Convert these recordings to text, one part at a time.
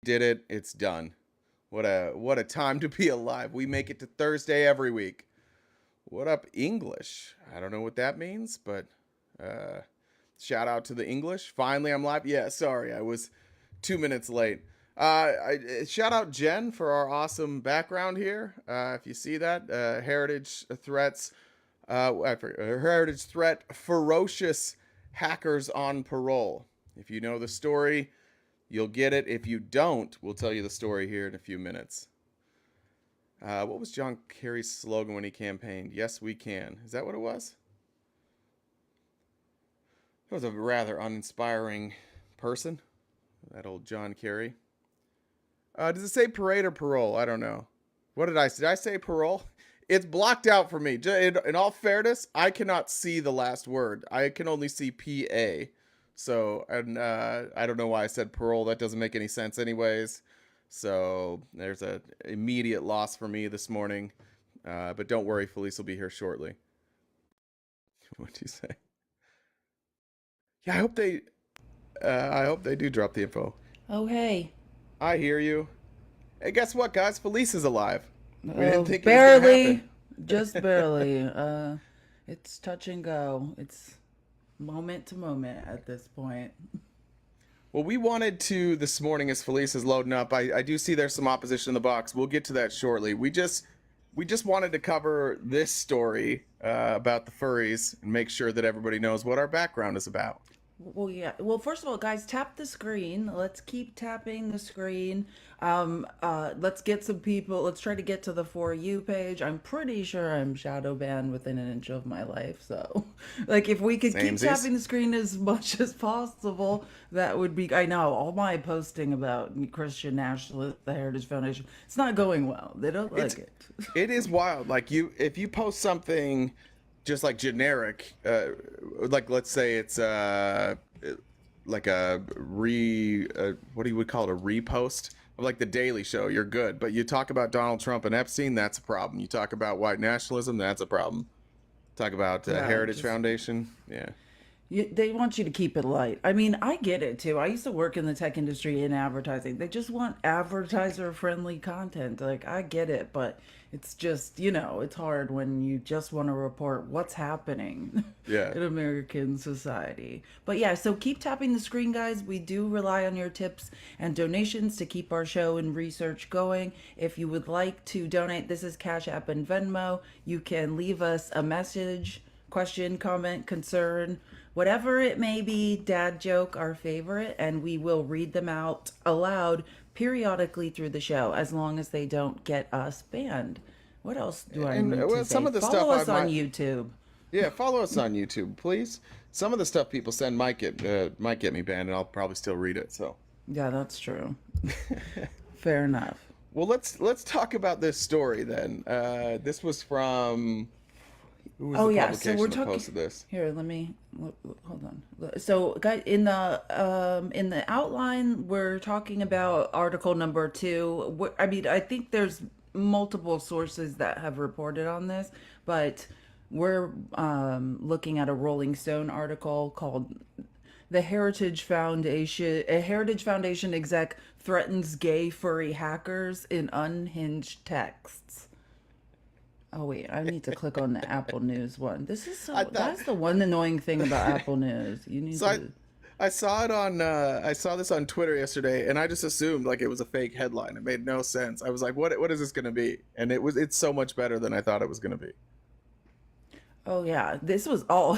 did it. It's done. What a time to be alive. We make it to Thursday every week. What up, English? I don't know what that means, but shout out to the English. Finally, I'm live. Yeah, sorry, I was 2 minutes late. Shout out Jen for our awesome background here. If you see that, heritage threats, heritage threat, ferocious hackers on parole. If you know the story, you'll get it. If you don't, we'll tell you the story here in a few minutes. What was John Kerry's slogan when he campaigned? Yes, we can. Is that what it was? That was a rather uninspiring person, that old John Kerry. Does it say parade or parole? I don't know. What did I say? Did I say parole? It's blocked out for me. In all fairness, I cannot see the last word. I can only see PA. So, and I don't know why I said parole. That doesn't make any sense anyways. So there's an immediate loss for me this morning. But don't worry, Felice will be here shortly. What do you say? Yeah, I hope they do drop the info. Oh, hey. I hear you. Hey, guess what, guys? Felice is alive. We didn't think barely, it was gonna just barely. It's touch and go. It's moment to moment at this point. Well, we wanted to this morning as Felice is loading up. I do see there's some opposition in the box. We'll get to that shortly. We just wanted to cover this story about the furries and make sure that everybody knows what our background is about. Well, yeah. Well, first of all, guys, tap the screen. Let's keep tapping the screen. Let's get some people. Let's try to get to the For You page. I'm pretty sure I'm shadow banned within an inch of my life. So, like, if we could keep tapping the screen as much as possible, that would be. I know all my posting about Christian nationalists, the Heritage Foundation, it's not going well. They don't like it. It is wild. Like if you post something just like generic, like let's say it's like what do you would call it, a repost of like the Daily Show, you're good. But you talk about Donald Trump and Epstein, that's a problem. You talk about white nationalism, that's a problem. Talk about Heritage Foundation, yeah. They want you to keep it light. I mean, I get it too. I used to work in the tech industry in advertising. They just want advertiser-friendly content. Like, I get it, but it's just, it's hard when you just want to report what's happening in American society. But yeah, so keep tapping the screen, guys. We do rely on your tips and donations to keep our show and research going. If you would like to donate, this is Cash App and Venmo. You can leave us a message, question, comment, concern, whatever it may be, dad joke, our favorite, and we will read them out aloud periodically through the show, as long as they don't get us banned. What else do I need to say? Some of the follow stuff us on YouTube. Yeah, follow us on YouTube, please. Some of the stuff people send might get me banned, and I'll probably still read it. So yeah, that's true. Fair enough. Well, let's talk about this story then. This was from. Who was the publication we're that talking. Posted this? Here, let me hold on. So, guys, in the outline, we're talking about article number 2. I mean, I think there's multiple sources that have reported on this, but we're looking at a Rolling Stone article called "The Heritage Foundation." A Heritage Foundation exec threatens gay furry hackers in unhinged texts. Oh wait, I need to click on the Apple News one. This is that's the one annoying thing about Apple News. You need to. I saw it on. I saw this on Twitter yesterday, and I just assumed like it was a fake headline. It made no sense. I was like, "What is this going to be?" And it's so much better than I thought it was going to be. Oh yeah, this is all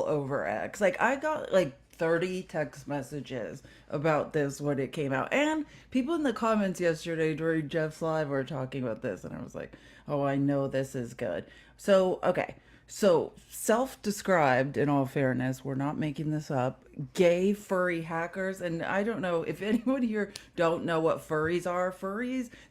over X. Like I got like 30 text messages about this when it came out, and people in the comments yesterday during Jeff's live were talking about this, and I was like, oh, I know this is good. So okay, so self-described, in all fairness, we're not making this up, gay furry hackers. And I don't know if anyone here don't know what furries are.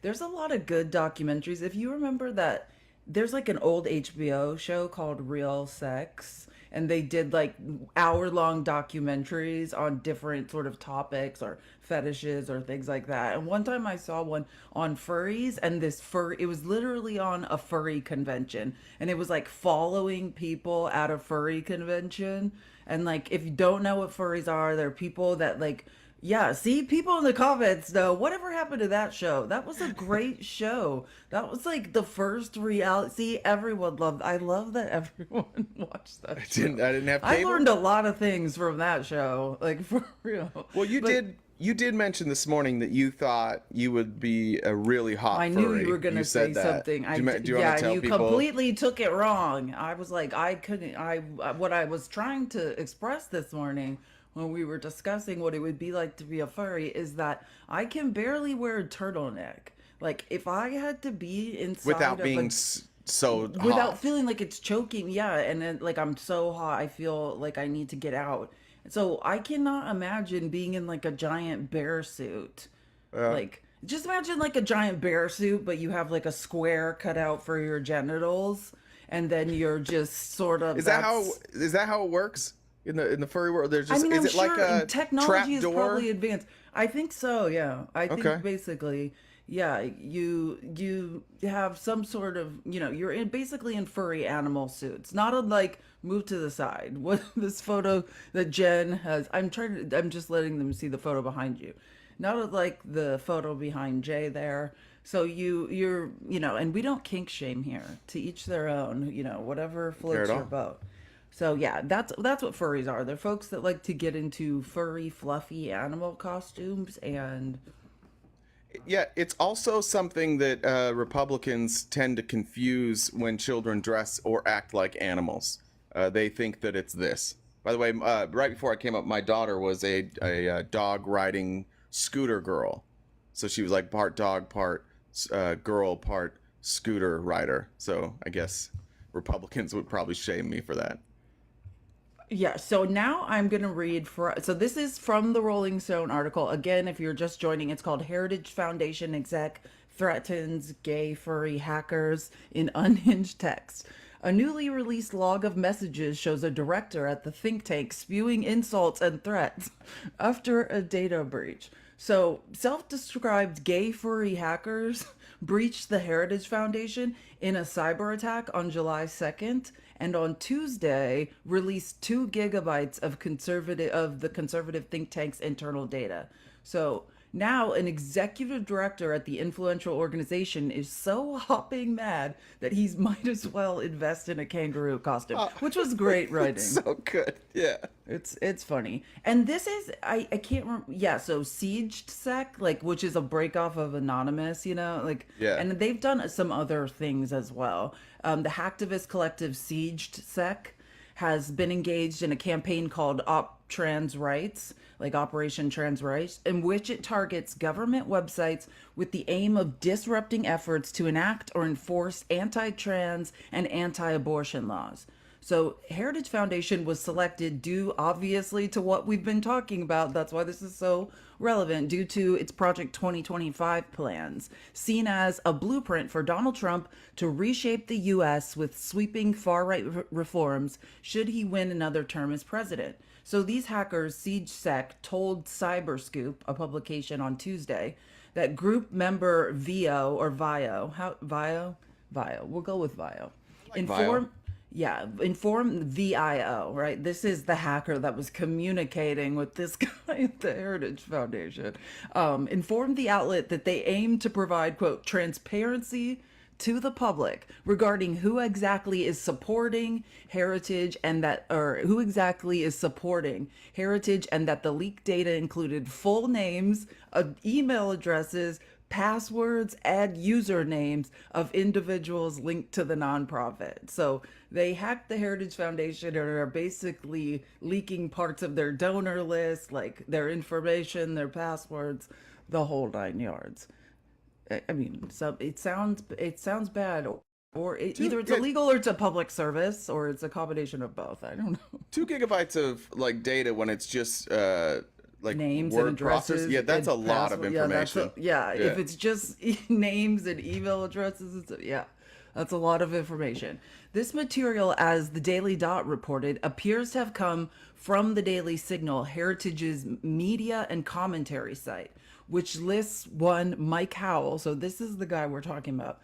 There's a lot of good documentaries. If you remember that, there's like an old HBO show called Real Sex, and they did like hour-long documentaries on different sort of topics or fetishes or things like that. And one time I saw one on furries, and it was literally on a furry convention, and it was like following people at a furry convention. And like, if you don't know what furries are, they're people that like Yeah, see, people in the comments though, whatever happened to that show? That was a great show. That was like the first reality. See, everyone loved. I love that everyone watched that show. I didn't have I cable. learned a lot of things from that show, like for real. Well, But you did mention this morning that you thought you would be a really hot I knew you were furry. You gonna say said that. something. Do you want Yeah, to and tell you people? completely took it wrong. I was like, I couldn't. What I was trying to express this morning when we were discussing what it would be like to be a furry is that I can barely wear a turtleneck. Like if I had to be inside Without of being a so without hot. feeling like it's choking, yeah, and then like I'm so hot, I feel like I need to get out. So I cannot imagine being in like a giant bear suit. Uh, Like, just imagine like a giant bear suit, but you have like a square cut out for your genitals, and then you're just sort of that's. is that how it works in the furry world? There's I just mean, is I'm it like sure a technology trap is probably door? advanced. I think so, yeah. I think Okay. basically, yeah, you have some sort of, you're in basically in furry animal suits. Not a like move to the side. What this photo that Jen has, I'm just letting them see the photo behind you. Not a, like the photo behind Jay there. So and we don't kink shame here. To each their own, whatever Care at floats your all? boat. So yeah, that's what furries are. They're folks that like to get into furry, fluffy animal costumes and Yeah, it's also something that Republicans tend to confuse when children dress or act like animals. They think that it's this. By the way, right before I came up, my daughter was a dog riding scooter girl. So she was like part dog, part girl, part scooter rider. So I guess Republicans would probably shame me for that. yeah. So now I'm gonna read so this is from the Rolling Stone article. Again, if you're just joining, it's called Heritage Foundation Exec Threatens Gay Furry Hackers in Unhinged Text. A newly released log of messages shows a director at the think tank spewing insults and threats after a data breach. So, self described gay furry hackers breached the Heritage Foundation in a cyber attack on July 2nd, and on Tuesday released 2 gigabytes of the conservative think tank's internal data. So now an executive director at the influential organization is so hopping mad that he's might as well invest in a kangaroo costume, Oh, which was great it's writing. so good. Yeah. It's funny. And this is I can't remember, yeah, so Sieged Sec, like, which is a break off of Anonymous, like, Yeah. and they've done some other things as well. The hacktivist collective Sieged Sec has been engaged in a campaign called Op Trans Rights, like Operation Trans Rights, in which it targets government websites with the aim of disrupting efforts to enact or enforce anti-trans and anti-abortion laws. So, Heritage Foundation was selected due, obviously, to what we've been talking about. That's why this is so relevant, due to its Project 2025 plans, seen as a blueprint for Donald Trump to reshape the U.S. with sweeping far right reforms should he win another term as president. So, these hackers, SiegeSec, told Cyberscoop, a publication on Tuesday, that group member Vio, we'll go with Vio, I like Vile. inform yeah, inform VIO, right? This is the hacker that was communicating with this guy at the Heritage Foundation. Informed the outlet that they aim to provide, quote, transparency to the public regarding who exactly is supporting heritage and that, or who exactly is supporting heritage, and that the leaked data included full names, email addresses, passwords, and usernames of individuals linked to the nonprofit. So they hacked the Heritage Foundation and are basically leaking parts of their donor list, like their information, their passwords, the whole 9 yards. I mean, so it sounds bad, or Two either it's yeah, illegal or it's a public service or it's a combination of both. I don't know. 2 gigabytes of like data when it's just like Names and word processor. addresses Yeah, that's and a lot of password. Yeah, information. yeah. If Yeah. it's just names and email addresses, yeah, that's a lot of information. This material, as the Daily Dot reported, appears to have come from the Daily Signal, Heritage's media and commentary site, which lists one Mike Howell. So this is the guy we're talking about.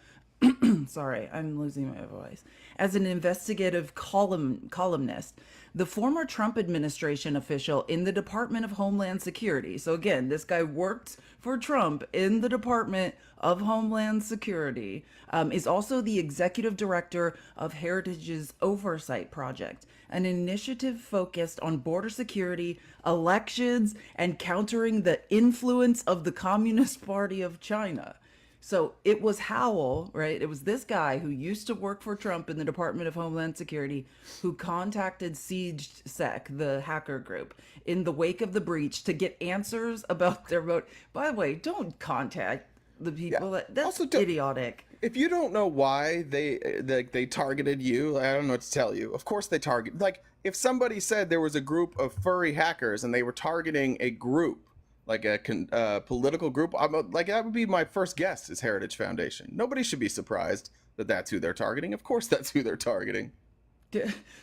sorry, I'm losing my voice. As an investigative columnist, the former Trump administration official in the Department of Homeland Security. So again, this guy worked for Trump in the Department of Homeland Security. Is also the executive director of Heritage's Oversight Project, an initiative focused on border security, elections, and countering the influence of the Communist Party of China. So it was Howell, right? It was this guy who used to work for Trump in the Department of Homeland Security who contacted SiegeSec, the hacker group, in the wake of the breach to get answers about their vote. By the way, don't contact the people. That's Also, idiotic. if you don't know why they targeted you, I don't know what to tell you. Of course they target. Like, if somebody said there was a group of furry hackers and they were targeting a group, like a political group, like that would be my first guess is Heritage Foundation. Nobody should be surprised that that's who they're targeting. Of course that's who they're targeting.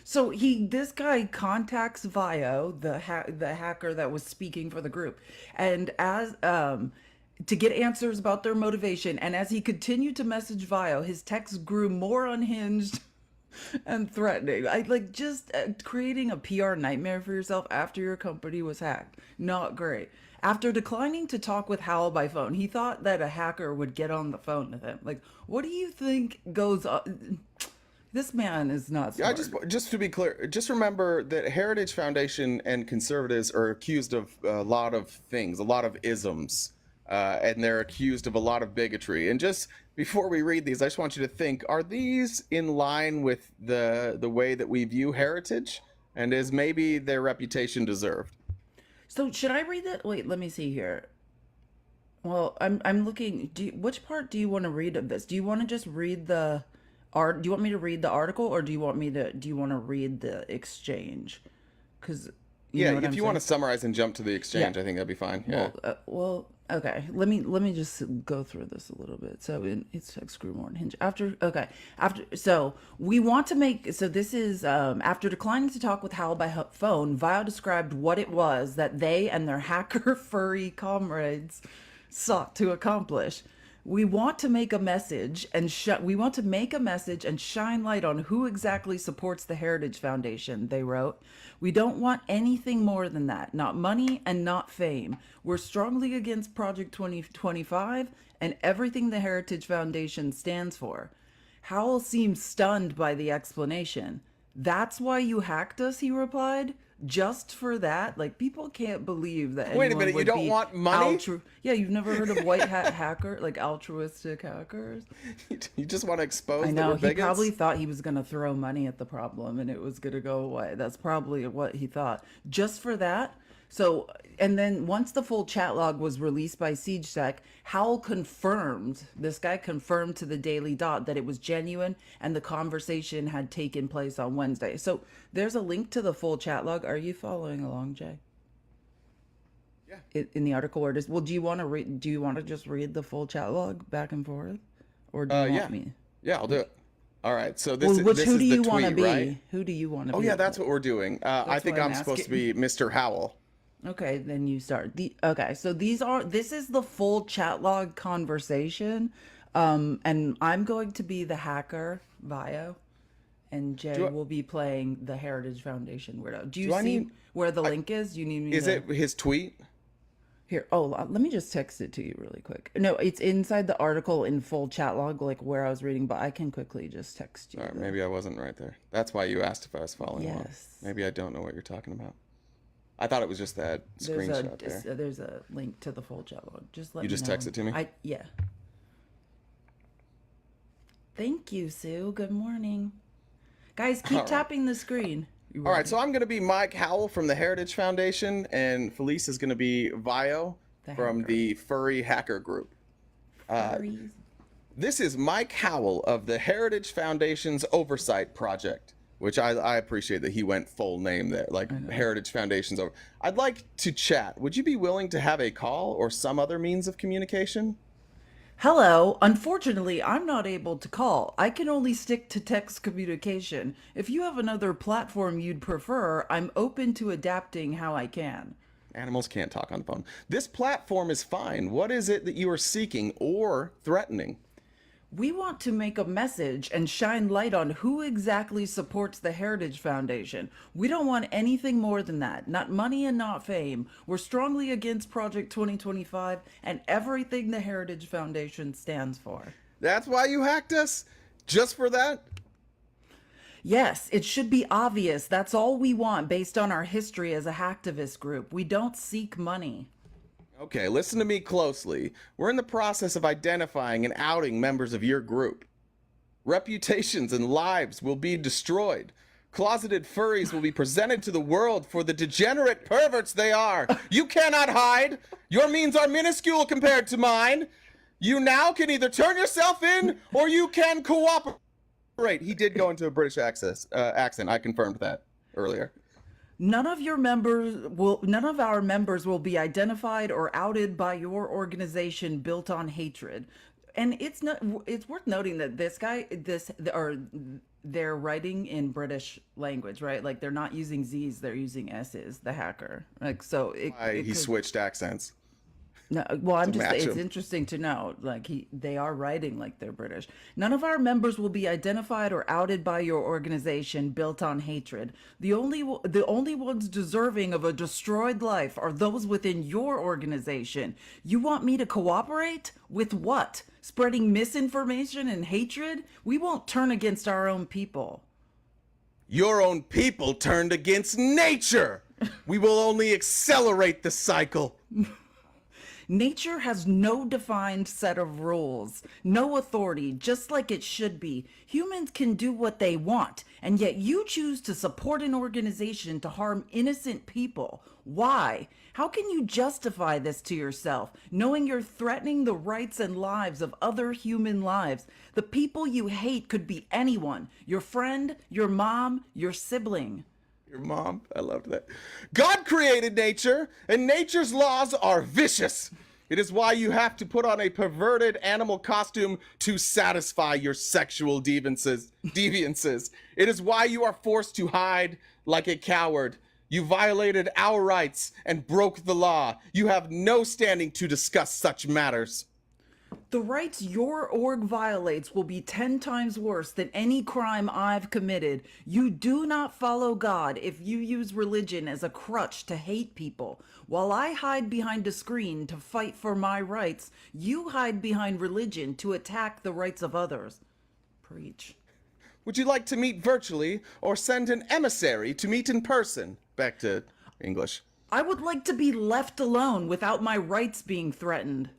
So this guy contacts Vio, the hacker that was speaking for the group, and as to get answers about their motivation. And as he continued to message Vio, his texts grew more unhinged and threatening. I like just creating a PR nightmare for yourself after your company was hacked. Not great. After declining to talk with Howell by phone, he thought that a hacker would get on the phone with him. Like, what do you think goes on? This man is not smart. Just to be clear, just remember that Heritage Foundation and conservatives are accused of a lot of things, a lot of isms, and they're accused of a lot of bigotry. And just before we read these, I just want you to think: are these in line with the way that we view heritage, and is maybe their reputation deserved? So should I read that? Wait, let me see here. Well, I'm looking. Which part do you want to read of this? Do you want to just read the art? Do you want me to read the article, or do you want to read the exchange? Because if you want to summarize and jump to the exchange, I think that'd be fine. Yeah. Well, okay. Let me just go through this a little bit. So it's like screw more and hinge. So we want to make. So this is after declining to talk with Howell by phone. Vile described what it was that they and their hacker furry comrades sought to accomplish. We want to make a message and shine light on who exactly supports the Heritage Foundation, they wrote. We don't want anything more than that, not money and not fame. We're strongly against Project 2025 and everything the Heritage Foundation stands for. Howell seemed stunned by the explanation. That's why you hacked us, he replied. Just for that? Like, people can't believe that. Wait a minute, you don't want money? Yeah, you've never heard of white hat hacker, like altruistic hackers? You just want to expose I know, that we're bigots? he probably thought he was going to throw money at the problem and it was going to go away. That's probably what he thought. Just for that? So, and then once the full chat log was released by SiegeSec, this guy confirmed to the Daily Dot that it was genuine and the conversation had taken place on Wednesday. So there's a link to the full chat log. Are you following along, Jay? Yeah. In the article where it is, well, do you want to just read the full chat log back and forth? Or do you want me? Yeah, I'll do it. All right, so Who do you want to be? Right? Who do you want to be? Oh yeah, that's what we're doing. I think I'm supposed to be Mr. Howell. Okay, then you start. So this is the full chat log conversation. And I'm going to be the hacker, Bio, and Jay will be playing the Heritage Foundation weirdo. Do you see where the link is? You need me Is it his tweet? Here, let me just text it to you really quick. No, it's inside the article in full chat log, like where I was reading, but I can quickly just text you. All right, maybe I wasn't right there. That's why you asked if I was following along. Yes. Maybe I don't know what you're talking about. I thought it was just that screenshot there. There's a link to the full chat log. Just let me know. You just text it to me? Yeah. Thank you, Sue. Good morning. Guys, keep tapping the screen. All right, so I'm going to be Mike Howell from the Heritage Foundation, and Felice is going to be Vio from the Furry Hacker Group. This is Mike Howell of the Heritage Foundation's Oversight Project, which I appreciate that he went full name there, like Heritage Foundation's over. I'd like to chat. Would you be willing to have a call or some other means of communication? Hello. Unfortunately, I'm not able to call. I can only stick to text communication. If you have another platform you'd prefer, I'm open to adapting how I can. Animals can't talk on the phone. This platform is fine. What is it that you are seeking or threatening? We want to make a message and shine light on who exactly supports the Heritage Foundation. We don't want anything more than that. Not money and not fame. We're strongly against Project 2025 and everything the Heritage Foundation stands for. That's why you hacked us? Just for that? Yes, it should be obvious. That's all we want based on our history as a hacktivist group. We don't seek money. Okay, listen to me closely. We're in the process of identifying and outing members of your group. Reputations and lives will be destroyed. Closeted furries will be presented to the world for the degenerate perverts they are. You cannot hide. Your means are minuscule compared to mine. You now can either turn yourself in or you can cooperate. He did go into a British accent. I confirmed that earlier. None of our members will be identified or outed by your organization built on hatred. And it's worth noting that they're writing in British language, right? Like they're not using Z's, they're using S's, the hacker. Like so He switched accents. No, well, it's interesting to know, like they are writing like they're British. None of our members will be identified or outed by your organization built on hatred. The only ones deserving of a destroyed life are those within your organization. You want me to cooperate? With what? Spreading misinformation and hatred? We won't turn against our own people. Your own people turned against nature. We will only accelerate the cycle. Nature has no defined set of rules, no authority, just like it should be. Humans can do what they want, and yet you choose to support an organization to harm innocent people. Why? How can you justify this to yourself, knowing you're threatening the rights and lives of other human lives? The people you hate could be anyone, your friend, your mom, your sibling. Your mom. I loved that. God created nature, and nature's laws are vicious. It is why you have to put on a perverted animal costume to satisfy your sexual deviances. It is why you are forced to hide like a coward. You violated our rights and broke the law. You have no standing to discuss such matters. The rights your org violates will be 10 times worse than any crime I've committed. You do not follow God if you use religion as a crutch to hate people. While I hide behind a screen to fight for my rights, you hide behind religion to attack the rights of others. Preach. Would you like to meet virtually or send an emissary to meet in person? Back to English. I would like to be left alone without my rights being threatened.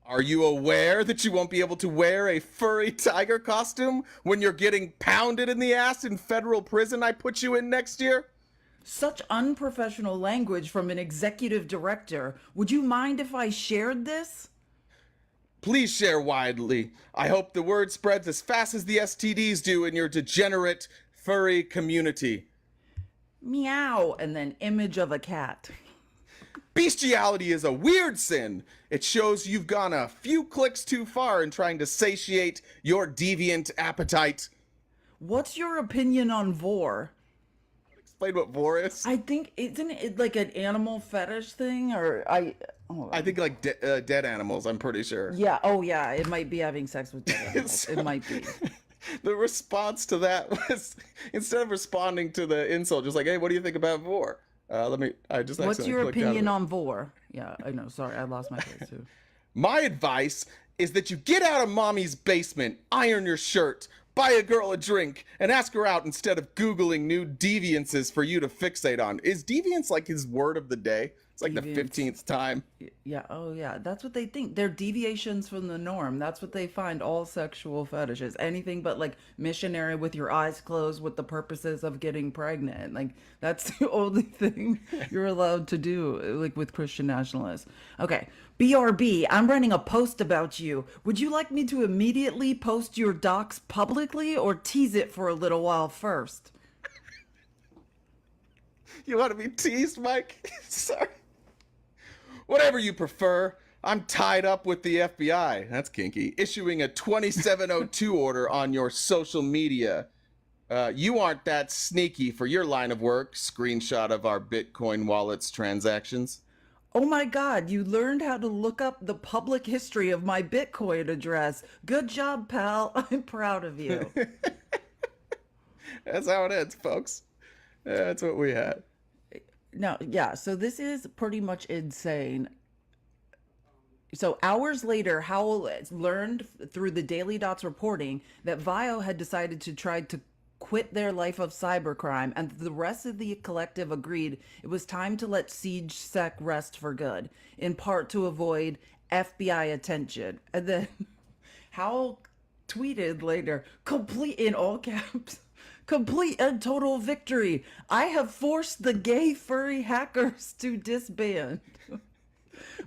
Are you aware that you won't be able to wear a furry tiger costume when you're getting pounded in the ass in federal prison I put you in next year? Such unprofessional language from an executive director. Would you mind if I shared this? Please share widely. I hope the word spreads as fast as the STDs do in your degenerate furry community. Meow, and then image of a cat. Bestiality is a weird sin. It shows you've gone a few clicks too far in trying to satiate your deviant appetite. What's your opinion on vor? Explain what vor is. I think, isn't it like an animal fetish thing? I think like dead animals, I'm pretty sure. Yeah, oh yeah, it might be having sex with dead animals. It might be. The response to that was, instead of responding to the insult, just like, hey, what do you think about vor? What's your opinion on vor? Yeah, I know. Sorry, I lost my place too. My advice is that you get out of mommy's basement, iron your shirt, buy a girl a drink, and ask her out instead of Googling new deviances for you to fixate on. Is deviance like his word of the day? It's like deviance. The 15th time. Yeah, oh yeah, that's what they think. They're deviations from the norm. That's what they find all sexual fetishes. Anything but like missionary with your eyes closed with the purposes of getting pregnant. Like that's the only thing you're allowed to do, like with Christian nationalists. Okay, BRB, I'm writing a post about you. Would you like me to immediately post your docs publicly or tease it for a little while first? You want to be teased, Mike? Sorry. Whatever you prefer. I'm tied up with the FBI. That's kinky. Issuing a 2702 order on your social media. You aren't that sneaky for your line of work. Screenshot of our Bitcoin wallets transactions. Oh my God, you learned how to look up the public history of my Bitcoin address. Good job, pal. I'm proud of you. That's how it ends, folks. That's what we had. No, yeah, so this is pretty much insane. So hours later, Howell learned through the Daily Dot's reporting that Vio had decided to try to quit their life of cybercrime, and the rest of the collective agreed it was time to let SiegeSec rest for good, in part to avoid FBI attention. And then Howell tweeted later, complete in all caps. Complete and total victory. I have forced the gay furry hackers to disband.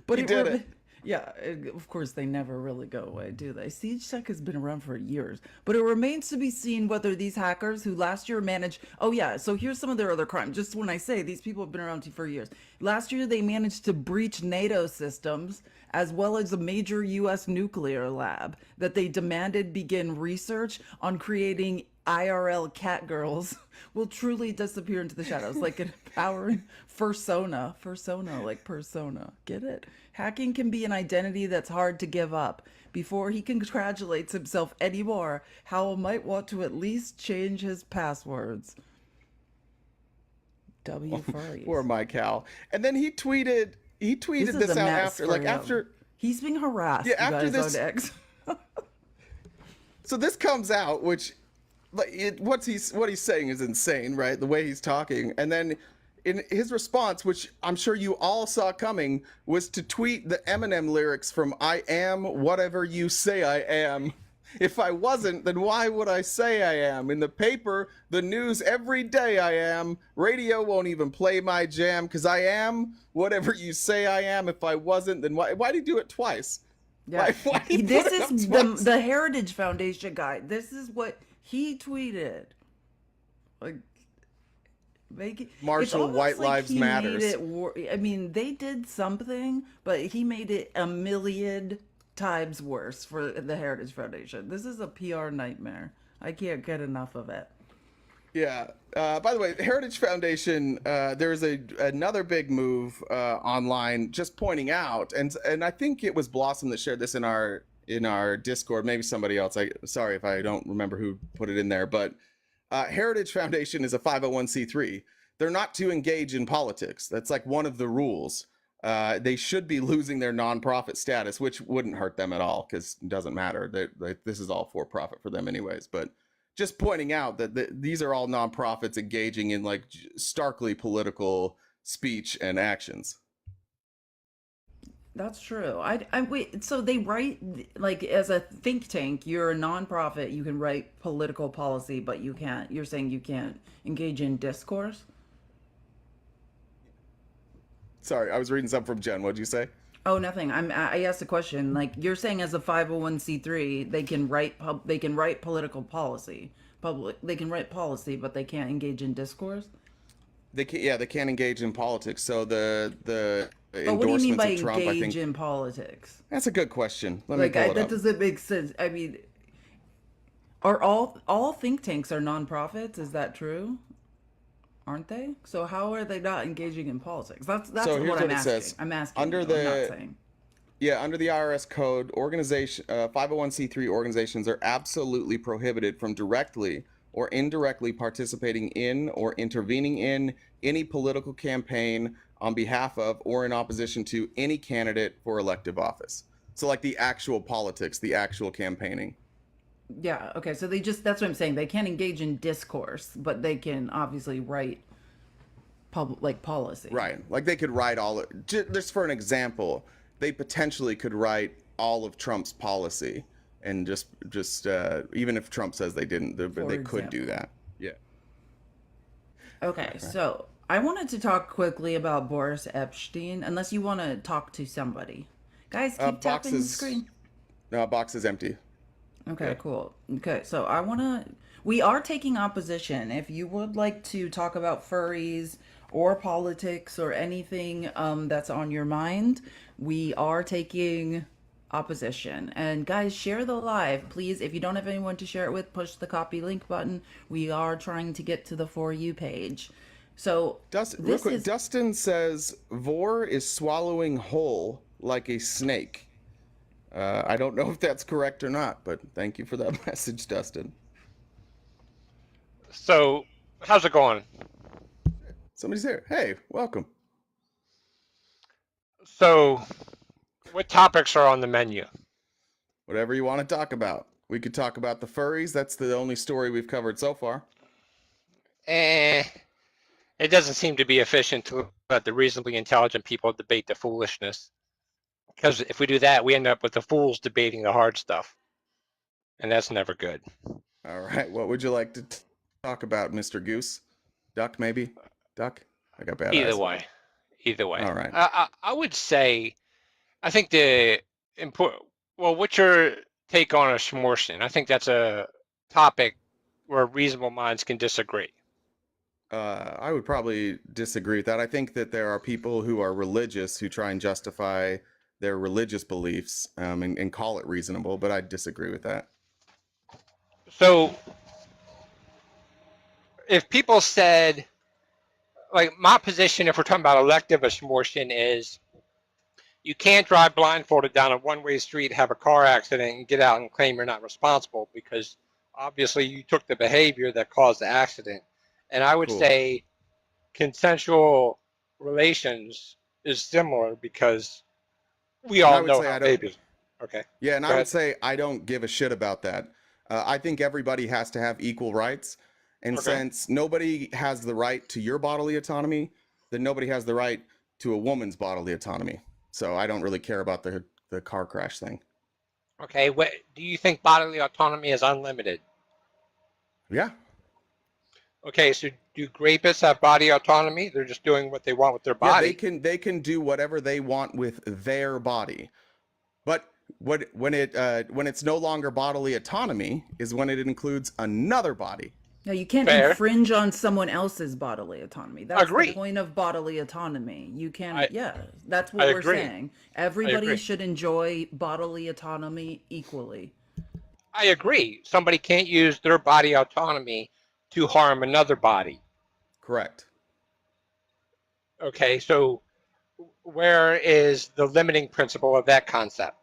But He did it. yeah, of course they never really go away, do they? SiegeSec has been around for years, but it remains to be seen whether these hackers who last year managed. Oh yeah, so here's some of their other crimes. Just when I say these people have been around for years, last year they managed to breach NATO systems as well as a major U.S. nuclear lab that they demanded begin research on creating IRL cat girls will truly disappear into the shadows, like an empowering fursona, like persona. Get it? Hacking can be an identity that's hard to give up. Before he congratulates himself anymore, Howell might want to at least change his passwords. W Poor furries. Mike Howell. And then he This tweeted is this a out mess after, for like him. after, He's being harassed, yeah, you after guys, on this. X. So this comes out, which, like, what he's saying is insane, right? The way he's talking, and then in his response, which I'm sure you all saw coming, was to tweet the Eminem lyrics from "I am whatever you say I am." If I wasn't, then why would I say I am? In the paper, the news, every day I am. Radio won't even play my jam because I am whatever you say I am. If I wasn't, then why? Why'd he do it twice? Yeah, Why he put this it is up twice? the Heritage Foundation guy. This is what he tweeted. Like, make it. It's Marshall, almost White like Lives he made Matters. it. I mean, they did something, but he made it a million times worse for the Heritage Foundation. This is a PR nightmare. I can't get enough of it. Yeah. By the way, the Heritage Foundation, there's another big move online, just pointing out, and I think it was Blossom that shared this in our Discord. Maybe somebody else. Sorry if I don't remember who put it in there, but Heritage Foundation is a 501c3. They're not to engage in politics. That's like one of the rules. They should be losing their nonprofit status, which wouldn't hurt them at all because it doesn't matter. This is all for profit for them anyways. But just pointing out that these are all nonprofits engaging in like starkly political speech and actions. That's true. I wait. So they write, like, as a think tank, you're a nonprofit. You can write political policy, but you can't. You're saying you can't engage in discourse. Sorry, I was reading something from Jen. What'd you say? Oh, nothing. I asked a question. Like, you're saying, as a 501c3, they can they can write political policy. They can write policy, but they can't engage in discourse. They can't engage in politics. So the But what do you mean endorsements by of Trump, I engage think in politics? that's a good question. Let me Like, pull it that up. doesn't make sense. I mean, are all think tanks are nonprofits? Is that true? Aren't they? So how are they not engaging in politics? That's So here's what I'm what it asking. says. I'm asking Under you. I'm not the saying. Yeah, under the IRS code, 501c3 organizations are absolutely prohibited from directly or indirectly participating in or intervening in any political campaign on behalf of or in opposition to any candidate for elective office. So, like the actual politics, the actual campaigning. Yeah. Okay. So that's what I'm saying. They can't engage in discourse, but they can obviously write like policy. Right. Like they could write just for an example, they potentially could write all of Trump's policy and just even if Trump says they didn't, For they could do example. that. Yeah. Okay. So I wanted to talk quickly about Boris Epstein, unless you want to talk to somebody. Guys, keep Box tapping the is screen. no box is empty. Okay, Yeah. cool. Okay, so we are taking opposition. If you would like to talk about furries or politics or anything that's on your mind, we are taking opposition. And guys, share the live, please. If you don't have anyone to share it with, push the copy link button. We are trying to get to the For You page. So Real this quick, is Dustin says vor is swallowing whole like a snake. I don't know if that's correct or not, but thank you for that message, Dustin. So, how's it going? Somebody's there. Hey, welcome. So, what topics are on the menu? Whatever you want to talk about. We could talk about the furries. That's the only story we've covered so far. Eh, it doesn't seem to be efficient to let the reasonably intelligent people debate the foolishness. Because if we do that, we end up with the fools debating the hard stuff. And that's never good. All right. What would you like to talk about, Mr. Goose? Duck, maybe? Duck? I got bad Either eyes. way. Either way. All right. I would say, I think the important, well, what's your take on a smortion? I think that's a topic where reasonable minds can disagree. I would probably disagree with that. I think that there are people who are religious who try and justify their religious beliefs and call it reasonable, but I disagree with that. So, if people said, like my position, if we're talking about elective abortion, is you can't drive blindfolded down a one-way street, have a car accident, and get out and claim you're not responsible because obviously you took the behavior that caused the accident. And I would Cool. say consensual relations is similar because we And I all would know say how I don't. babies. Okay. Yeah, and Go I would ahead. say I don't give a shit about that. I think everybody has to have equal rights. And Okay. since nobody has the right to your bodily autonomy, then nobody has the right to a woman's bodily autonomy. So I don't really care about the car crash thing. Okay. What do you think bodily autonomy is unlimited? Yeah. Okay, so do rapists have body autonomy? They're just doing what they want with their Yeah, body. they can do whatever they want with their body. But when it's no longer bodily autonomy is when it includes another body. no, you can't Fair. infringe on someone else's bodily autonomy. That's Agree. the point of bodily autonomy. You can, I yeah, that's I what we're agree. saying. I Everybody agree. should enjoy bodily autonomy equally. I agree. Somebody can't use their body autonomy to harm another body. Correct. Okay, so where is the limiting principle of that concept?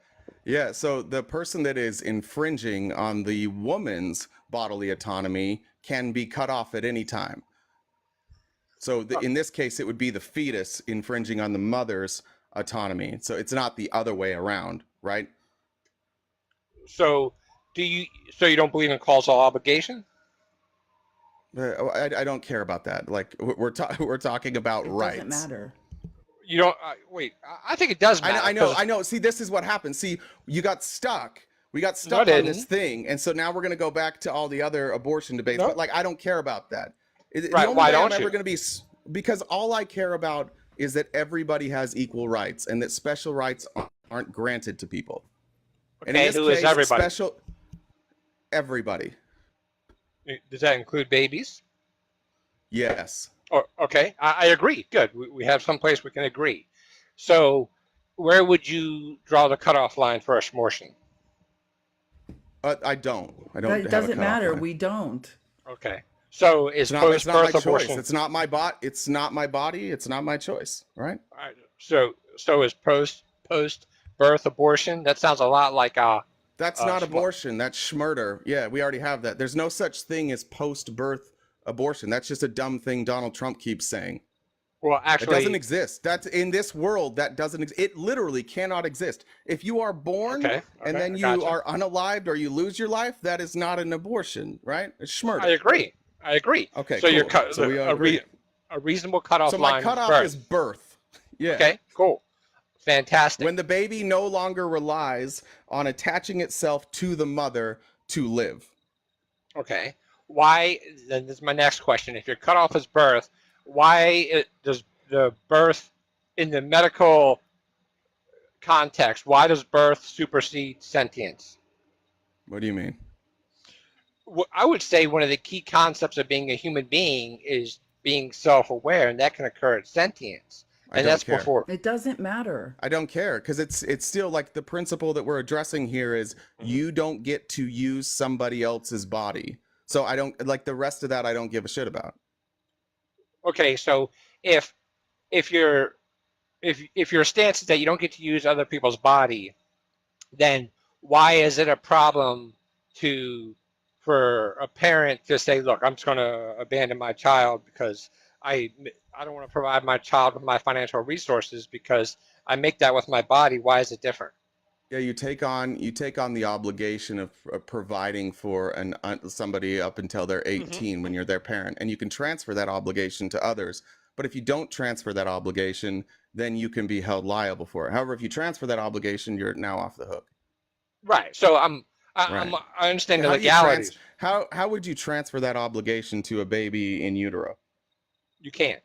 Yeah, so the person that is infringing on the woman's bodily autonomy can be cut off at any time. So in this case, it would be the fetus infringing on the mother's autonomy. So it's not the other way around, right? So you don't believe in causal obligation? I don't care about that. Like we're talking about It rights. doesn't matter. You don't wait. I think it does matter. I know. See, this is what happened. See, you got stuck. We got No, stuck I on this didn't. thing, and so now we're going to go back to all the other abortion debates. No. But like, I don't care about that. The Right, only why way I'm don't ever you? going to be because all I care about is that everybody has equal rights, and that special rights aren't granted to people. And in Okay, this who is case, everybody? everybody. Does that include babies? Yes. Or okay, I agree. Good. We have some place we can agree. So, where would you draw the cutoff line for abortion? I don't. I don't That have a doesn't cutoff matter. line. We don't. Okay. So is It's not my post-birth choice. abortion? It's not my It's not my body. It's not my choice. Right? So is post-birth abortion? That sounds a lot like That's not abortion. That's schmurder. Yeah, we already have that. There's no such thing as post-birth abortion. That's just a dumb thing Donald Trump keeps saying. Well, It doesn't actually, exist. That's in this world. That doesn't exist. It literally cannot exist. If you are born okay. and then I you gotcha. are unalived or you lose your life, that is not an abortion, right? It's schmurder. I agree. Okay, So cool. So we agree. a reasonable cutoff So my line cutoff is is birth. Yeah. okay. Cool. Fantastic. When the baby no longer relies on attaching itself to the mother to live. Okay. Why? Then this is my next question. If your cutoff is birth, why does the birth in the medical context? Why does birth supersede sentience? What do you mean? I would say one of the key concepts of being a human being is being self-aware, and that can occur at sentience. I And don't that's care. before. It doesn't matter. I don't care because it's still like the principle that we're addressing here is you don't get to use somebody else's body. So I don't like the rest of that. I don't give a shit about. Okay, so if if your if your stance is that you don't get to use other people's body, then why is it a problem to for a parent to say, look, I'm just going to abandon my child because I I don't want to provide my child with my financial resources because I make that with my body. Why is it different? Yeah, you take on the obligation of providing for somebody up until they're Mm-hmm. 18 when you're their parent, and you can transfer that obligation to others. But if you don't transfer that obligation, then you can be held liable for it. However, if you transfer that obligation, you're now off the hook. Right. So Right. I understand the How do you trans legalities. how would you transfer that obligation to a baby in utero? You can't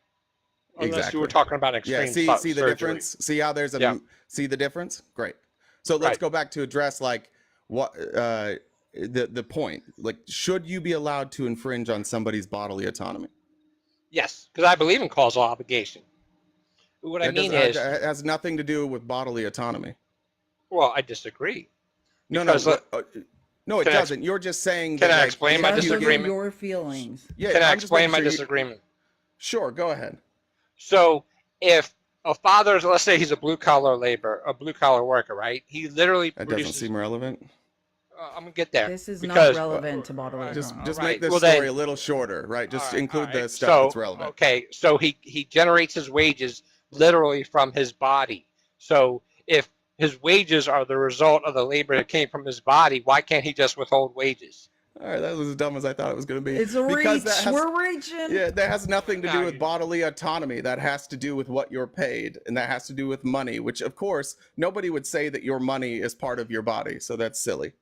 unless you were Exactly. talking about Yeah, extreme see the surgery. difference? See how there's Yeah. a see the difference? Great. So let's Right. go back to address like what the point. Like, should you be allowed to infringe on somebody's bodily autonomy? Yes, because I believe in causal obligation. What I That does mean is, has nothing to do with bodily autonomy. well, I disagree No, no, because no, it can I doesn't. You're just saying can that, I like, explain if my you Just give- disagreement? your feelings. Yeah, can I I'm just explain making my sure disagreement? Sure, go ahead. So if a father's, let's say he's a blue collar worker, right? He literally That doesn't produces. seem relevant. I'm gonna get there This is not because relevant to bodily Just autonomy. just Right. make this Well, story then- a little shorter, right? Just include all the right. stuff So, that's relevant. okay, so he generates his wages literally from his body. So if his wages are the result of the labor that came from his body, why can't he just withhold wages? All right, that was as dumb as I thought it was going to be. It's a Because reach. We're reaching. yeah, that has nothing to do No, with bodily autonomy. That has to do with what you're paid, and that has to do with money. Which, of course, nobody would say that your money is part of your body. So that's silly.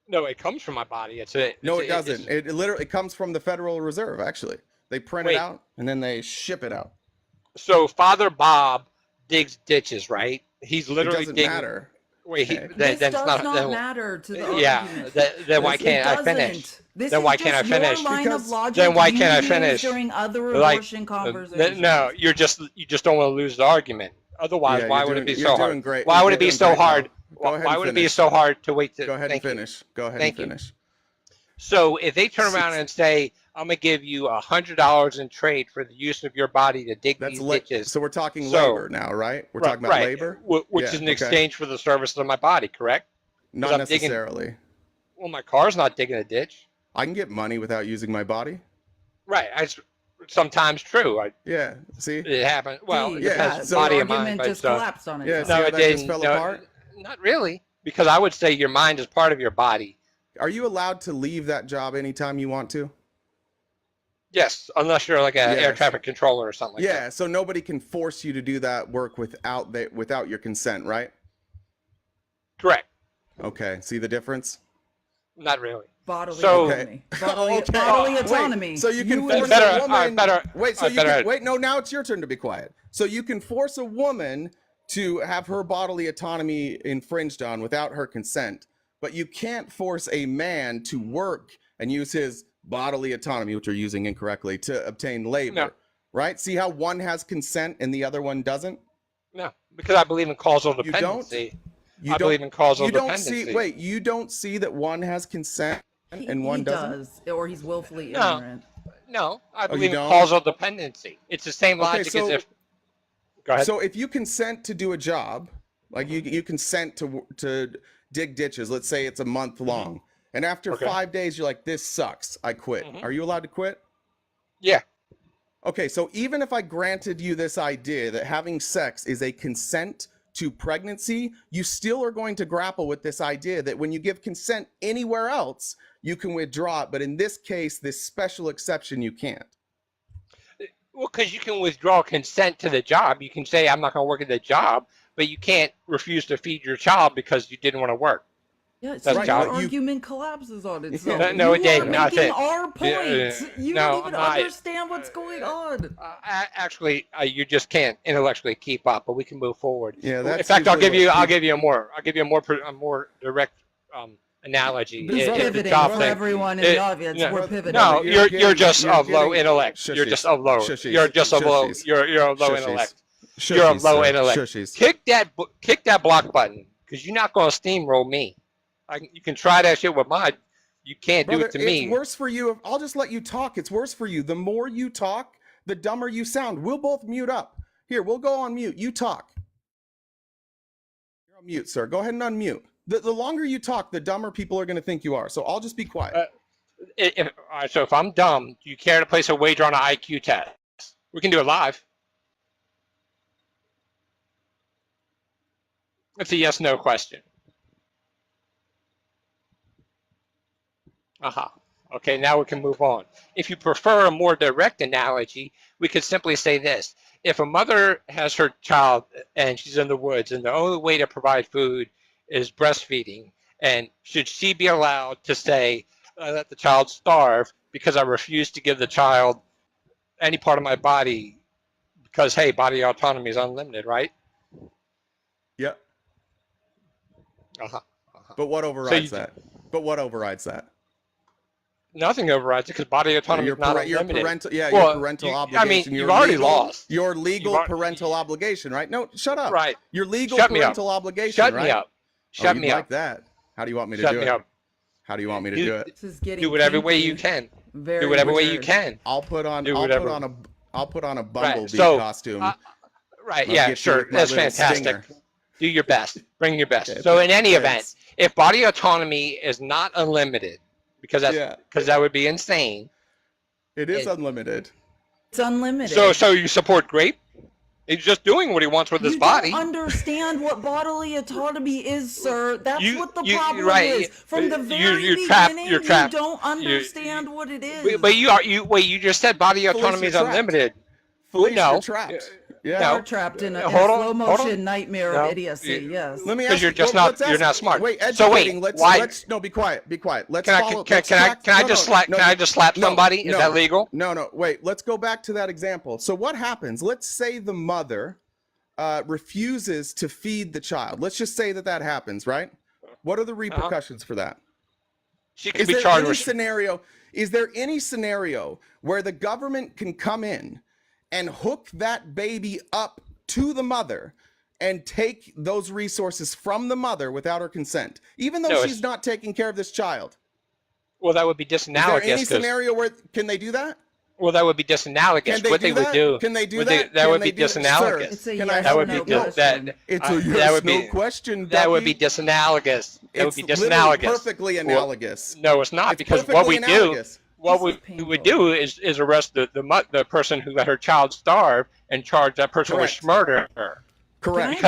No, it comes from my body. No, it it's- doesn't. It literally comes from the Federal Reserve. Actually, they print it Wait. out and then they ship it out. So Father Bob digs ditches, right? He's It literally doesn't digging. matter. Wait, Okay. This then does it's not then, matter to the yeah. argument. Then why It can't I finish? doesn't. This Then is why just can't I finish? your line Because- of logic Then why you can't I use finish? during other Like, abortion conversations. No, you just don't want to lose the argument. Otherwise, Yeah, why you're would it doing- be you're so doing hard? great. Why You're would it be doing so great, hard? Mel. Go ahead Why and would it be finish. so hard to wait to? Go ahead and Thank you. finish. Go ahead Thank and you. finish. So if they turn around and say, "I'm gonna give you $100 in trade for the use of your body to dig That's these ditches," so we're talking So- labor now, right? We're talking about right, labor. which Yeah, is in okay. exchange for the services of my body, correct? Not I'm digging- necessarily. Well, my car's not digging a ditch. I can get money without using my body. Right. Sometimes true. Yeah. See. It happens. Well, it Yeah, depends so on the body of argument mine, just but collapsed on Yeah, itself. see no, how it that just didn't. fell No, apart? not really, because I would say your mind is part of your body. Are you allowed to leave that job anytime you want to? Yes, unless you're like an air Yes. traffic controller or something like Yeah. that. So nobody can force you to do that work without your consent, right? Correct. Okay. See the difference? Not really. Bodily So- autonomy. Bodily, Okay. bodily Wait, autonomy. so you can would- force better- a all right, woman. better- Wait. So all right, you can better- wait. No. Now it's your turn to be quiet. So you can force a woman to have her bodily autonomy infringed on without her consent, but you can't force a man to work and use his bodily autonomy, which you're using incorrectly, to obtain labor. No. Right? See how one has consent and the other one doesn't? No, because I believe in causal You don't? dependency. You I don't. believe in causal You don't dependency. see. Wait. You don't see that one has consent and one he doesn't. does, or he's willfully No. ignorant. No, I you believe in don't? causal dependency. It's the same Okay, logic so- as if. Go ahead. So if you consent to do a job, like you consent to dig ditches, let's say it's a month long, and after Okay. 5 days you're like, this sucks, I quit. Mhm. Are you allowed to quit? Yeah. Okay, so even if I granted you this idea that having sex is a consent to pregnancy, you still are going to grapple with this idea that when you give consent anywhere else, you can withdraw it, but in this case, this special exception, you can't. Well, because you can withdraw consent to the job. You can say, I'm not going to work at the job, but you can't refuse to feed your child because you didn't want to work. Yeah, That's so your right. argument collapses on itself. No, it you didn't. are No, it making didn't. our point. You no, don't even I'm not. understand what's going on. Actually, you just can't intellectually keep up. But we can move forward. Yeah, In that's fact, I'll usually what give you a more direct analogy. He's It's the pivoting job for thing. everyone in It- the audience. no, We're pivoting. No, You're you're just getting- of you're low getting- intellect. You're just of low. Shushies. You're just of low. Shushies. You're of low Shushies. intellect. You're of Shushies, low sir. intellect. Shushies. Kick that block button because you're not going to steamroll me. You can try that shit with mine. You can't do Brother, it to me. It's worse for you. I'll just let you talk. It's worse for you. The more you talk, the dumber you sound. We'll both mute up. Here, we'll go on mute. You talk. You're on mute, sir. Go ahead and unmute. The longer you talk, the dumber people are going to think you are. So I'll just be quiet. All right, so if I'm dumb, do you care to place a wager on an IQ test? We can do it live. It's a yes/no question. Okay, now we can move on. If you prefer a more direct analogy, we could simply say this. If a mother has her child and she's in the woods and the only way to provide food is breastfeeding, and should she be allowed to say, I let the child starve because I refuse to give the child any part of my body because, hey, body autonomy is unlimited, right? Yep. But what overrides that? But what overrides that? Nothing overrides it because body autonomy is not unlimited. Your parental obligation. I mean, you've already lost. Your legal parental obligation, right? No, shut up. Right. Your legal parental obligation, right? Shut me up. Shut me up. Like that. How do you want me to do it? Shut me up. How do you want me to do it? This is getting do whatever way you can. Do whatever way you can. I'll put on a bumblebee costume. Right. Yeah. Sure. That's fantastic. Stinger. Do your best. Bring your best. So in any event, if body autonomy is not unlimited, because that would be insane. It is unlimited. It's unlimited. So you support Grape? He's just doing what he wants with his body. You don't understand what bodily autonomy is, sir. That's what the problem is. From the very beginning, you don't understand what it is. But you just said body autonomy is unlimited. Felice, you're trapped. Yeah. You're trapped in a slow motion nightmare of idiocy. Yes. Let me ask you. Because you're not smart. Wait, no, be quiet. Be quiet. Let's follow. Can I just slap somebody? Is that legal? No. Wait. Let's go back to that example. So what happens? Let's say the mother refuses to feed the child. Let's just say that happens, right? What are the repercussions for that? She can be charged with scenario. Is there any scenario where the government can come in and hook that baby up to the mother and take those resources from the mother without her consent, even though she's not taking care of this child? Well, that would be disanalogous. Is there any scenario where can they do that? Well, that would be disanalogous. What they would do? Can they do that? That would be disanalogous. It's a yes/no question. That would be disanalogous. That would be disanalogous. Perfectly analogous. No, it's not, because what we do. What we would do is arrest the person who let her child starve and charge that person with murder. Correct.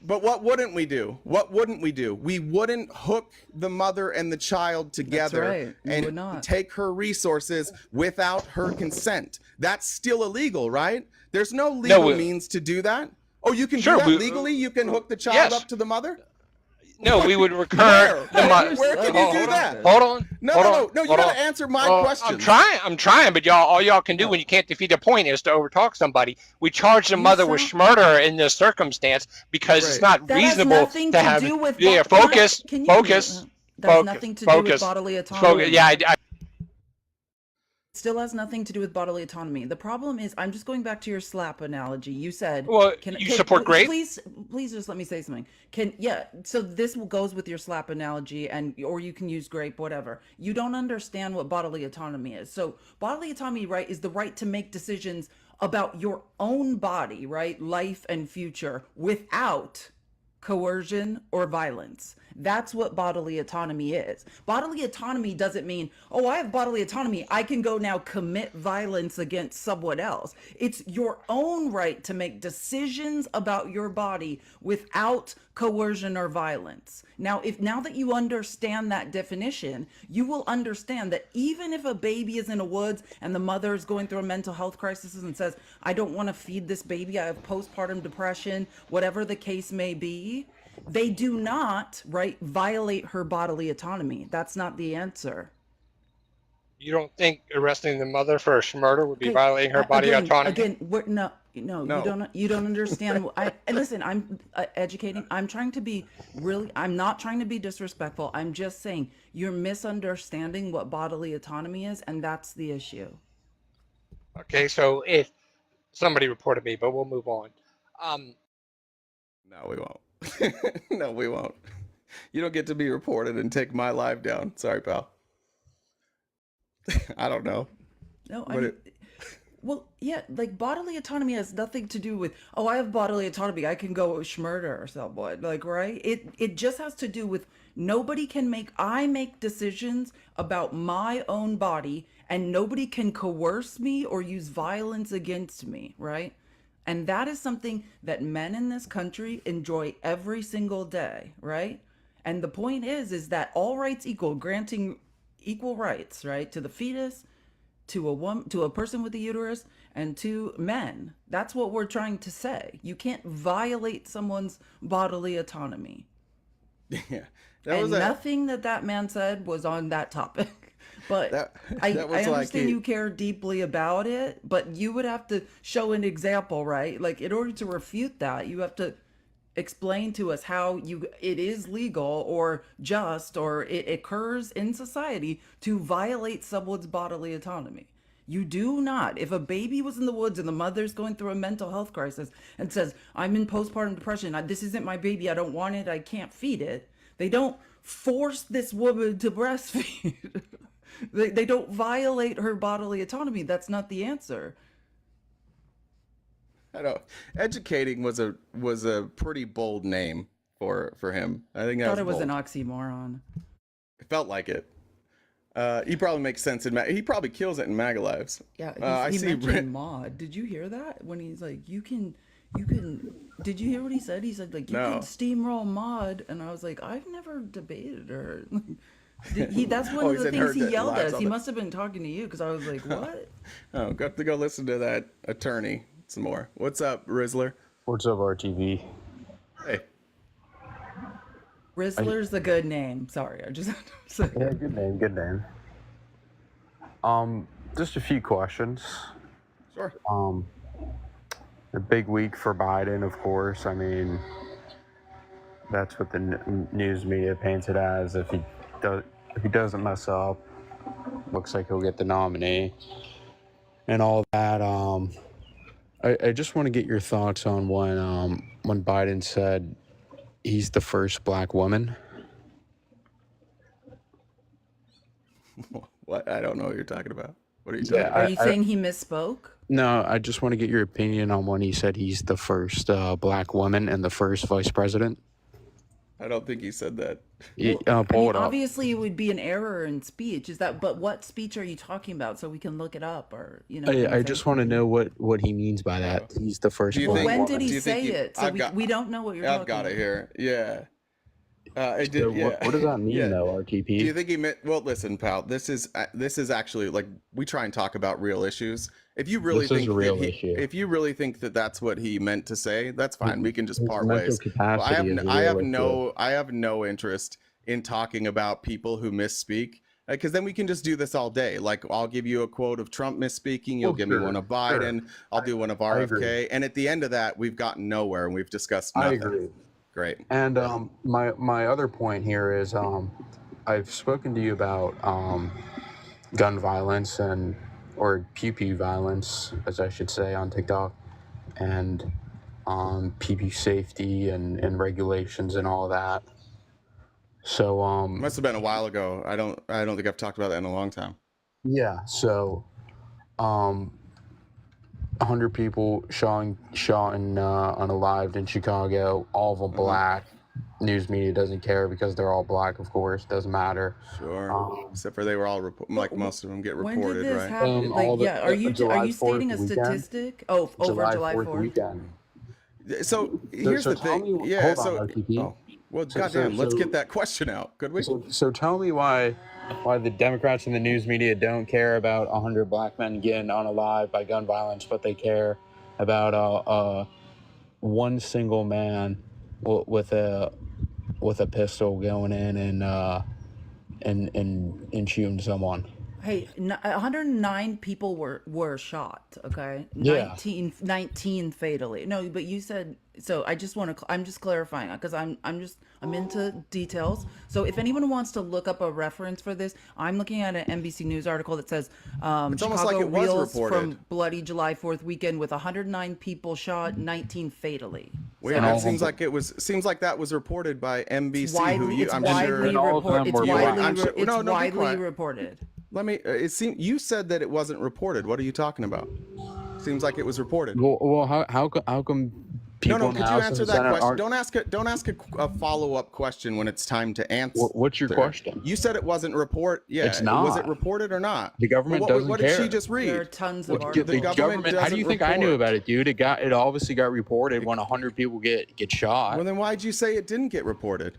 But what wouldn't we do? What wouldn't we do? We wouldn't hook the mother and the child together and take her resources without her consent. That's still illegal, right? There's no legal means to do that. Oh, you can do that legally? You can hook the child up to the mother? No, we would recur. Where can you do that? Hold on. No. You gotta answer my question. I'm trying, but all y'all can do when you can't defeat a point is to overtalk somebody. We charge the mother with murder in this circumstance because it's not reasonable to have. Focus. That has nothing to do with bodily autonomy. Still has nothing to do with bodily autonomy. The problem is, I'm just going back to your slap analogy. You said, you support Grape? Please just let me say something. So this goes with your slap analogy, or you can use Grape, whatever. You don't understand what bodily autonomy is. So bodily autonomy, right, is the right to make decisions about your own body, right, life and future, without coercion or violence. That's what bodily autonomy is. Bodily autonomy doesn't mean, oh, I have bodily autonomy, I can go now commit violence against someone else. It's your own right to make decisions about your body without coercion or violence. Now that you understand that definition, you will understand that even if a baby is in the woods and the mother is going through a mental health crisis and says, I don't want to feed this baby, I have postpartum depression, whatever the case may be, they do not, right, violate her bodily autonomy. That's not the answer. You don't think arresting the mother for a murder would be violating her body autonomy? Again, you don't understand. Listen, I'm educating. I'm not trying to be disrespectful. I'm just saying you're misunderstanding what bodily autonomy is, and that's the issue. Okay, so if somebody reported me, but we'll move on. No, we won't. No, we won't. You don't get to be reported and take my live down. Sorry, pal. I don't know. No, Well, yeah, like bodily autonomy has nothing to do with, oh, I have bodily autonomy, I can go schmurder someone. Like, right? It just has to do with nobody can I make decisions about my own body and nobody can coerce me or use violence against me, right? And that is something that men in this country enjoy every single day, right? And the point is that all rights equal, granting equal rights, right, to the fetus, to a woman, to a person with a uterus, and to men. That's what we're trying to say. You can't violate someone's bodily autonomy. Yeah, And nothing that man said was on that topic. But that I was like understand you care deeply about it, but you would have to show an example, right? Like in order to refute that, you have to explain to us how it is legal or just or it occurs in society to violate someone's bodily autonomy. You do not. If a baby was in the woods and the mother's going through a mental health crisis and says, I'm in postpartum depression, this isn't my baby, I don't want it, I can't feed it, they don't force this woman to breastfeed. They don't violate her bodily autonomy. That's not the answer. I know. Educating was a pretty bold name for him. I think I that thought it was bold. an oxymoron. It felt like it. He probably makes sense he probably kills it in MAGA Lives. Yeah, he mentioned mod. Did you hear that? When he's like, you can, did you hear what he said? He said, like, you can steamroll mod. And I was like, I've never debated her. That's one of the things he yelled at us. He must have been talking to you because I was like, what? Oh, got to go listen to that attorney some more. What's up, Rizzler? What's up, RTV? Hey. Rizzler's a good name. Sorry, I just had to say. Yeah, good name, good name. Just a few questions. Sure. A big week for Biden, of course. I mean, that's what the news media paints it as. If he doesn't mess up, looks like he'll get the nominee and all that. I just want to get your thoughts on when Biden said he's the first black woman. What? I don't know what you're talking about. What are you talking about? Are you saying he misspoke? No, I just want to get your opinion on when he said he's the first black woman and the first vice president. I don't think he said that. Pull it up. Obviously, it would be an error in speech. But what speech are you talking about so we can look it up or I just want to know what he means by that. He's the first. Well, when did do he you think say it? So we don't know what you're talking about. I've got it here. Yeah. It So did. Yeah. what does that mean, though, RTP? Do you think he meant? Well, listen, pal. This is actually like we try and talk about real issues. If you really This is think a real that issue. if you really think that that's what he meant to say, that's fine. We can just His part mental ways. Well, capacity is a real issue. I have no interest in talking about people who misspeak because then we can just do this all day. Like I'll give you a quote of Trump misspeaking, you'll give me one of Biden, I'll do one of RFK, and at the end of that, we've gotten nowhere and we've discussed nothing. I agree. Great. And my other point here is I've spoken to you about gun violence or PP violence, as I should say, on TikTok, and PP safety and regulations and all that. So Must have been a while ago. I don't think I've talked about that in a long time. yeah. So 100 people shot and unalived in Chicago, all of them black. News media doesn't care because they're all black, of course. Doesn't matter. Sure. Except for they were all like most of them get When reported, did this right? happen? Are you stating a 4th statistic? Oh, over July 4th. Weekend. So here's the thing. Hold on, RTP. Well, goddamn, let's get that question out. Could we? So tell me why the Democrats and the news media don't care about 100 black men getting unalived by gun violence, but they care about one single man with a pistol going in and shooting someone. Hey, 109 people were shot. Okay, Yeah. 19 fatally. No, but you said so. I'm just clarifying because I'm into details. So if anyone wants to look up a reference for this, I'm looking at an NBC News article that says almost Chicago like it was reels reported. from bloody July 4th weekend with 109 people shot, 19 fatally. Wait, that seems like that was reported by NBC. It's widely, I'm sure. reported. Let me. It seemed you said that it wasn't reported. What are you talking about? Seems like it was reported. Well, how come people No, in the could you House answer and that Senate question? aren't? Don't ask a follow-up question when it's time to answer. What's your question? You said it wasn't Yeah, It's not. Was it reported or not? The government doesn't What did care. she just read? There are tons of The articles. government. How do you think I knew about it, dude? It obviously got reported when 100 people get shot. Well, then why'd you say it didn't get reported?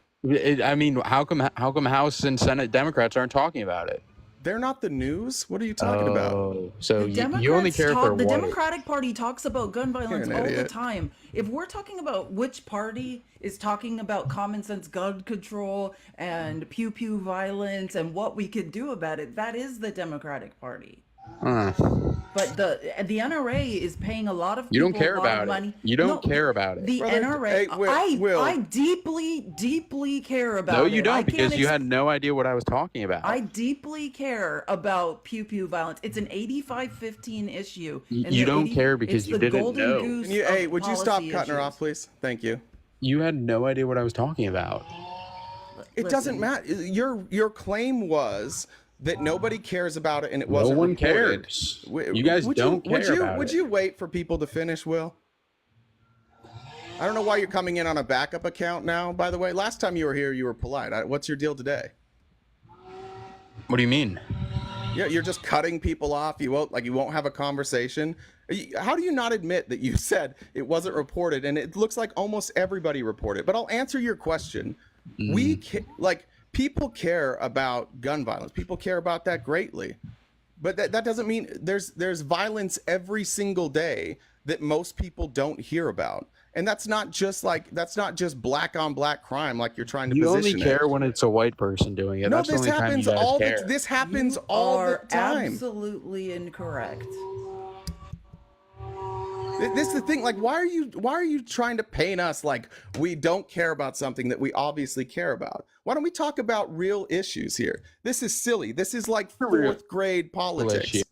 I mean, how come House and Senate Democrats aren't talking about it? They're not the news. What are you talking about? So you only care for the what? Democratic Party talks about gun violence You're all an the idiot. time. If we're talking about which party is talking about common sense gun control and pew pew violence and what we could do about it, that is the Democratic Party. But the NRA is paying a lot of people You don't care a lot of about money. it. You don't care about it. The Brother, NRA, hey, Will. I deeply care about it. No, you I don't, can't because you had no idea what I was talking about. I deeply care about pew pew violence. It's an 85-15 issue. and You the don't care because it's you the didn't golden know. goose Hey, of would you stop policy cutting her issues. off, please? Thank you. You had no idea what I was talking about. It doesn't matter. Your claim was that nobody cares about it and it No wasn't one reported. cares. You guys don't care about Would it. you wait for people to finish, Will? I don't know why you're coming in on a backup account now, by the way. Last time you were here, you were polite. What's your deal today? What do you mean? Yeah, you're just cutting people off. You won't have a conversation. How do you not admit that you said it wasn't reported? And it looks like almost everybody reported. But I'll answer your question. People care about gun violence. People care about that greatly. But that doesn't mean there's violence every single day that most people don't hear about. And that's not just black on black crime like you're trying to You position only care when it's a white person doing it. No, That's the this only time you happens guys all care. this happens You all the are time. absolutely incorrect. This is the thing. Like, why are you trying to paint us like we don't care about something that we obviously care about? Why don't we talk about real issues here? This is silly. This is like fourth grade politics.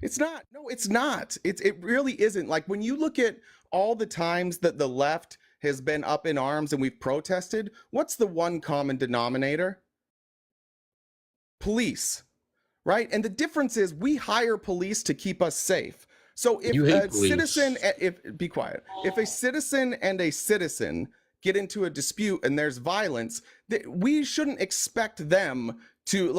It's not. No, it's not. It really isn't. Like, when you look at all the times that the left has been up in arms and we've protested, what's the one common denominator? Police, right? And the difference is we hire police to keep us safe. So if a citizen, be quiet. If a citizen and a citizen get into a dispute and there's violence, we shouldn't expect them to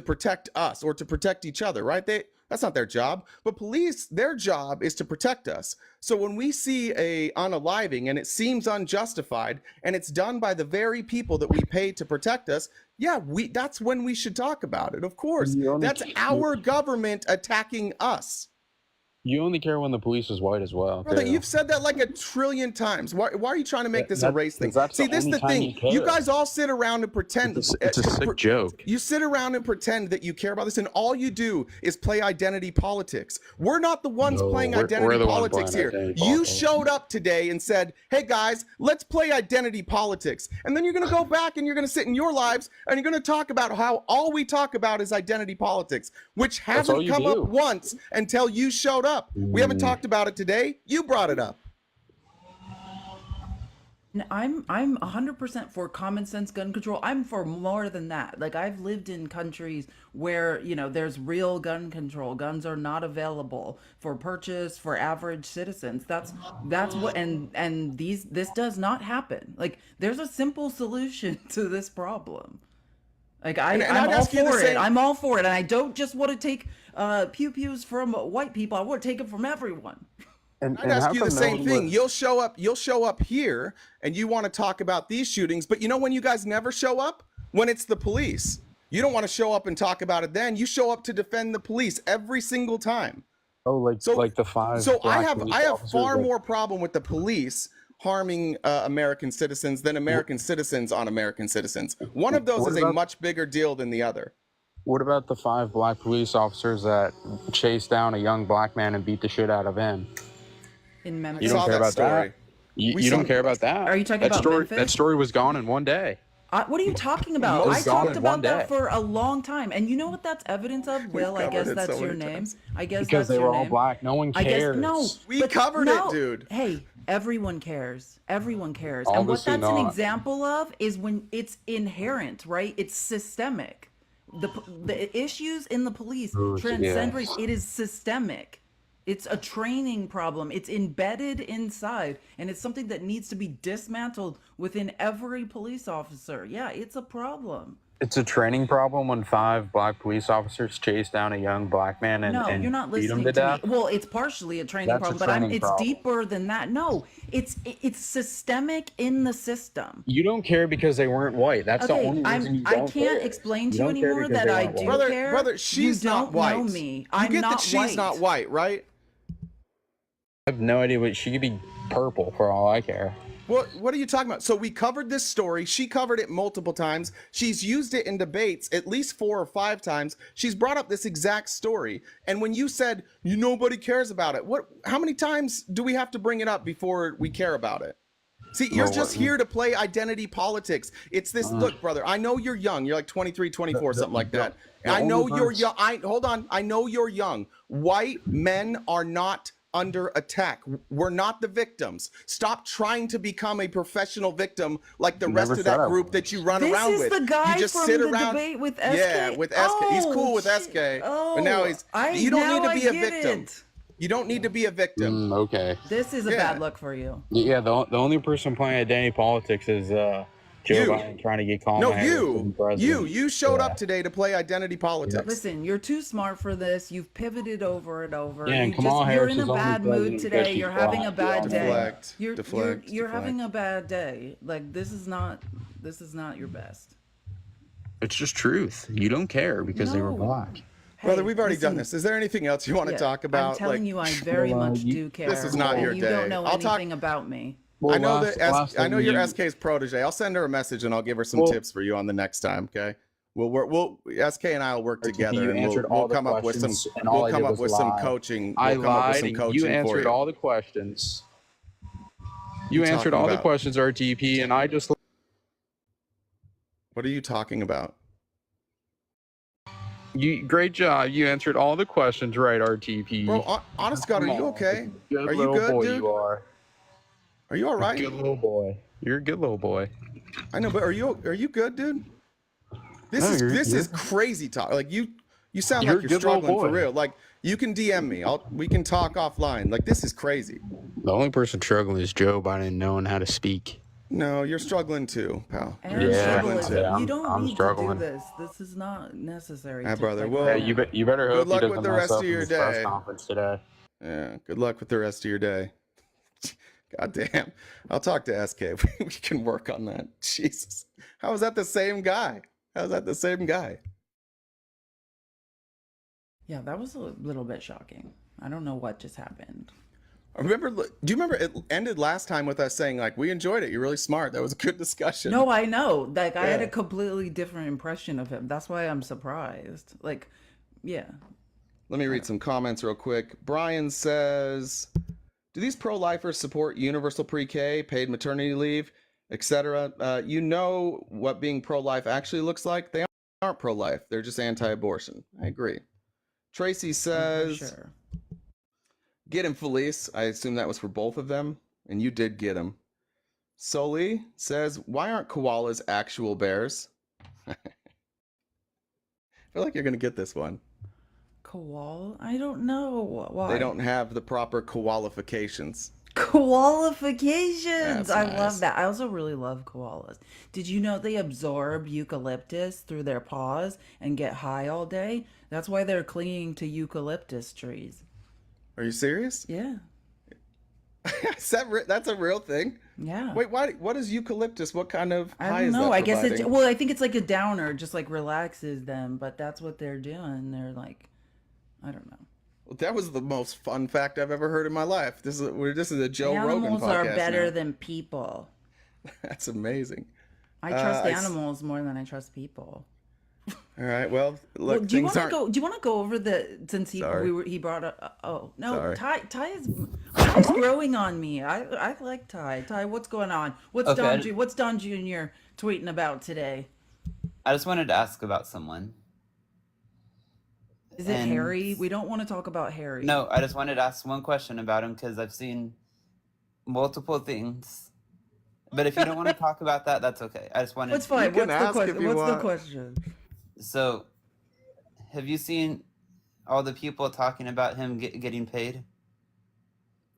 protect us or to protect each other, right? That's not their job. But police, their job is to protect us. So when we see a unaliving and it seems unjustified and it's done by the very people that we pay to protect us, that's when we should talk about it. Of course, that's our government attacking us. You only care when the police is white as well. Brother, you've said that like a trillion times. Why are you trying to make this a race thing? See, this is the thing. You guys all sit around and pretend. It's a sick joke. You sit around and pretend that you care about this, and all you do is play identity politics. We're not the ones playing identity politics here. You showed up today and said, hey, guys, let's play identity politics. And then you're going to go back and you're going to sit in your lives and you're going to talk about how all we talk about is identity politics, which hasn't come up once until you showed up. We haven't talked about it today. You brought it up. I'm 100% for common sense gun control. I'm for more than that. Like, I've lived in countries where, there's real gun control. Guns are not available for purchase for average citizens. That's what and this does not happen. Like, there's a simple solution to this problem. Like, I'm all for it. I'm all for it. And I don't just want to take pew-pews from white people. I want to take it from everyone. I'd ask you the same thing. You'll show up here and you want to talk about these shootings, but when you guys never show up? When it's the police. You don't want to show up and talk about it then. You show up to defend the police every single time. Oh, like the five. So I have far more problem with the police harming American citizens than American citizens on American citizens. One of those is a much bigger deal than the other. What about the 5 black police officers that chased down a young black man and beat the shit out of him? In Memphis. You don't care about that? You don't care about that? Are you talking about Memphis? That story was gone in one day. What are you talking about? I talked about that for a long time. And you know what that's evidence of? Will, I guess that's your name. I guess because they were all black. No one cares. We covered it, dude. Hey, everyone cares. Everyone cares. Obviously and what that's not. an example of is when it's inherent, right? It's systemic. The issues in the police transcend race. It is systemic. It's a training problem. It's embedded inside, and it's something that needs to be dismantled within every police officer. Yeah, it's a problem. It's a training problem when 5 black police officers chase down a young black man No, you're and not beat him listening to to me. death. Well, it's partially a training That's a problem, but training it's problem. deeper than that. No, it's systemic in the system. You don't care because they weren't white. That's the Okay, only reason you I don't can't care. explain to You you don't care anymore because that they I weren't do white. care. Brother, she's you not don't white. know me. You I'm get not that she's white. not white, right? I have no idea what she could be purple for all I care. What are you talking about? So we covered this story. She covered it multiple times. She's used it in debates at least 4 or 5 times. She's brought up this exact story. And when you said nobody cares about it, how many times do we have to bring it up before we care about it? See, you're just here to play identity politics. It's this, look, brother, I know you're young. You're like 23, 24, something like that. I know you're young. Hold on. I know you're young. White men are not under attack. We're not the victims. Stop trying to become a professional victim like the rest of that group that you run around with. This is the guy you just from sit the around, debate with SK? Yeah, with SK. He's cool with SK. But now you don't need to be a victim. You don't need to be a victim. Okay. This is a bad look for you. Yeah, the only person playing identity politics is Joe Biden trying to get Kamala Harris. You showed up today to play identity politics. Listen, you're too smart for this. You've pivoted over and over. Yeah, and Kamala Harris you're in a is only bad mood president today. because You're she's having a black. bad day. Deflect. You're having a bad day. Like this is not your best. It's just truth. You don't care because they were No. black. Brother, Hey, we've already done listen, this. Is there anything else you want to talk about? I'm telling you, I very much do care. This is not and your you day. don't know I'll talk- anything about me. Well, I know I know you're you- SK's protege. I'll send her a message and I'll give her some tips for you on the next time. Okay. We'll SK and I will work together and we'll come up with some coaching. I We'll come up with lied. some And coaching you for answered you. all the questions. You What are you answered talking all the about? questions, RTP, and I just. What are you talking about? Great job. You answered all the questions right, RTP. Bro, honest God, are you okay? Good Are you little good, boy, dude? you are. Are you all right? Good little boy. You're a good little boy. I know, but are you good, dude? This is crazy talk. Like you sound You're like a you're good little struggling for boy. real. Like you can DM me. We can talk offline. Like this is crazy. The only person struggling is Joe Biden knowing how to speak. No, you're struggling too, pal. And You're Yeah, struggling too. I'm- you don't I'm need struggling. to do this. This is not necessary. Ah, brother, like, well, right Yeah, now. you better Good hope luck he with doesn't the mess rest up of in your his press day. conference today. Yeah, good luck with the rest of your day. God damn. I'll talk to SK. We can work on that. Jesus. How is that the same guy? How is that the same guy? Yeah, that was a little bit shocking. I don't know what just happened. Do you remember it ended last time with us saying like we enjoyed it. You're really smart. That was a good discussion. No, I know. Like I had Yeah. a completely different impression of him. That's why I'm surprised. Like, yeah. Let me read some comments real quick. Brian says, do these pro-lifers support universal pre-K, paid maternity leave, etc.? You know what being pro-life actually looks like? They aren't pro-life. They're just anti-abortion. I agree. Tracy says, Sure. get him, Felice. I assume that was for both of them. And you did get him. Soli says, why aren't koalas actual bears? I feel like you're going to get this one. Koala? I don't know why. They don't have the proper qualifications. Qualifications. That's I nice. love that. I also really love koalas. Did you know they absorb eucalyptus through their paws and get high all day? That's why they're clinging to eucalyptus trees. Are you serious? Yeah. That's a real thing? Yeah. Wait, what is eucalyptus? What kind of I high don't is know. that I guess it's providing? I think it's like a downer, just like relaxes them, but that's what they're doing. They're like, I don't know. Well, that was the most fun fact I've ever heard in my life. This is a Joe Rogan Animals podcast are better now. than people. That's amazing. I trust I animals more than I trust people. All right. Well, Well, look, do you things want to aren't. go? Do you want to go over he Sorry. he brought up? Oh no, Sorry. Ty's growing on me. I like Ty. Ty, what's going on? What's Okay. What's Don Jr. tweeting about today? I just wanted to ask about someone. Is it And- Harry? We don't want to talk about Harry. No, I just wanted to ask one question about him because I've seen multiple things. But if you don't want to talk about that, that's okay. I just wanted What's fine? You can What's the ask question? if you What's the want. question? So, have you seen all the people talking about him getting paid?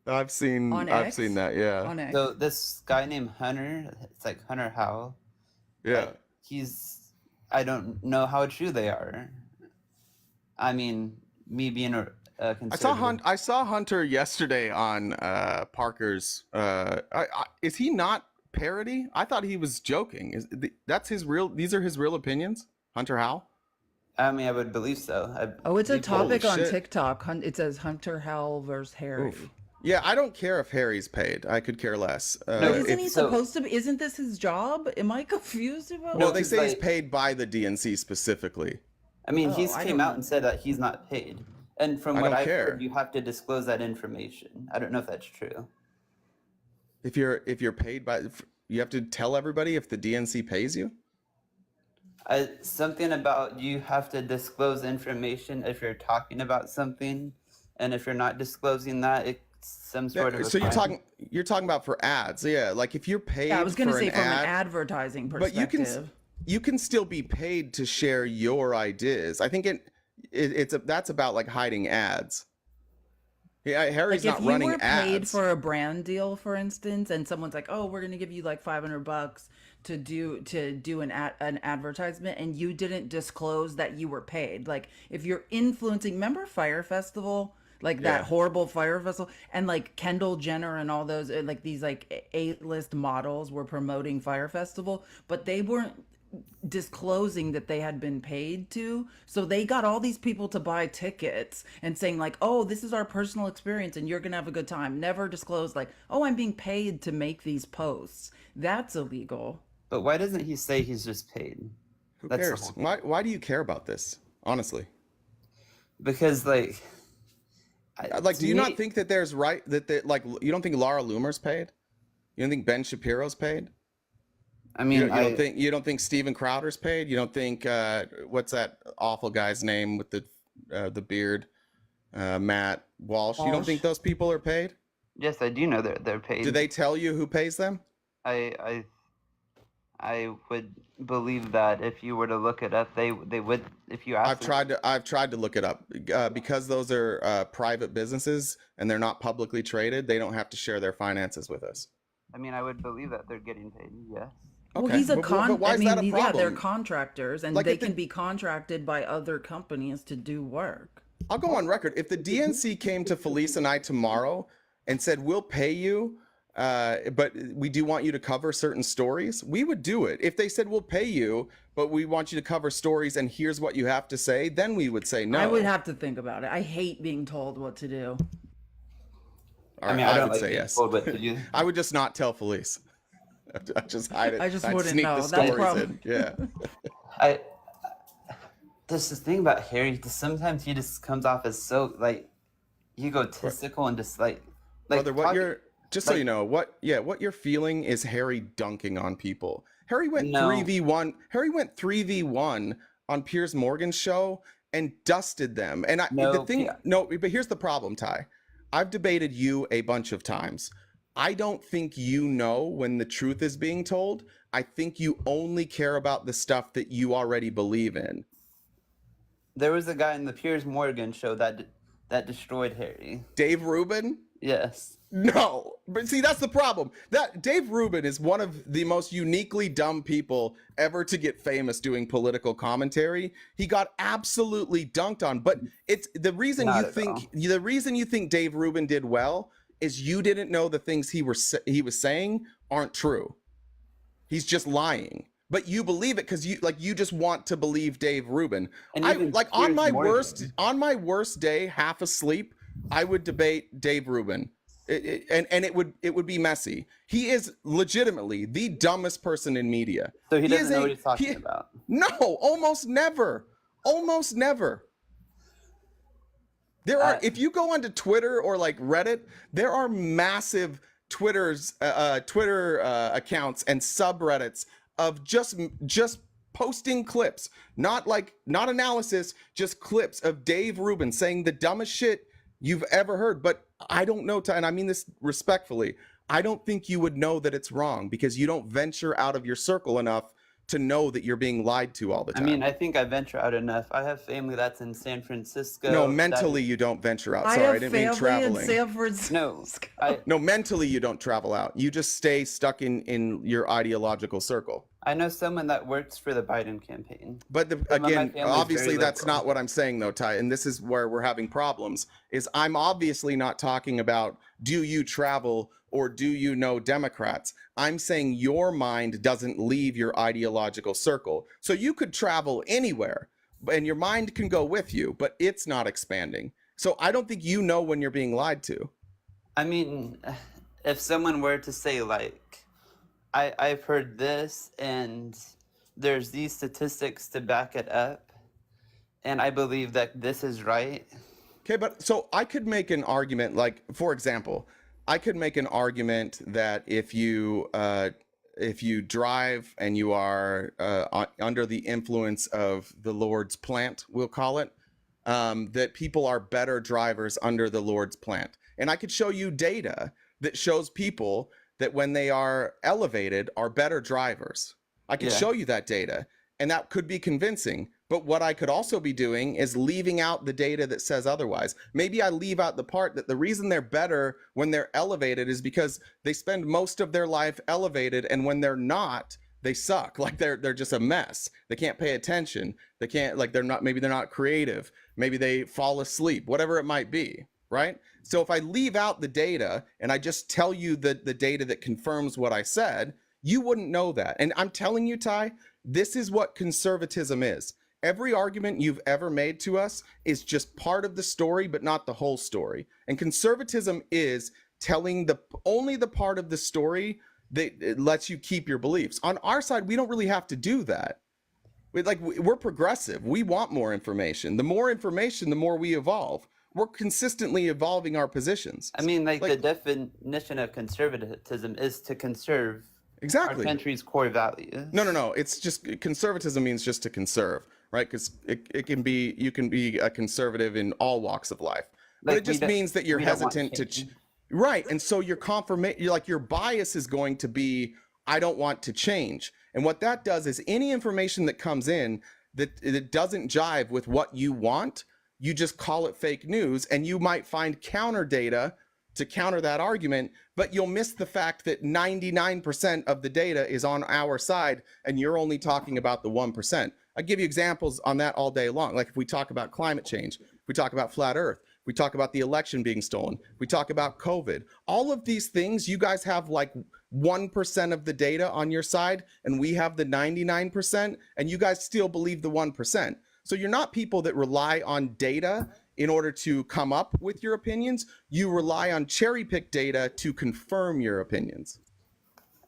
I've seen On I've seen X? that. Yeah. On X. So this guy named Hunter, it's like Hunter Howell. Yeah. Like, I don't know how true they are. I mean, me being a conservative. I saw Hunter yesterday on Parker's. Is he not parody? I thought he was joking. That's his real? These are his real opinions, Hunter Howell. I mean, I would believe so. Oh, it's a topic on shit. TikTok. It says Hunter Howell versus Harry. Oof. Yeah, I don't care if Harry's paid. I could care less. But isn't he supposed to be? Isn't this his job? Am I confused about? No, No, they he's say he's like- paid by the DNC specifically. I mean, Oh, he's I came don't out know. and said that he's not paid. And from I what don't I've care. heard, you have to disclose that information. I don't know if that's true. If you're paid by, you have to tell everybody if the DNC pays you. Something about you have to disclose information if you're talking about something, and if you're not disclosing that, it's some sort of. A So crime. you're talking about for ads, yeah. Like if you're paid. Yeah, I was going to for say an from ad, an advertising but perspective. you can still be paid to share your ideas. I think that's about like hiding ads. Yeah, Harry's Like not if you running were paid ads. for a brand deal, for instance, and someone's like, "Oh, we're going to give you like $500 to do an advertisement," and you didn't disclose that you were paid. Like if you're influencing, remember Fire Festival? Like that Yeah. horrible Fire Festival, and like Kendall Jenner and all those like these like A-list models were promoting Fire Festival, but they weren't disclosing that they had been paid to, so they got all these people to buy tickets and saying like, "Oh, this is our personal experience and you're gonna have a good time." Never disclose like, "Oh, I'm being paid to make these posts." That's illegal. But why doesn't he say he's just paid? Who That's the cares? whole- Why do you care about this? Honestly, Because like, like, to do you me- not think that there's like you don't think Laura Loomer's paid? You don't think Ben Shapiro's paid? I mean, You don't think Steven Crowder's paid? You don't think what's that awful guy's name with the beard, Matt Walsh? You don't Walsh. think those people are paid? yes, I do know they're paid. Do they tell you who pays them? I would believe that if you were to look it up, they would. If you ask, I've tried to look it up because those are private businesses and they're not publicly traded. They don't have to share their finances with us. I mean, I would believe that they're getting paid. Yes. Well, Okay, he's a but why I is mean, that a yeah, they're problem? contractors, and Like, they if the- can be contracted by other companies to do work. I'll go on record. If the DNC came to Felice and I tomorrow and said, "We'll pay you, but we do want you to cover certain stories," we would do it. If they said, "We'll pay you, but we want you to cover stories and here's what you have to say," then we would say no. I would have to think about it. I hate being told what to do. All I mean, right, I don't would like say being yes. told what to do. I would just not tell Felice. I'd just hide it. I just I'd wouldn't sneak know. the That's the stories problem. in. Yeah. There's this thing about Harry. Sometimes he just comes off as so like egotistical and just like Brother, what talking- you're just so like- you know, what you're feeling is Harry dunking on people. Harry went No. 3v1. Harry went 3v1 on Piers Morgan's show and dusted them. And but here's the problem, Ty. I've debated you a bunch of times. I don't think you know when the truth is being told. I think you only care about the stuff that you already believe in. There was a guy in the Piers Morgan show that destroyed Harry. Dave Rubin? Yes. No, but see, that's the problem. That Dave Rubin is one of the most uniquely dumb people ever to get famous doing political commentary. He got absolutely dunked on, but it's the reason Not you at think all. the reason you think Dave Rubin did well is you didn't know the things he was saying aren't true. He's just lying. But you believe it because you just want to believe Dave Rubin. And I even like on Piers my Morgan. on my worst day, half asleep, I would debate Dave Rubin. And it would be messy. He is legitimately the dumbest person in media. So he is doesn't know what he's talking about. No, almost never. Almost never. There are if you go onto Twitter or like Reddit, there are massive Twitter accounts and subreddits of just posting clips, not analysis, just clips of Dave Rubin saying the dumbest shit you've ever heard. But I don't know, and I mean this respectfully, I don't think you would know that it's wrong because you don't venture out of your circle enough to know that you're being lied to all the I time. mean, I think I venture out enough. I have family that's in San Francisco. No, that- mentally you don't venture out. I Sorry, I have didn't mean family in traveling. San Francisco. No, I No, mentally you don't travel out. You just stay stuck in your ideological circle. I know someone that works for the Biden campaign. But Some of my again, family's obviously very that's liberal. not what I'm saying though, Ty, and this is where we're having problems, is I'm obviously not talking about do you travel or do you know Democrats? I'm saying your mind doesn't leave your ideological circle. So you could travel anywhere and your mind can go with you, but it's not expanding. So I don't think you know when you're being lied to. I mean, if someone were to say like, I've heard this and there's these statistics to back it up, and I believe that this is right. Okay, but so I could make an argument, like, for example, I could make an argument that if you drive and you are under the influence of the Lord's plant, we'll call it, that people are better drivers under the Lord's plant. And I could show you data that shows people that when they are elevated are better drivers. I could Yeah. show you that data, and that could be convincing. But what I could also be doing is leaving out the data that says otherwise. Maybe I leave out the part that the reason they're better when they're elevated is because they spend most of their life elevated, and when they're not, they suck. Like they're just a mess. They can't pay attention. They can't, like, maybe they're not creative. Maybe they fall asleep, whatever it might be, right? So if I leave out the data and I just tell you the data that confirms what I said, you wouldn't know that. And I'm telling you, Ty, this is what conservatism is. Every argument you've ever made to us is just part of the story, but not the whole story. And conservatism is telling only the part of the story that it lets you keep your beliefs. On our side, we don't really have to do that. We're progressive. We want more information. The more information, the more we evolve. We're consistently evolving our positions. I mean, like the definition of conservatism is to conserve Exactly. our country's core values. No. It's just conservatism means just to conserve, right? Because you can be a conservative in all walks of life, but Like, it just means that you're we don't want hesitant to, change. right? And so your your bias is going to be, I don't want to change. And what that does is any information that comes in that doesn't jive with what you want, you just call it fake news, and you might find counter data to counter that argument, but you'll miss the fact that 99% of the data is on our side and you're only talking about the 1%. I give you examples on that all day long. Like if we talk about climate change, if we talk about flat earth, we talk about the election being stolen, we talk about COVID, all of these things, you guys have like 1% of the data on your side and we have the 99%, and you guys still believe the 1%. So you're not people that rely on data in order to come up with your opinions. You rely on cherry-picked data to confirm your opinions.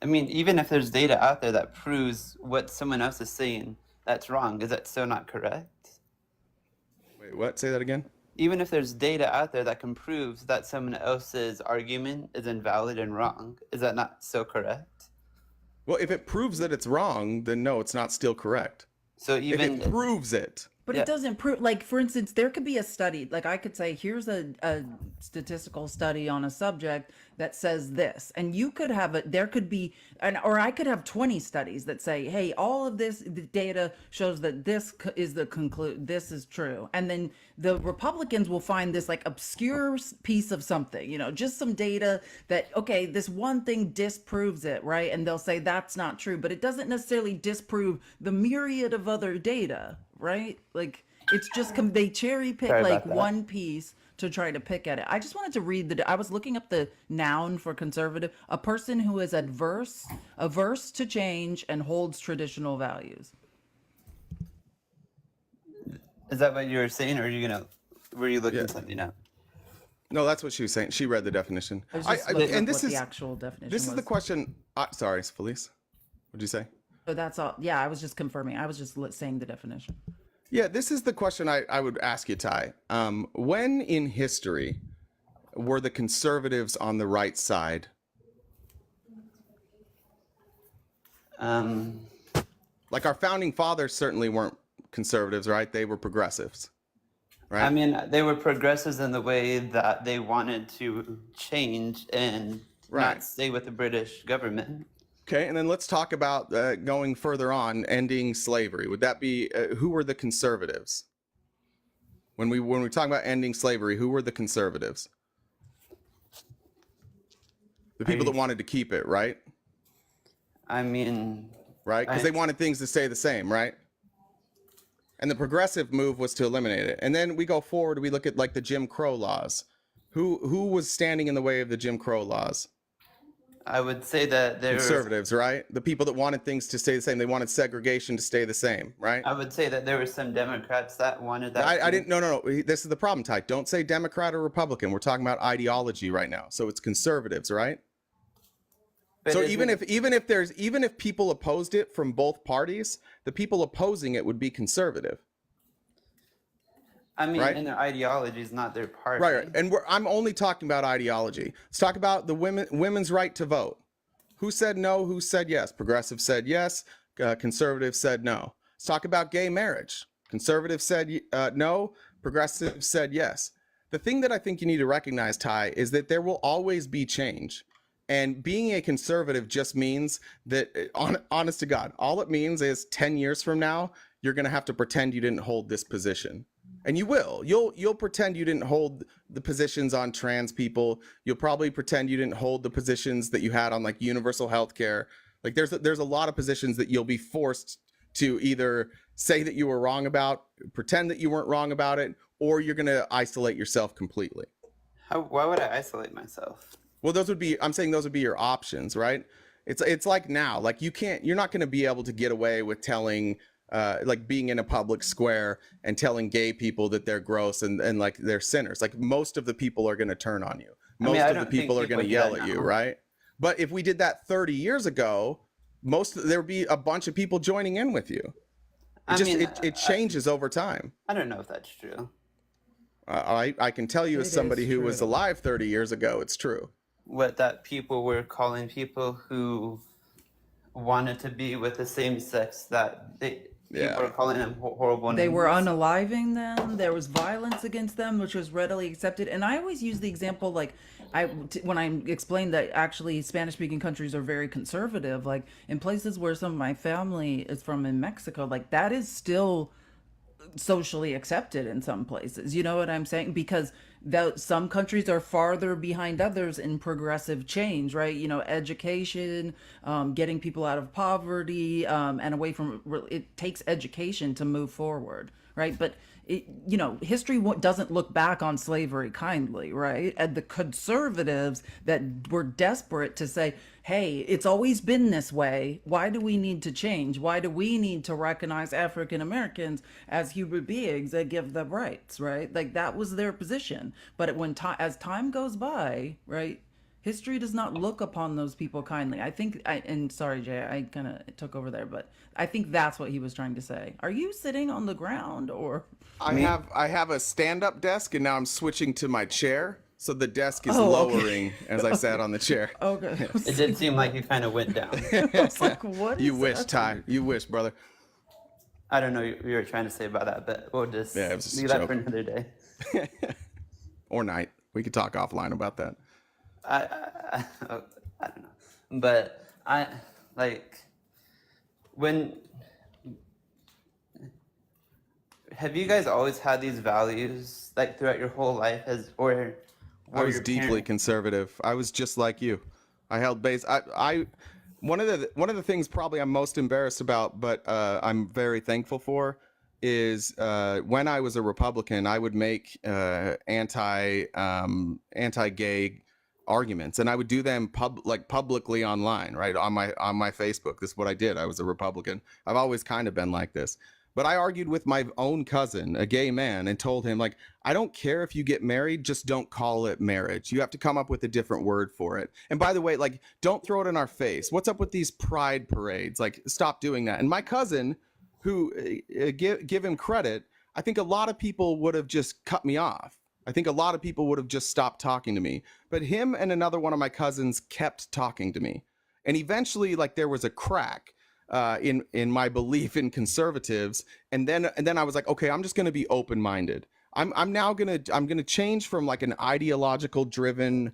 I mean, even if there's data out there that proves what someone else is saying that's wrong, is that still not correct? Wait, what? Say that again? Even if there's data out there that can prove that someone else's argument is invalid and wrong, is that not so correct? Well, if it proves that it's wrong, then no, it's not still correct. So If even it proves it. But Yeah. it doesn't prove, like, for instance, there could be a study, like I could say, here's a statistical study on a subject that says this, and you could have there could be, or I could have 20 studies that say, hey, all of this the data shows that this is this is true. And then the Republicans will find this like obscure piece of something, just some data that, okay, this one thing disproves it, right? And they'll say that's not true, but it doesn't necessarily disprove the myriad of other data, right? Like it's just they cherry pick Sorry like about that. one piece to try to pick at it. I just wanted to read I was looking up the noun for conservative, a person who is averse to change and holds traditional values. is that what you were saying, or were you looking Yeah. something up? No, that's what she was saying. She read the definition. I was just looking and up this what is the actual definition this is the was. question. Sorry, Felice. What'd you say? So that's all. Yeah, I was just confirming. I was just saying the definition. Yeah, this is the question I would ask you, Ty. When in history were the conservatives on the right side? Like our founding fathers certainly weren't conservatives, right? They were progressives, right? I mean, they were progressives in the way that they wanted to change and Right. not stay with the British government. Okay, and then let's talk about going further on, ending slavery. Would that be who were the conservatives? When we talk about ending slavery, who were the conservatives? The people that wanted to keep it, right? I mean, Right, because they wanted things to stay the same, right? And the progressive move was to eliminate it. And then we go forward, we look at like the Jim Crow laws. Who was standing in the way of the Jim Crow laws? I would say that there Conservatives, right? The people that wanted things to stay the same. They wanted segregation to stay the same, right? I would say that there were some Democrats that wanted that. I didn't. No. This is the problem, Ty. Don't say Democrat or Republican. We're talking about ideology right now. So it's conservatives, right? But So isn't- even if people opposed it from both parties, the people opposing it would be conservative. I mean, right? in their ideology is not their party. Right. And I'm only talking about ideology. Let's talk about the women's right to vote. Who said no? Who said yes? Progressive said yes. Conservative said no. Let's talk about gay marriage. Conservative said no. Progressive said yes. The thing that I think you need to recognize, Ty, is that there will always be change. And being a conservative just means that, honest to God, all it means is 10 years from now, you're going to have to pretend you didn't hold this position. And you will. You'll pretend you didn't hold the positions on trans people. You'll probably pretend you didn't hold the positions that you had on like universal health care. Like there's a lot of positions that you'll be forced to either say that you were wrong about, pretend that you weren't wrong about it, or you're going to isolate yourself completely. Why would I isolate myself? Well, I'm saying those would be your options, right? It's like now, like you're not going to be able to get away with telling, like being in a public square and telling gay people that they're gross and like they're sinners. Like most of the people are going to turn on you. Most of the people are going to yell at you, right? But if we did that 30 years ago, there would be a bunch of people joining in with you. It changes over time. I don't know if that's true. I can tell you as somebody who was alive 30 years ago, it's true. What that people were calling people who wanted to be with the same sex that people are calling them horrible names. They were unaliving them. There was violence against them, which was readily accepted. And I always use the example, like when I explained that actually Spanish-speaking countries are very conservative, like in places where some of my family is from in Mexico, like that is still socially accepted in some places. You know what I'm saying? Because some countries are farther behind others in progressive change, right? You know, education, getting people out of poverty, and away from it takes education to move forward, right? But history doesn't look back on slavery kindly, right? And the conservatives that were desperate to say, hey, it's always been this way. Why do we need to change? Why do we need to recognize African Americans as human beings that give them rights, right? Like that was their position. But as time goes by, right, history does not look upon those people kindly. I think, and sorry, Jay, I kind of took over there, but I think that's what he was trying to say. Are you sitting on the ground or? I have a stand-up desk, and now I'm switching to my chair, so the desk is lowering as I sat on the chair. Okay. It did seem like you kind of went down. I was like, what? You wish, Ty. You wish, brother. I don't know what you were trying to say about that, but we'll just leave that for another day. Or night. We could talk offline about that. I don't know, but have you guys always had these values like throughout your whole life I was deeply conservative. I was just like you. I held base. One of the things probably I'm most embarrassed about, but I'm very thankful for, is when I was a Republican, I would make anti-gay arguments, and I would do them publicly online, right, on my Facebook. This is what I did. I was a Republican. I've always kind of been like this. But I argued with my own cousin, a gay man, and told him, like, I don't care if you get married, just don't call it marriage. You have to come up with a different word for it. And by the way, like, don't throw it in our face. What's up with these pride parades? Like, stop doing that. And my cousin, who, give him credit, I think a lot of people would have just cut me off. I think a lot of people would have just stopped talking to me. But him and another one of my cousins kept talking to me. And eventually, like, there was a crack in my belief in conservatives, and then I was like, okay, I'm just going to be open-minded. I'm gonna change from like an ideological driven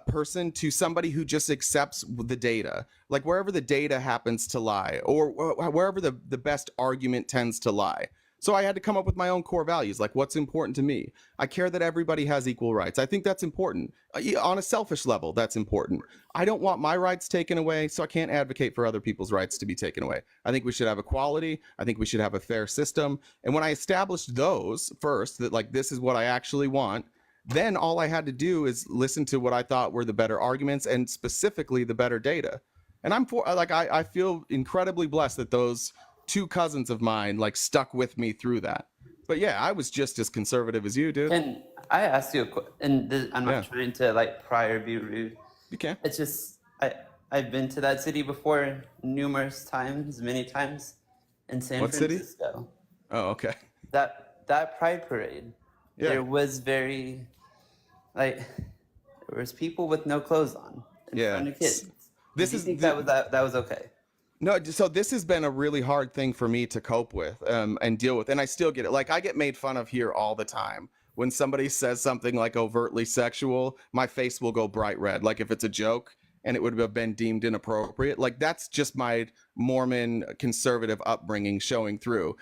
person to somebody who just accepts the data, like wherever the data happens to lie, or wherever the best argument tends to lie. So I had to come up with my own core values, like what's important to me. I care that everybody has equal rights. I think that's important. On a selfish level, that's important. I don't want my rights taken away, so I can't advocate for other people's rights to be taken away. I think we should have equality. I think we should have a fair system. And when I established those first, that like this is what I actually want, then all I had to do is listen to what I thought were the better arguments and specifically the better data. And I feel incredibly blessed that those two cousins of mine like stuck with me through that. But yeah, I was just as conservative as you, dude. Can I ask you I'm not trying to like pry or be rude. You can. It's just I've been to that city before numerous times, many times, in San Francisco. City? Oh, okay. That Pride Parade, there was very like there was people with no clothes on in front of kids. That was okay. No, so this has been a really hard thing for me to cope with and deal with, and I still get it. Like I get made fun of here all the time. When somebody says something like overtly sexual, my face will go bright red. Like if it's a joke and it would have been deemed inappropriate, like that's just my Mormon conservative upbringing showing through.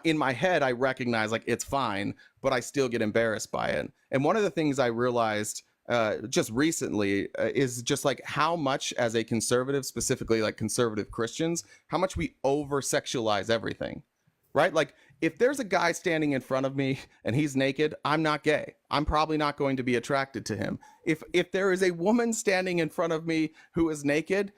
In my head, I recognize like it's fine, but I still get embarrassed by it. And one of the things I realized just recently is just like how much as a conservative, specifically like conservative Christians, how much we over sexualize everything, right? Like if there's a guy standing in front of me and he's naked, I'm not gay. I'm probably not going to be attracted to him. If there is a woman standing in front of me who is naked,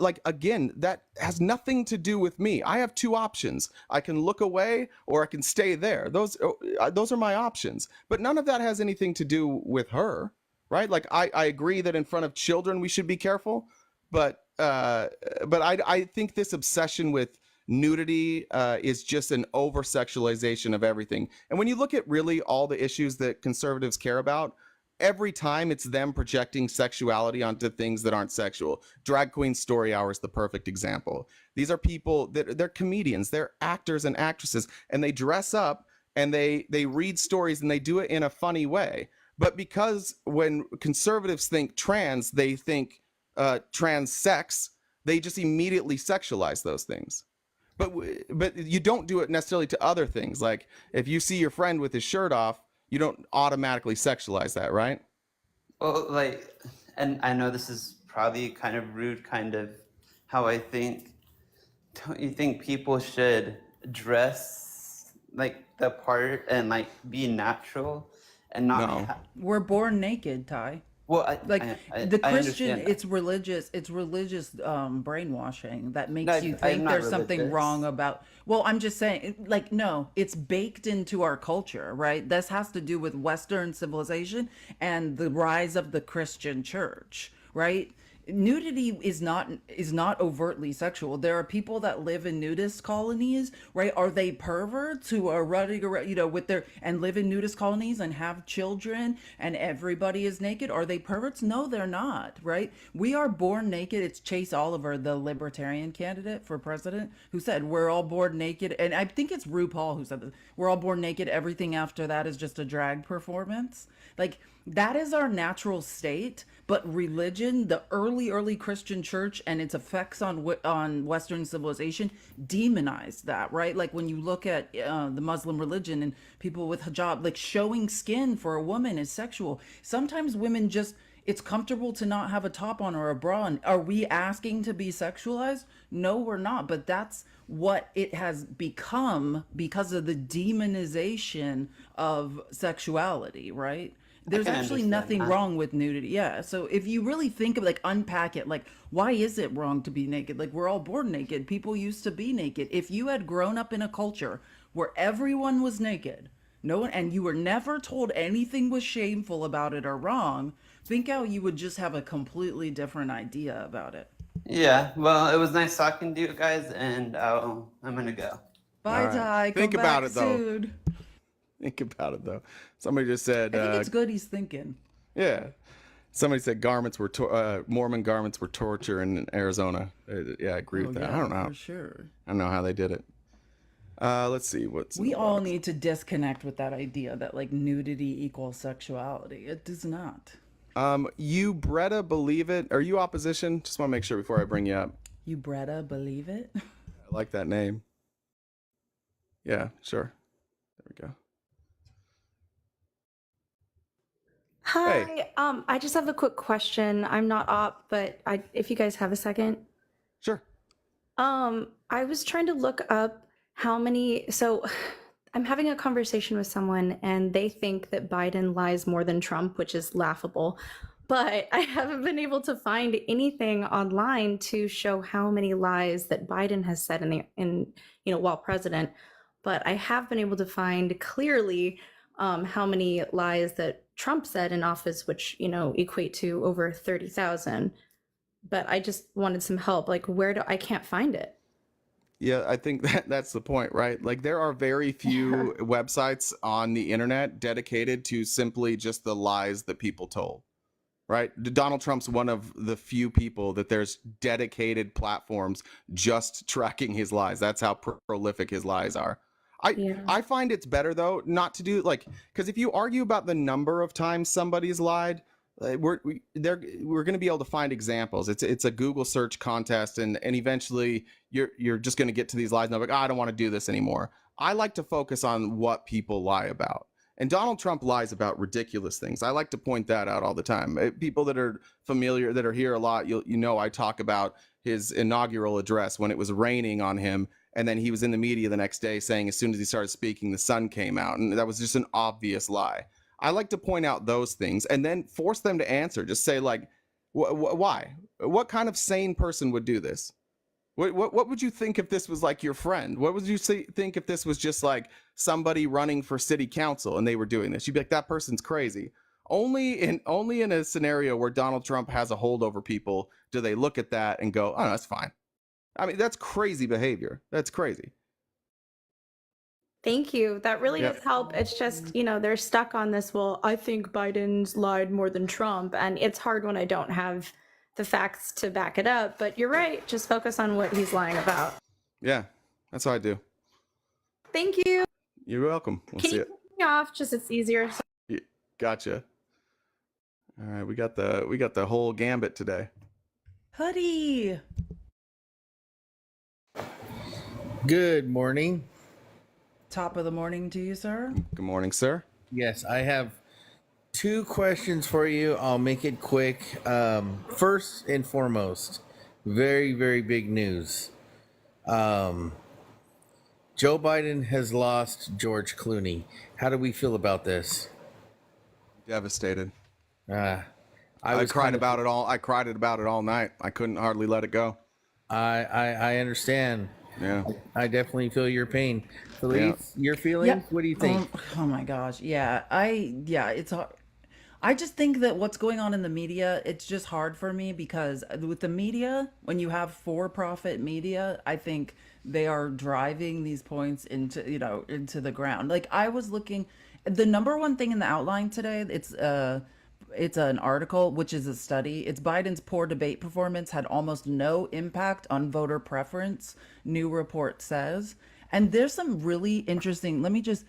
like again, that has nothing to do with me. I have two options. I can look away or I can stay there. Those are my options. But none of that has anything to do with her. Right? Like I agree that in front of children we should be careful, but I think this obsession with nudity is just an over sexualization of everything. And when you look at really all the issues that conservatives care about, every time it's them projecting sexuality onto things that aren't sexual. Drag Queen Story Hour is the perfect example. These are people that they're comedians, they're actors and actresses, and they dress up and they read stories and they do it in a funny way. But because when conservatives think trans, they think trans sex, they just immediately sexualize those things. But you don't do it necessarily to other things. Like if you see your friend with his shirt off, you don't automatically sexualize that, right? Well, like, and I know this is probably kind of rude, kind of how I think. Don't you think people should dress like the part and like be natural? And not No. We're born naked, Ty. Well, the Christian, understand it's religious brainwashing that makes No, you I'm think not there's something religious. wrong about. Well, I'm just saying, like, no, it's baked into our culture, right? This has to do with Western civilization and the rise of the Christian church, right? Nudity is not overtly sexual. There are people that live in nudist colonies, right? Are they perverts who are running around, with their and live in nudist colonies and have children and everybody is naked? Are they perverts? No, they're not, right? We are born naked. It's Chase Oliver, the libertarian candidate for president, who said we're all born naked, and I think it's RuPaul who said this. We're all born naked. Everything after that is just a drag performance. Like that is our natural state. But religion, the early Christian church and its effects on Western civilization demonized that, right? Like when you look at the Muslim religion and people with hijab, like showing skin for a woman is sexual. Sometimes women just, it's comfortable to not have a top on or a bra on. Are we asking to be sexualized? No, we're not. But that's what it has become because of the demonization of sexuality, right? There's actually nothing wrong with nudity. Yeah. So if you really think of like unpack it, like why is it wrong to be naked? Like we're all born naked. People used to be naked. If you had grown up in a culture where everyone was naked, no one, and you were never told anything was shameful about it or wrong, think how you would just have a completely different idea about it. Yeah. Well, it was nice talking to you guys, and I'm gonna go. Bye, All right. Ty. Think Come about back it, though. soon. Think about it though. Somebody just said. I think it's good he's thinking. Yeah. Somebody said Mormon garments were torture in Arizona. Yeah, I agree with that. Yeah, I don't know. for sure. I don't know how they did it. Let's see what's. We all need to disconnect with that idea that like nudity equals sexuality. It does not. You Bretta believe it? Are you opposition? Just want to make sure before I bring you up. You Bretta believe it? I like that name. Yeah, sure. There we go. Hi. Hey. I just have a quick question. I'm not op, but if you guys have a second. Sure. I was trying to look up how many, so I'm having a conversation with someone and they think that Biden lies more than Trump, which is laughable. But I haven't been able to find anything online to show how many lies that Biden has said while president. But I have been able to find clearly how many lies that Trump said in office, which equate to over 30,000. But I just wanted some help. Like, I can't find it. Yeah, I think that's the point, right? Like, there are very few websites on the internet dedicated to simply just the lies that people told, right? Donald Trump's one of the few people that there's dedicated platforms just tracking his lies. That's how prolific his lies are. I find it's better, though, not to do, like, because if you argue about the number of times somebody's lied, we're going to be able to find examples. It's a Google search contest, and eventually you're just going to get to these lies and I'm like, I don't want to do this anymore. I like to focus on what people lie about. And Donald Trump lies about ridiculous things. I like to point that out all the time. People that are familiar, that are here a lot, I talk about his inaugural address when it was raining on him, and then he was in the media the next day saying as soon as he started speaking, the sun came out, and that was just an obvious lie. I like to point out those things and then force them to answer. Just say, like, why? What kind of sane person would do this? What would you think if this was like your friend? What would you think if this was just like somebody running for city council and they were doing this? You'd be like, that person's crazy. Only in a scenario where Donald Trump has a hold over people do they look at that and go, oh, that's fine. I mean, that's crazy behavior. That's crazy. Thank you. That really does help. It's just, they're stuck on this. Well, I think Biden's lied more than Trump. And it's hard when I don't have the facts to back it up. But you're right. Just focus on what he's lying about. Yeah, that's what I do. Thank you. You're welcome. We'll see you it. take me off? Just it's easier. Yeah, gotcha. All right, we got the whole gambit today. Hoodie. Good morning. Top of the morning to you, sir. Good morning, sir. Yes, I have two questions for you. I'll make it quick. First and foremost, very, very big news. Joe Biden has lost George Clooney. How do we feel about this? Devastated. I cried about it all. I cried about it all night. I couldn't hardly let it go. I understand. Yeah. I definitely feel your pain. Felice, your feelings? Yeah. What do you think? Oh my gosh. Yeah. It's hard. I just think that what's going on in the media, it's just hard for me because with the media, when you have for-profit media, I think they are driving these points into the ground. Like, I was looking, the number one thing in the outline today, it's an article, which is a study. It's Biden's poor debate performance had almost no impact on voter preference, new report says. And there's some really interesting, the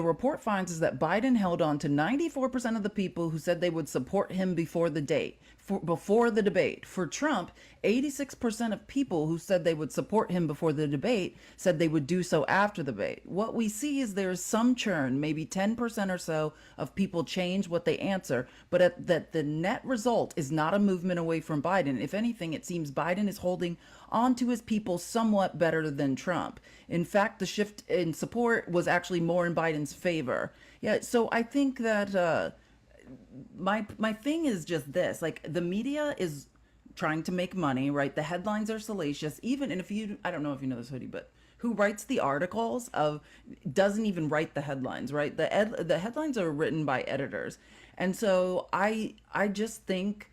report finds is that Biden held on to 94% of the people who said they would support him before the debate. For Trump, 86% of people who said they would support him before the debate said they would do so after the debate. What we see is there's some churn, maybe 10% or so of people change what they answer, but that the net result is not a movement away from Biden. If anything, it seems Biden is holding on to his people somewhat better than Trump. In fact, the shift in support was actually more in Biden's favor. Yeah, so I think that my thing is just this: like, the media is trying to make money, right? The headlines are salacious. Even, and if you, I don't know if you know this, Hoodie, but who writes the articles doesn't even write the headlines, right? The headlines are written by editors, and so I just think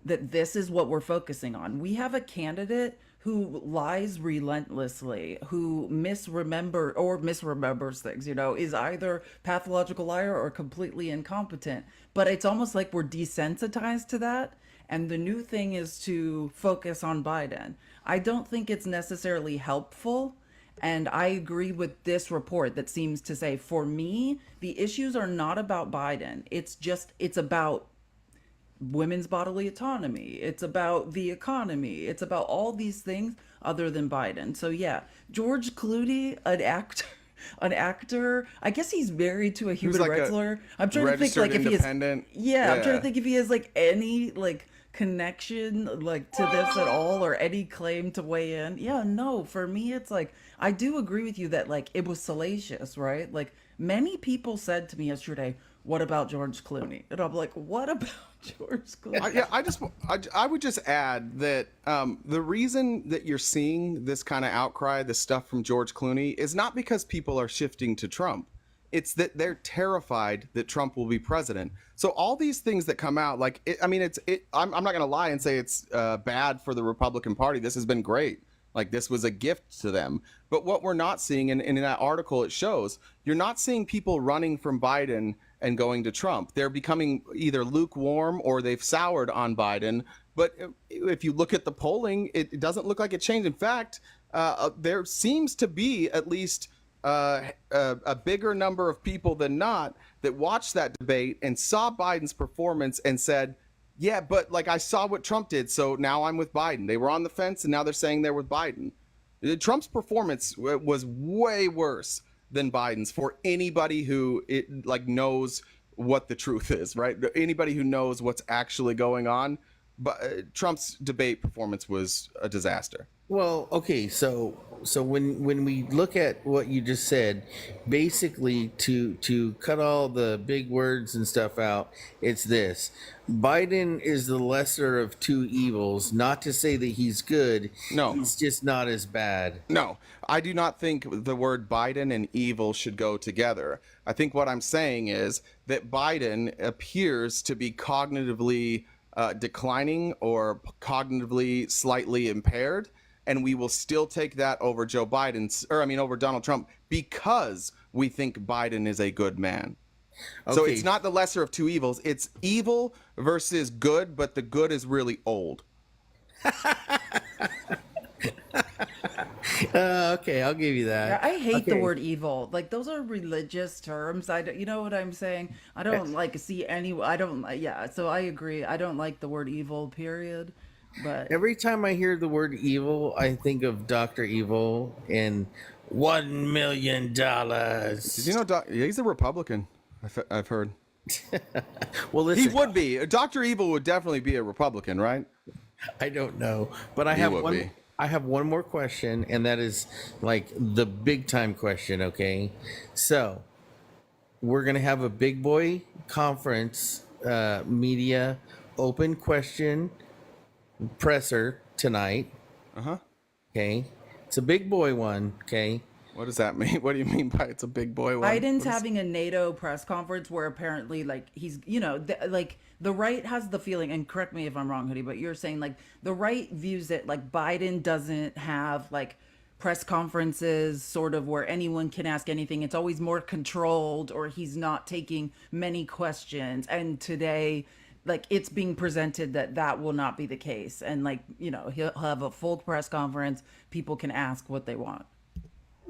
that this is what we're focusing on. We have a candidate who lies relentlessly, who misremembers things, is either pathological liar or completely incompetent. But it's almost like we're desensitized to that. And the new thing is to focus on Biden. I don't think it's necessarily helpful. And I agree with this report that seems to say, for me, the issues are not about Biden. It's about women's bodily autonomy. It's about the economy. It's about all these things other than Biden. So yeah, George Clooney, an actor. I guess he's married to a human like a wrestler. I'm trying to think registered like if he has. independent. Yeah, I'm trying Yeah. to think if he has like any like connection like to this at all or any claim to weigh in. Yeah, no, for me it's like I do agree with you that like it was salacious, right? Like many people said to me yesterday, "What about George Clooney?" And I'm like, "What about George Clooney?" I would just add that the reason that you're seeing this kind of outcry, this stuff from George Clooney, is not because people are shifting to Trump. It's that they're terrified that Trump will be president. So all these things that come out, like, I'm not going to lie and say it's bad for the Republican Party. This has been great. Like, this was a gift to them. But what we're not seeing, and in that article it shows, you're not seeing people running from Biden and going to Trump. They're becoming either lukewarm or they've soured on Biden. But if you look at the polling, it doesn't look like it changed. In fact, there seems to be at least a bigger number of people than not that watched that debate and saw Biden's performance and said, yeah, but like I saw what Trump did, so now I'm with Biden. They were on the fence and now they're saying they're with Biden. Trump's performance was way worse than Biden's for anybody who knows what the truth is, right? Anybody who knows what's actually going on. But Trump's debate performance was a disaster. Well, okay, so when we look at what you just said, basically to cut all the big words and stuff out, it's this: Biden is the lesser of two evils. Not to say that he's good. No, he's just not as bad. No, I do not think the word Biden and evil should go together. I think what I'm saying is that Biden appears to be cognitively declining or cognitively slightly impaired. And we will still take that over over Donald Trump because we think Biden is a good man. Okay. So it's not the lesser of two evils. It's evil versus good, but the good is really old. Okay, I'll give you that. Yeah, I hate the word evil. Like those are religious terms. You know what I'm saying? I don't so I agree. I don't like the word evil, period. But every time I hear the word evil, I think of Dr. Evil and $1 million. Did you know he's a Republican? I've heard. Well, listen, he would be. Dr. Evil would definitely be a Republican, right? I don't know, but I have one more question, and that is like the big time question. Okay, so we're gonna have a big boy conference, media open question presser tonight. Okay, it's a big boy one. Okay, what does that mean? What do you mean by it's a big boy one? Biden's having a NATO press conference where apparently like he's the right has the feeling, and correct me if I'm wrong, Hoodie, but you're saying like the right views it like Biden doesn't have like press conferences sort of where anyone can ask anything. It's always more controlled, or he's not taking many questions. And today, like it's being presented that will not be the case, and like he'll have a full press conference, people can ask what they want.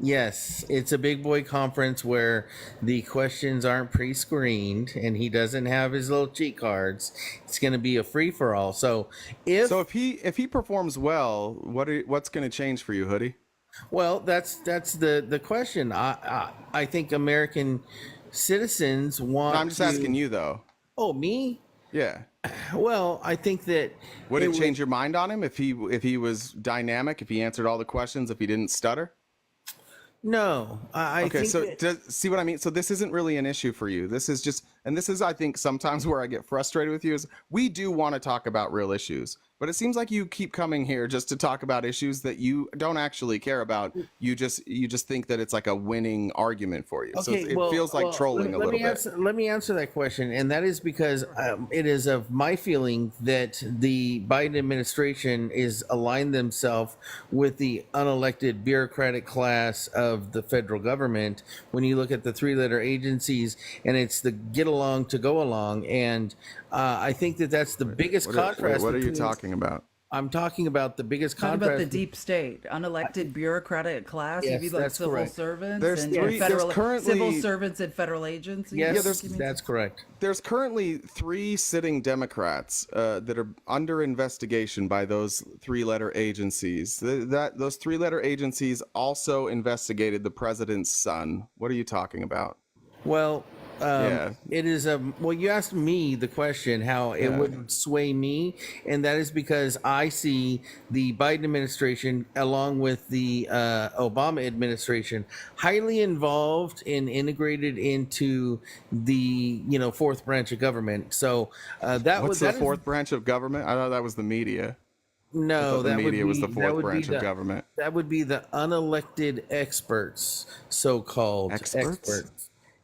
Yes, it's a big boy conference where the questions aren't pre-screened and he doesn't have his little cheat cards. It's going to be a free for all. So if he performs well, what's going to change for you, Hoodie? Well, that's the question. I think American citizens want. No, I'm just asking you though. Oh, me? Yeah. Well, I think that would it change your mind on him if he was dynamic, if he answered all the questions, if he didn't stutter? No, I think so see what I mean? So this isn't really an issue for you. This is just, and this is, I think, sometimes where I get frustrated with you is we do want to talk about real issues, but it seems like you keep coming here just to talk about issues that you don't actually care about. You just think that it's like a winning argument for you. Okay, so it feels like trolling a little bit. Let me answer that question, and that is because it is of my feeling that the Biden administration is aligned themselves with the unelected bureaucratic class of the federal government. When you look at the three-letter agencies, and it's the get along to go along, and I think that that's the biggest contrast. What are you talking about? I'm talking about the biggest Talking about the contrast. deep state, unelected bureaucratic class. You Yes, mean like that's civil correct. servants There's and three. federal There's currently civil servants and federal agencies? Yes, there's- that's correct. There's currently 3 sitting Democrats that are under investigation by those 3-letter agencies. Those 3-letter agencies also investigated the president's son. What are you talking about? Well, Yeah. it is well, you asked me the question how it Yeah. would sway me, and that is because I see the Biden administration along with the Obama administration highly involved and integrated into the fourth branch of government. So What's the fourth branch of government? I thought that was the media. No, The that would media was be- the that fourth would be branch of the- government. That would be the unelected experts, so-called Experts?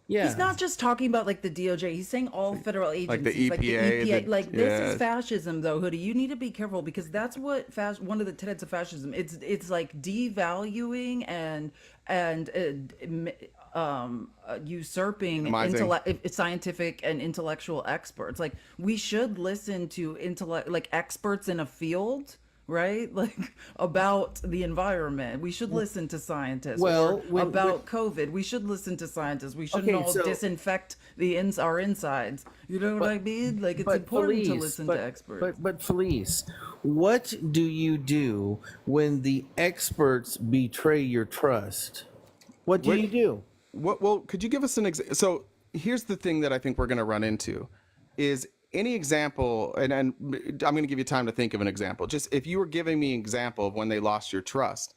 Yeah, He's not just talking about like the DOJ. He's saying all federal agencies, like the EPA, Like this is yeah. fascism, though, Hoodie. You need to be careful because that's what one of the tenets of fascism. It's like devaluing and usurping Minimizing. scientific and intellectual experts. Like we should listen to experts in a field. Right, like about the environment, we should listen to scientists. Well, Or about COVID, we should listen to scientists. We shouldn't Okay, all so- disinfect our insides. You know what I mean? Like it's important to Felice, listen to experts. But Felice, what do you do when the experts betray your trust? What do you do? Well, could you give us an example? So here's the thing that I think we're going to run into is any example, and I'm going to give you time to think of an example. Just if you were giving me an example of when they lost your trust,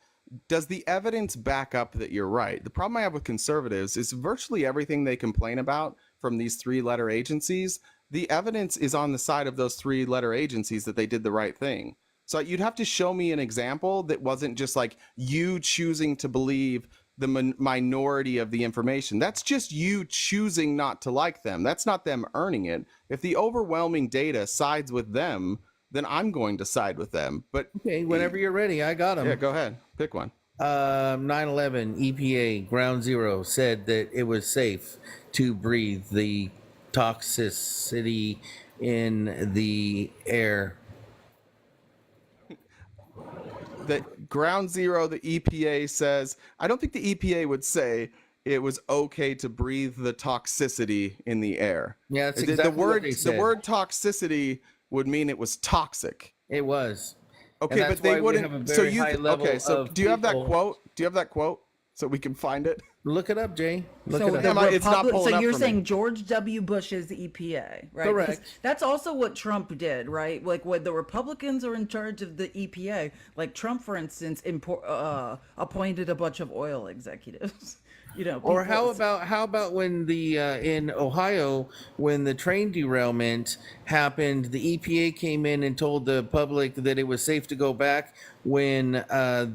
does the evidence back up that you're right? The problem I have with conservatives is virtually everything they complain about from these 3-letter agencies, the evidence is on the side of those 3-letter agencies that they did the right thing. So you'd have to show me an example that wasn't just like you choosing to believe the minority of the information. That's just you choosing not to like them. That's not them earning it. If the overwhelming data sides with them, then I'm going to side with them. But Okay, whenever you're ready, I got them. yeah, go ahead. Pick one. 9/11 EPA Ground Zero said that it was safe to breathe the toxicity in the air. That Ground Zero, the EPA says, I don't think the EPA would say it was okay to breathe the toxicity in the air. Yeah, that's The- exactly the word what they said. the word toxicity would mean it was toxic. It was. Okay, that's but they why we have a wouldn't. So very you high level okay? So of do you have that people- quote? Do you have that quote so we can find it? Look it up, Jay. Look So it up. the- it's not pulling so up you're for me. saying George W. Bush is the EPA, right? Correct. Because that's also what Trump did, right? Like when the Republicans are in charge of the EPA, like Trump, for instance, appointed a bunch of oil executives. You know, Or people- how about when the in Ohio, when the train derailment happened, the EPA came in and told the public that it was safe to go back when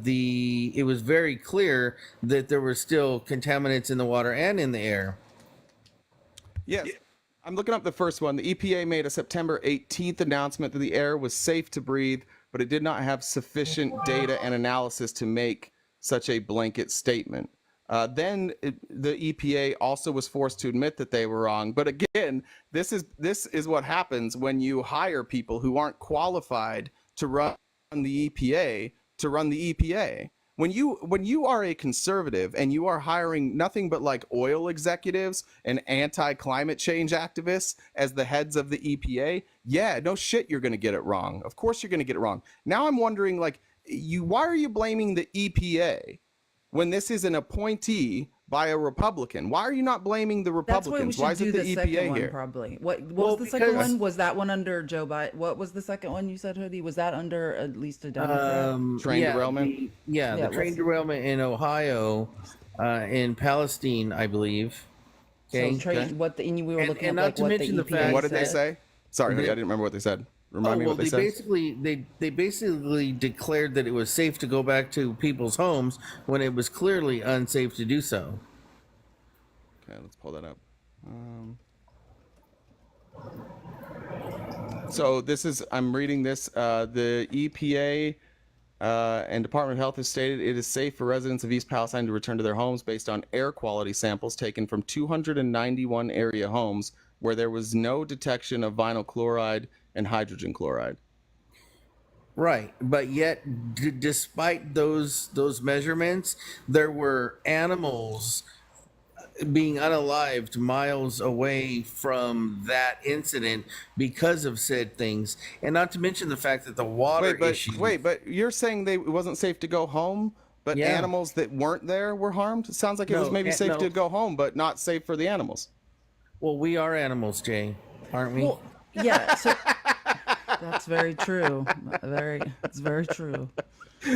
it was very clear that there were still contaminants in the water and in the air. Yes. I'm looking up the first one. The EPA made a September 18th announcement that the air was safe to breathe, but it did not have sufficient data and analysis to make such a blanket statement. Then the EPA also was forced to admit that they were wrong. But again, this is what happens when you hire people who aren't qualified to run the EPA to run the EPA. When you are a conservative and you are hiring nothing but like oil executives and anti-climate change activists as the heads of the EPA, yeah, no shit, you're going to get it wrong. Of course you're going to get it wrong. Now I'm wondering, like, why are you blaming the EPA when this is an appointee by a Republican? Why are you not blaming the That's why we Republicans? should Why is do it the the second EPA one, here? probably. What Well, was the second because- one? Was that one under Joe Biden? What was the second one you said, Hoodie? Was that under at least a Democrat? Train derailment? The Yeah, train let's- derailment in Ohio, in Palestine, I believe. Okay. So trade, we were And- looking and at not like to what the mention the EPA fact And what did they said. say? Sorry, They- I didn't remember what they said. Remind me what they said. they basically declared that it was safe to go back to people's homes when it was clearly unsafe to do so. Okay, let's pull that up. So I'm reading this. The EPA and Department of Health has stated it is safe for residents of East Palestine to return to their homes based on air quality samples taken from 291 area homes where there was no detection of vinyl chloride and hydrogen chloride. Right, but yet, despite those measurements, there were animals being unalived miles away from that incident because of said things, and not to mention the fact that the water issue. But you're saying it wasn't safe to go home, but Yeah, animals that weren't there were harmed? It sounds like it was no, maybe safe to no. go home, but not safe for the animals. Well, we are animals, Jay, aren't we? Well, yeah. So that's very true. It's very true.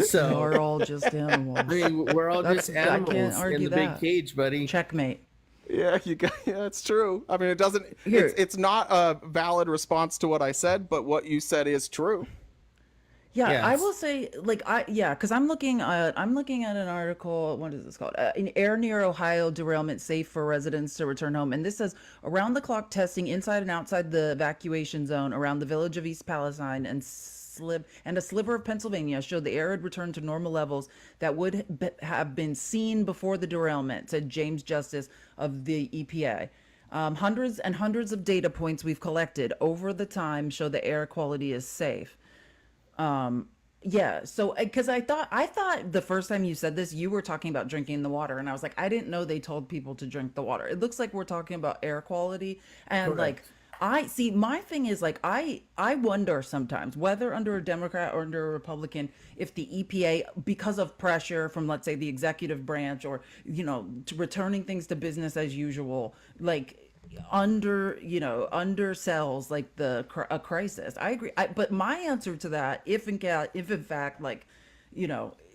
So We're all just animals. I mean, we're all just I can't animals in argue the big that. cage, buddy. Checkmate. Yeah, yeah, it's true. I mean, it doesn't. Here. It's not a valid response to what I said, but what you said is true. Yeah, I Yes. will say, because I'm looking at an article. What is this called? In air near Ohio derailment safe for residents to return home, and this says around the clock testing inside and outside the evacuation zone around the village of East Palestine and a sliver of Pennsylvania showed the air had returned to normal levels that would have been seen before the derailment, said James Justice of the EPA. Hundreds and hundreds of data points we've collected over the time show the air quality is safe. Yeah, so because I thought the first time you said this you were talking about drinking the water, and I was like, I didn't know they told people to drink the water. It looks like we're talking about air quality. And like, Correct. I see, my thing is like, I wonder sometimes whether under a Democrat or under a Republican, if the EPA, because of pressure from, let's say, the executive branch, or returning things to business as usual, like undersells like a crisis. I agree. But my answer to that, if in fact, like,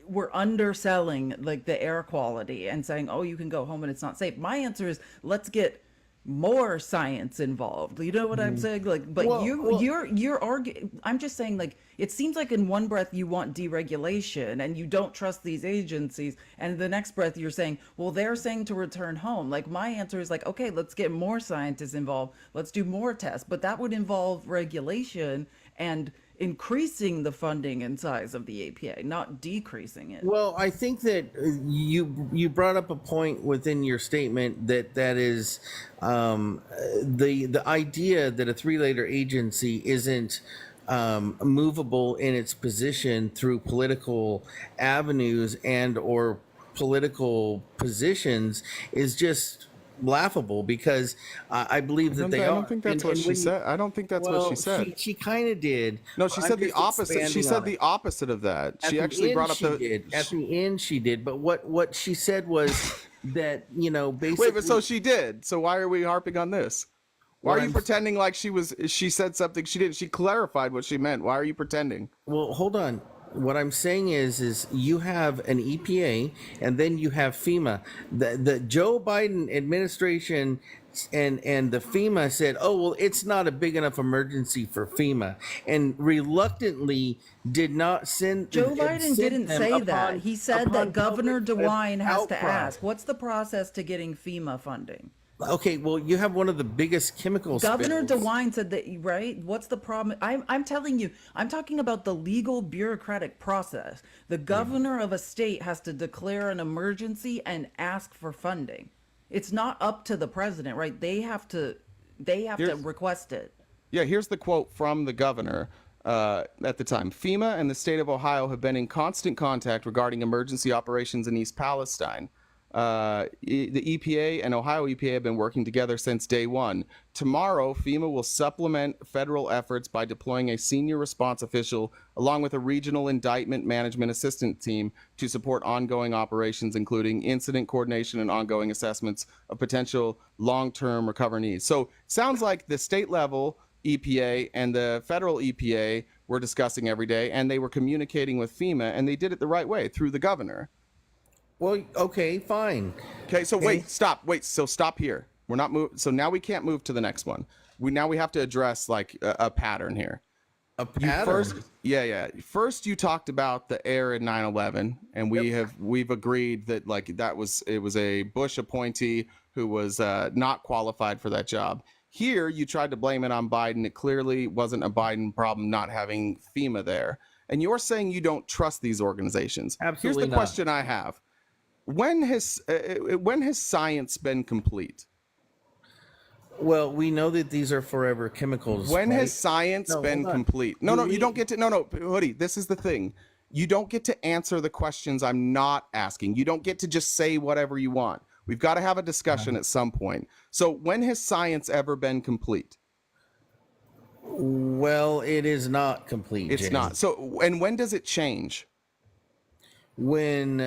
we're underselling like the air quality and saying, oh, you can go home and it's not safe, my answer is, let's get more science involved. You know what I'm saying? Like, but Well, well, you're arguing. I'm just saying, like, it seems like in one breath you want deregulation and you don't trust these agencies, and the next breath you're saying, well, they're saying to return home. Like, my answer is like, okay, let's get more scientists involved. Let's do more tests, but that would involve regulation and increasing the funding and size of the APA, not decreasing it. Well, I think that you brought up a point within your statement that is the idea that a three-letter agency isn't movable in its position through political avenues and or political positions is just laughable, because I believe that they I are. don't think that's what she when said. I don't think that's what she said. She kind of did. No, she but said I'm the just opposite. She expanding said on the it. opposite of that. At She the actually end, brought up she did. At the end, she did. But what she said was that basically. Wait, but so she did. So why are we harping on this? Why What are you I'm- pretending like she said something she didn't? She clarified what she meant. Why are you pretending? Well, hold on. What I'm saying is you have an EPA and then you have FEMA. The Joe Biden administration and the FEMA said, oh, well, it's not a big enough emergency for FEMA, and reluctantly did not send. Joe Biden send didn't them say upon- that. He said upon that Governor public DeWine has to outcry. ask, what's the process to getting FEMA funding? Okay, well, you have one of the biggest chemical Governor spills. DeWine said that, right? What's the problem? I'm telling you, I'm talking about the legal bureaucratic process. The governor of a state has to declare an emergency and ask for funding. It's not up to the president, right? They have to request it. Yeah, here's the quote from the governor at the time. FEMA and the state of Ohio have been in constant contact regarding emergency operations in East Palestine. The EPA and Ohio EPA have been working together since day one. Tomorrow, FEMA will supplement federal efforts by deploying a senior response official along with a regional indictment management assistant team to support ongoing operations, including incident coordination and ongoing assessments of potential long-term recovery needs. So sounds like the state level EPA and the federal EPA were discussing every day, and they were communicating with FEMA, and they did it the right way through the governor. Well, okay, fine. Okay, so so stop here. We're not move. So now we can't move to the next one. We have to address like a pattern here. A pattern. First, you talked about the air in 9/11, and we've agreed that like it was a Bush appointee who was not qualified for that job. Here, you tried to blame it on Biden. It clearly wasn't a Biden problem not having FEMA there, and you're saying you don't trust these organizations. Absolutely Here's the not. question I have. When has science been complete? Well, we know that these are forever chemicals. When right? has science No, been hold on. complete? No, you don't get to. No, Hoodie. This is the thing. You don't get to answer the questions I'm not asking. You don't get to just say whatever you want. We've got to have a discussion at some point. So, when has science ever been complete? Well, it is not complete. It's Jay. not. So, and when does it change? When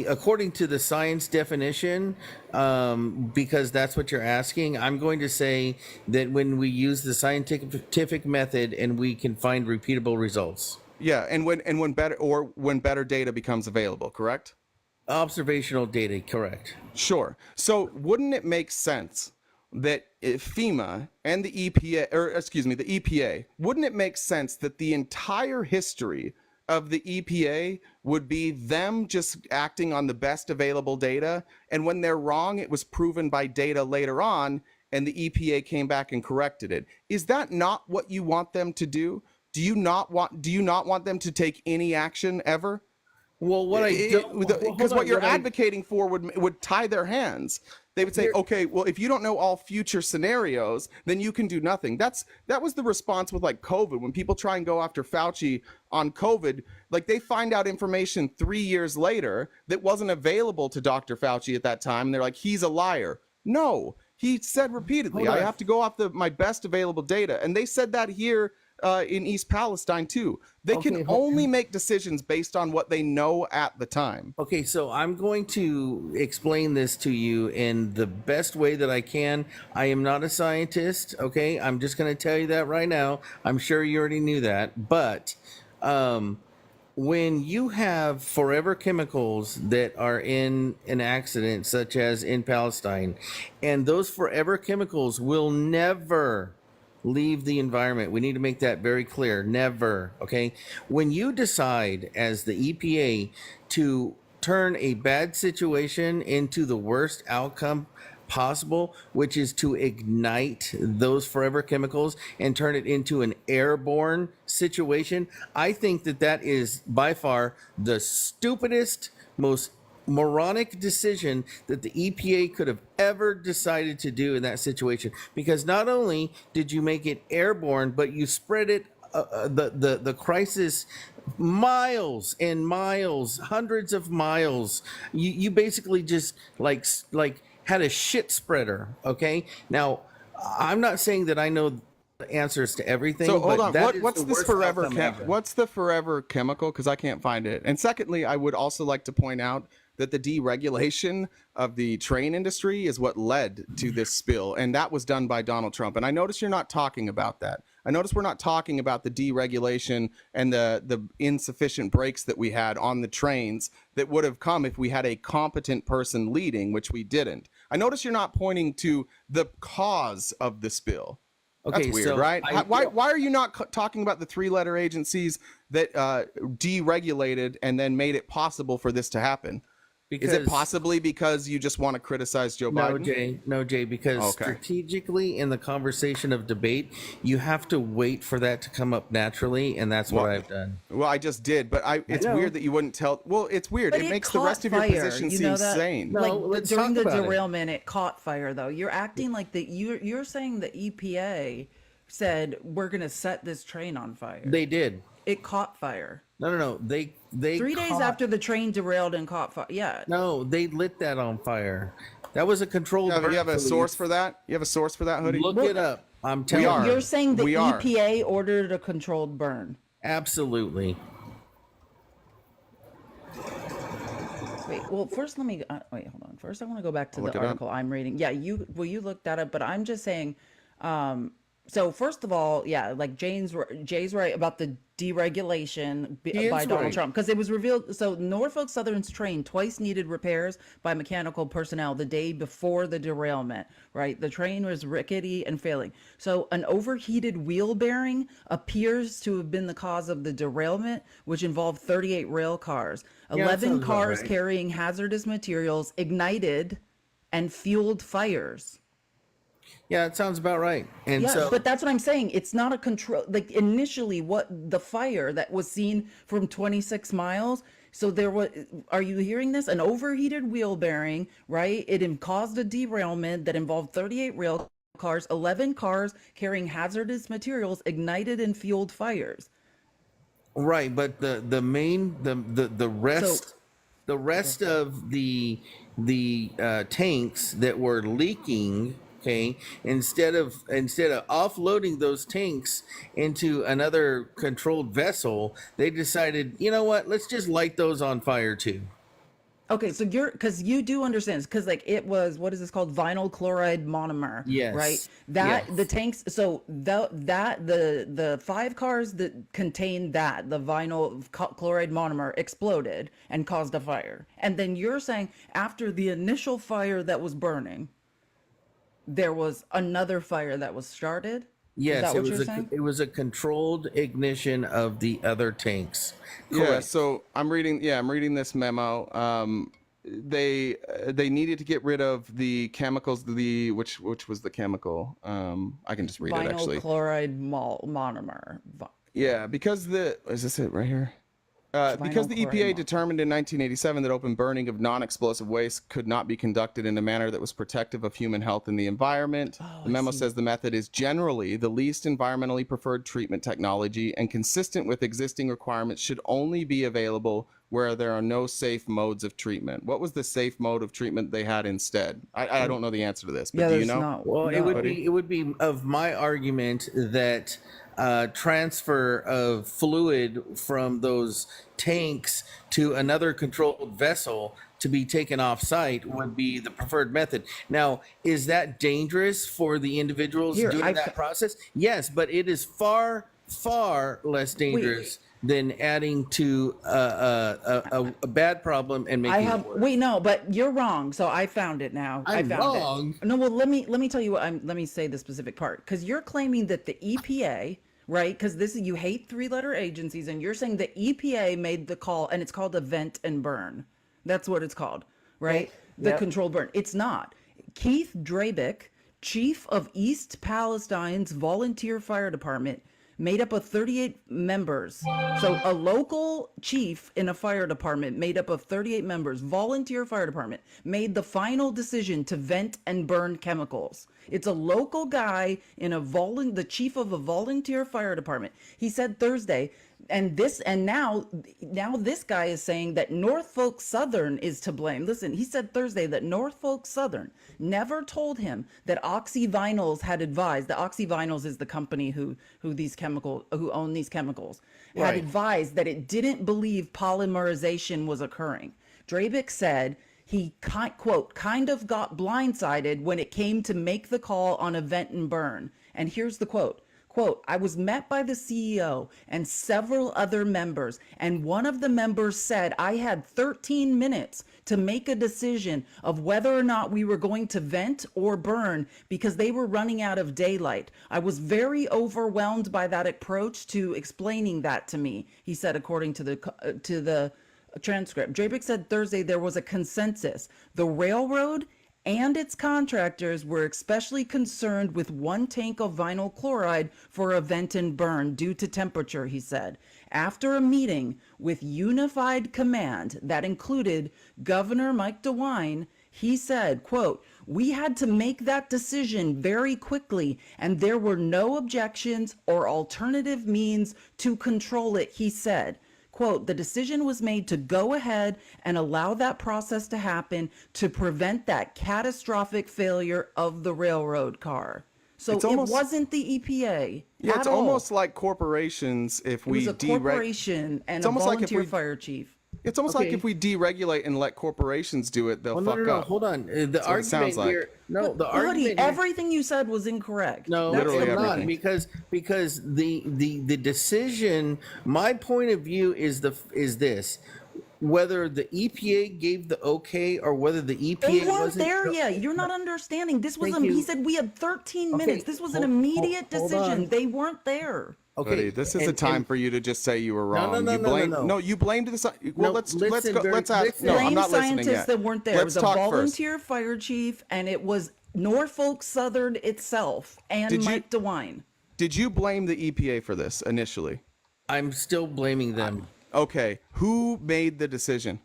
according to the science definition, because that's what you're asking, I'm going to say that when we use the scientific method and we can find repeatable results. Yeah, and when better data becomes available, correct? Observational data, correct. Sure. So wouldn't it make sense that if FEMA and the EPA, wouldn't it make sense that the entire history of the EPA would be them just acting on the best available data, and when they're wrong, it was proven by data later on, and the EPA came back and corrected it? Is that not what you want them to do? Do you not want them to take any action ever? Well, what because what you're advocating for would tie their hands. They would say, okay, well, if you don't know all future scenarios, then you can do nothing. That was the response with like COVID. When people try and go after Fauci on COVID, like they find out information 3 years later that wasn't available to Dr. Fauci at that time. And they're like, he's a liar. No, he said repeatedly, I have to go off my best available data. And they said that here in East Palestine too. They can only make decisions based on what they know at the time. Okay, so I'm going to explain this to you in the best way that I can. I am not a scientist, okay? I'm just going to tell you that right now. I'm sure you already knew that. But when you have forever chemicals that are in an accident, such as in Palestine, and those forever chemicals will never leave the environment. We need to make that very clear. Never. Okay. When you decide as the EPA to turn a bad situation into the worst outcome possible, which is to ignite those forever chemicals and turn it into an airborne situation, I think that is by far the stupidest, most moronic decision that the EPA could have ever decided to do in that situation, because not only did you make it airborne, but you spread it the crisis miles and miles, hundreds of miles. You basically just like had a shit spreader. Okay, now I'm not saying that I know the answers to everything. So hold on, what's this forever what's the forever chemical? Because I can't find it. And secondly, I would also like to point out that the deregulation of the train industry is what led to this spill, and that was done by Donald Trump. And I notice you're not talking about that. I notice we're not talking about the deregulation and the insufficient brakes that we had on the trains that would have come if we had a competent person leading, which we didn't. I notice you're not pointing to the cause of the spill. Okay, that's weird, so right? Why are you not talking about the three-letter agencies that deregulated and then made it possible for this to happen? Is it possibly because you just want to criticize Joe Biden? No, Jay, because strategically in the conversation of debate, you have to wait for that to come up naturally, and that's what I've done. Well, I just did, but it's weird that you wouldn't tell. Well, it's weird. It makes the rest of your position seem sane. No, like during the derailment, it caught fire, though. You're acting like you're saying the EPA said we're going to set this train on fire. They did. It caught fire. No. They 3 days after the train derailed and caught fire. Yeah. No, they lit that on fire. That was a controlled burn. You have a source for that? You have a source for that, Hoodie? Look it up. I'm telling you. You're saying the EPA ordered a controlled burn. Absolutely. Wait, well, first let me wait, hold on. First I want to go back to the article I'm reading. Yeah, you look that up, but I'm just saying so first of all, yeah, like Jay's right about the deregulation by Donald Trump, because it was revealed. So Norfolk Southern's train twice needed repairs by mechanical personnel the day before the derailment, right? The train was rickety and failing. So an overheated wheel bearing appears to have been the cause of the derailment, which involved 38 rail cars. 11 cars carrying hazardous materials ignited and fueled fires. Yeah, it sounds about right. And but that's what I'm saying. It's not a control. Like initially, what the fire that was seen from 26 miles. So there was. Are you hearing this? An overheated wheel bearing, right? It caused a derailment that involved 38 rail cars, 11 cars carrying hazardous materials ignited and fueled fires. Right, but the main the rest So the rest of the tanks that were leaking, okay, instead of offloading those tanks into another controlled vessel, they decided, you know what, let's just light those on fire too. okay, so because you do understand, because like it was, what is this called, vinyl chloride monomer, right? Yes. That Yes. the tanks, so the 5 cars that contained the vinyl chloride monomer exploded and caused a fire, and then you're saying after the initial fire that was burning, there was another fire that was started. Is Yes, that what you're saying? it was a controlled ignition of the other tanks. Yeah, Correct. so I'm reading this memo. They needed to get rid of the chemicals, which was the chemical. I can just read it actually. Vinyl chloride monomer. Yeah, because is this it right here? Because the Vinyl EPA chloride determined in 1987 that open burning of non-explosive waste could not be conducted in a manner that was protective of human health and the environment. Oh, The memo says the method is generally the least environmentally preferred treatment technology and consistent with existing requirements should only be available where there are no safe modes of treatment. What was the safe mode of treatment they had instead? I don't know the answer to this, but Yeah, do you there's know? not. Well, no. it would be of my argument that transfer of fluid from those tanks to another controlled vessel to be taken off site would be the preferred method. Now, is that dangerous for the individuals Here, doing that process? Yes, but it is far, far less dangerous than adding to a bad problem and making it worse. Wait, no, but you're wrong. So I found it now. I I'm found wrong. it. No, well, let me tell you let me say the specific part, because you're claiming that the EPA, right? Because you hate 3-letter agencies, and you're saying the EPA made the call, and it's called a vent and burn. That's what it's called, right? The controlled burn. It's not. Keith Drabick, chief of East Palestine's volunteer fire department, made up of 38 members. So a local chief in a fire department made up of 38 members, volunteer fire department, made the final decision to vent and burn chemicals. It's a local guy in the chief of a volunteer fire department. He said Thursday, and now this guy is saying that Norfolk Southern is to blame. Listen, he said Thursday that Norfolk Southern never told him that Oxyvinyls had advised. The Oxyvinyls is the company who own these chemicals, had advised that it didn't believe polymerization was occurring. Drabick said he, quote, kind of got blindsided when it came to make the call on a vent and burn. And here's the quote. Quote, I was met by the CEO and several other members, and one of the members said I had 13 minutes to make a decision of whether or not we were going to vent or burn because they were running out of daylight. I was very overwhelmed by that approach to explaining that to me, he said, according to the transcript. Drabick said Thursday there was a consensus. The railroad and its contractors were especially concerned with one tank of vinyl chloride for a vent and burn due to temperature, he said. After a meeting with unified command that included Governor Mike DeWine, he said, quote, we had to make that decision very quickly, and there were no objections or alternative means to control it, he said. Quote, the decision was made to go ahead and allow that process to happen to prevent that catastrophic failure of the railroad car. So it wasn't the EPA. Yeah, it's almost like corporations. If we it was a corporation and a volunteer fire chief. It's almost like if we deregulate and let corporations do it, they'll fuck up. Hold on. The argument here. No, the argument. Everything you said was incorrect. No, literally it's not, everything. because the decision. My point of view is this: whether the EPA gave the okay or whether the EPA They weren't wasn't there yet. You're not understanding. This was Thank you. he said we had 13 minutes. This was an immediate decision. They weren't there. Okay, Buddy, this is a time for you to just say you were wrong. No. You blamed the. Well, No, let's listen go. very- Let's ask. listen. No, I'm Blame not listening scientists yet. that weren't there. Let's It was a talk first. volunteer fire chief, and it was Norfolk Southern itself and Mike DeWine. Did you blame the EPA for this initially? I'm still blaming them. Okay, who made the decision?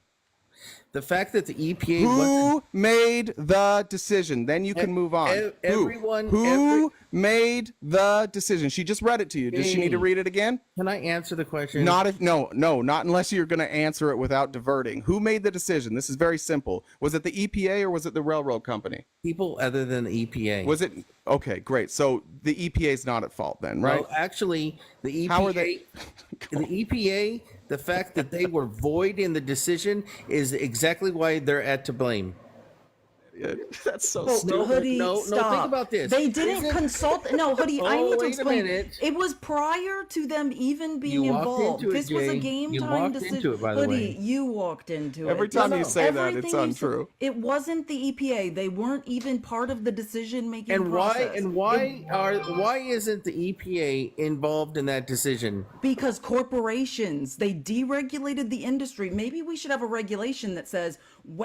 The fact that the EPA wasn't Who made the decision? Then you can move on. Who made the decision? She just read it to you. Does she need to read it again? Can I answer the question? Not unless you're going to answer it without diverting. Who made the decision? This is very simple. Was it the EPA or was it the railroad company? People other than the EPA. Was it? Okay, great. So the EPA is not at fault then, right? Well, actually, the EPA, How are they? the EPA, the fact that they were void in the decision is exactly why they're at to blame. That's so No, stupid. Hoodie, no, stop. think about this. They didn't Isn't- consult. No, Hoodie, I Oh, need to wait a explain. minute. It was prior to them even being You walked involved. into it, This was a Jay. game You time walked decision. into it, by the Hoodie, way. you walked into it. Every time No, you no. say that, Everything it's you said- untrue. It wasn't the EPA. They weren't even part of the decision making And process. why isn't the EPA involved in that decision? Because corporations, they deregulated the industry. Maybe we should have a regulation that says,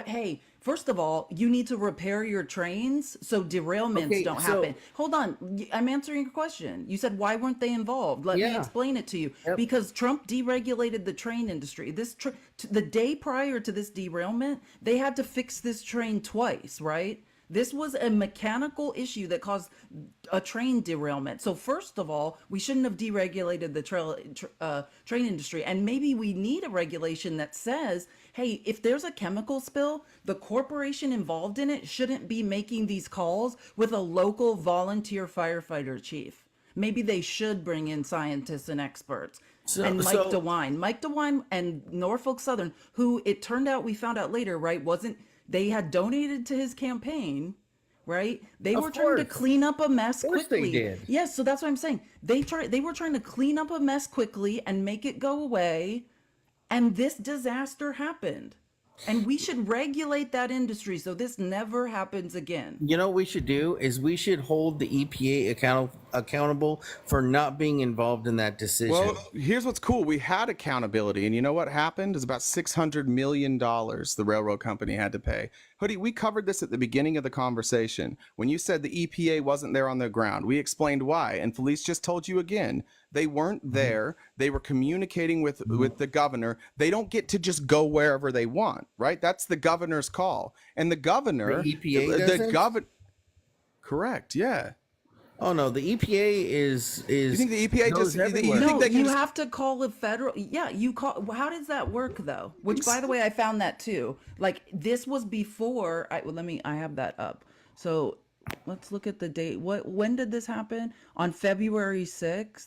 hey, first of all, you need to repair your trains so derailments Okay, don't so- happen. Hold on. I'm answering your question. You said, why weren't they involved? Let me Yeah. explain it to you. Yep. Because Trump deregulated the train industry. The day prior to this derailment, they had to fix this train twice, right? This was a mechanical issue that caused a train derailment. So first of all, we shouldn't have deregulated the train industry. And maybe we need a regulation that says, hey, if there's a chemical spill, the corporation involved in it shouldn't be making these calls with a local volunteer firefighter chief. Maybe they should bring in scientists and experts. And Mike DeWine and Norfolk Southern, who it turned out, we found out later, right, they had donated to his campaign, right? They Of were trying to course. clean up a mess Of course they quickly. did. Yes, so that's what I'm saying. They were trying to clean up a mess quickly and make it go away, and this disaster happened. And we should regulate that industry so this never happens again. You know what we should do is we should hold the EPA accountable for not being involved in that decision. Well, here's what's cool. We had accountability, and you know what happened? Is about $600 million the railroad company had to pay. Hoodie, we covered this at the beginning of the conversation. When you said the EPA wasn't there on the ground, we explained why. And Felice just told you again, they weren't there. They were communicating with the governor. They don't get to just go wherever they want, right? That's the governor's call. And the governor, The EPA doesn't? Correct, yeah. Oh no, the EPA is. You think the EPA goes just? You everywhere. think No, they can you just have to call a federal. Yeah, you call. How does that work though? Which, by the way, I found that too. Like this was before. I have that up. So let's look at the date. When did this happen? On February 6th.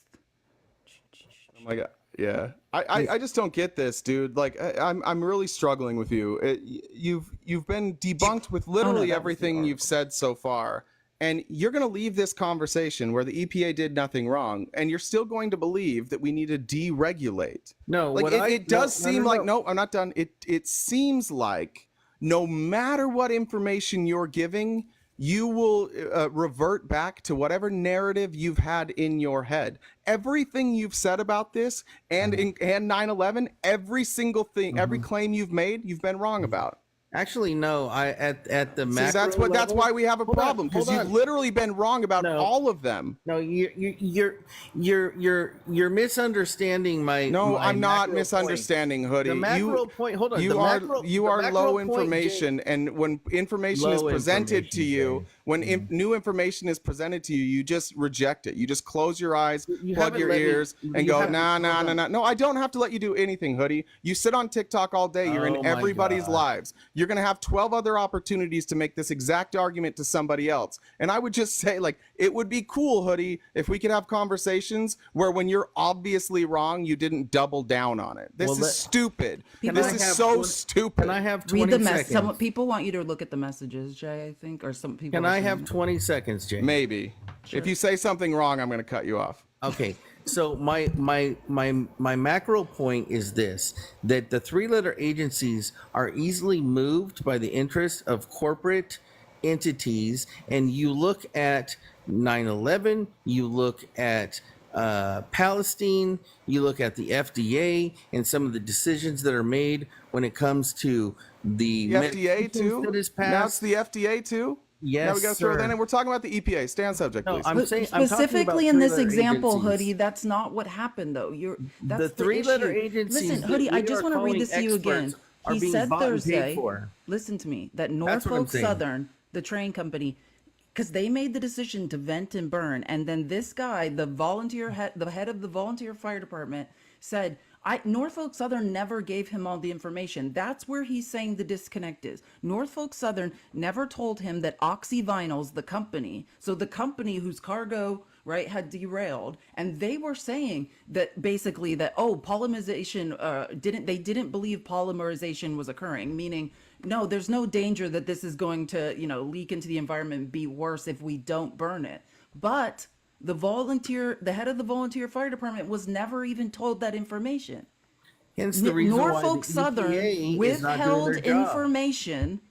Oh my God. Yeah. I just don't get this, dude. Like I'm really struggling with you. You've been debunked with literally that was everything the you've said so far. And you're going to leave this conversation where the EPA did nothing wrong, and you're still going to believe that we need to deregulate. No, Like what it does no, seem no, like no. no, I'm not done. It seems like no matter what information you're giving, you will revert back to whatever narrative you've had in your head. Everything you've said about this and 9/11, every single thing, every claim you've made, you've been wrong about. Actually, no. At the See, macro that's level, why we have a Hold on, problem, because hold you've on. literally been wrong about No. all of them. No, you're misunderstanding my. No, my I'm not macro misunderstanding, Hoodie. The macro point. Hold on. You the are macro, you the are macro low point, information, and when information is Low presented to information, you, Jay. when new information is presented to you, you just reject it. You just close your eyes, You plug haven't your let me- ears, you and go, haven't- nah, nah, hold nah, on. nah. No, I don't have to let you do anything, Hoodie. You sit on TikTok all day. You're Oh in my everybody's God. lives. You're gonna have 12 other opportunities to make this exact argument to somebody else. And I would just say, like, it would be cool, Hoodie, if we could have conversations where when you're obviously wrong, you didn't double down on it. This Well, is stupid. Can This I is have so 20 stupid. Can I have Read 20 the mess. seconds? Some people want you to look at the messages, Jay. I think, or some people. Can are I saying- have 20 seconds, Jay? Maybe. If you say something wrong, I'm going to cut you off. Okay, so my macro point is this: that the three-letter agencies are easily moved by the interests of corporate entities, and you look at 9/11, you look at Palestine, you look at the FDA, and some of the decisions that are made when it comes to the The FDA medications too? that is Now it's passed. the FDA too? Yes, Now we got to throw sir. that in. We're talking about the EPA. Stay on subject, No, please. I'm saying I'm talking about Specifically in this three-letter example, agencies. Hoodie, that's not what happened though. That's The three-letter issue. agencies Listen, that Hoodie, I we just are want to read calling this to you again. experts are He being said bought and paid Thursday, for. listen to me, that That's what I'm Norfolk saying. Southern, the train company, because they made the decision to vent and burn, and then this guy, the head of the volunteer fire department, said, Norfolk Southern never gave him all the information. That's where he's saying the disconnect is. Norfolk Southern never told him that Oxyvinyls, the company, so the company whose cargo, right, had derailed, and they were saying that basically that, oh, polymerization didn't believe polymerization was occurring, meaning no, there's no danger that this is going to, leak into the environment and be worse if we don't burn it. But the head of the volunteer fire department was never even told that information. Hence the reason why the Norfolk Southern EPA is not doing withheld their job. information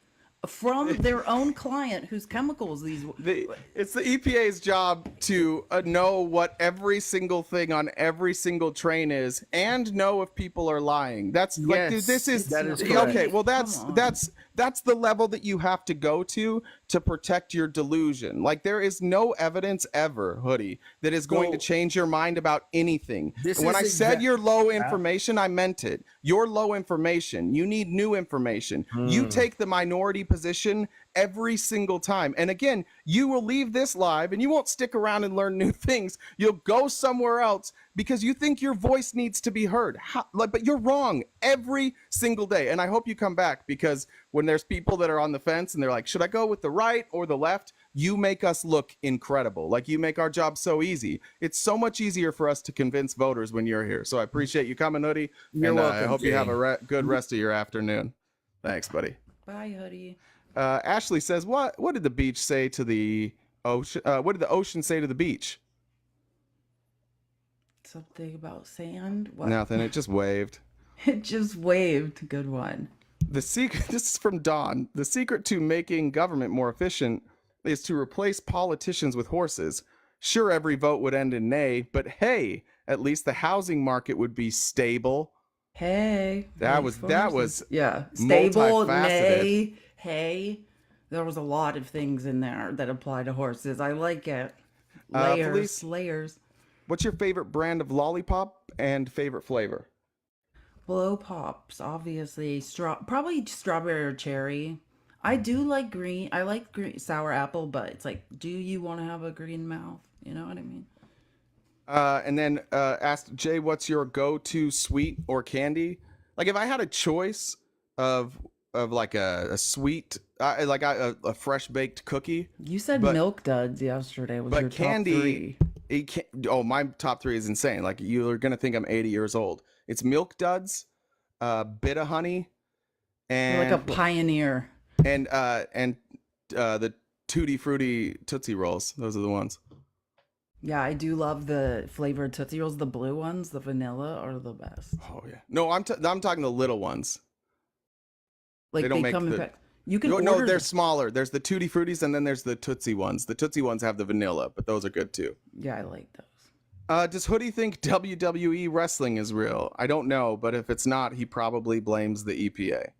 from their own client whose chemicals It's the EPA's job to know what every single thing on every single train is and know if people are lying. That's like, dude, Yes, this is that is okay. correct. Well, Come on. that's the level that you have to go to protect your delusion. Like, there is no evidence ever, Hoodie, that is going to change your mind about anything. This And when is I said exact- you're low information, I meant it. You're low information. You need new information. You take the minority position every single time. And again, you will leave this live and you won't stick around and learn new things. You'll go somewhere else because you think your voice needs to be heard. But you're wrong every single day. And I hope you come back, because when there's people that are on the fence and they're like, should I go with the right or the left? You make us look incredible. Like, you make our job so easy. It's so much easier for us to convince voters when you're here. So I appreciate you coming, Hoodie. You're and I welcome, hope you have Jay. a good rest of your afternoon. Thanks, buddy. Bye, Hoodie. Ashley says, what did the beach say to the ocean? What did the ocean say to the beach? Something about sand. What? Nothing. It just waved. It just waved. Good one. The secret, this is from Dawn. The secret to making government more efficient is to replace politicians with horses. Sure, every vote would end in nay, but hey, at least the housing market would be stable. Hey. That was yeah. Stable, multifaceted. nay, hey. There was a lot of things in there that apply to horses. I like it. Layers. What's your favorite brand of lollipop and favorite flavor? Blow pops, obviously. Probably strawberry or cherry. I do like green. I like green sour apple, but it's like, do you want to have a green mouth? You know what I mean? And then asked Jay, what's your go-to sweet or candy? Like, if I had a choice of like a sweet, like a fresh baked cookie. You said But- milk duds yesterday was but your candy- top 3. It can't, my top 3 is insane. Like, you're gonna think I'm 80 years old. It's Milk Duds, Bit of Honey, and You're like a pioneer. and the Tutti Frutti Tootsie Rolls. Those are the ones. Yeah, I do love the flavored Tootsie Rolls. The blue ones, the vanilla, are the best. Oh yeah. No, I'm talking the little ones. Like, They don't they make come in the- pack. You can No, order they're them. smaller. There's the Tutti Fruttis, and then there's the Tootsie ones. The Tootsie ones have the vanilla, but those are good too. Yeah, I like those. Does Hoodie think WWE wrestling is real? I don't know, but if it's not, he probably blames the EPA.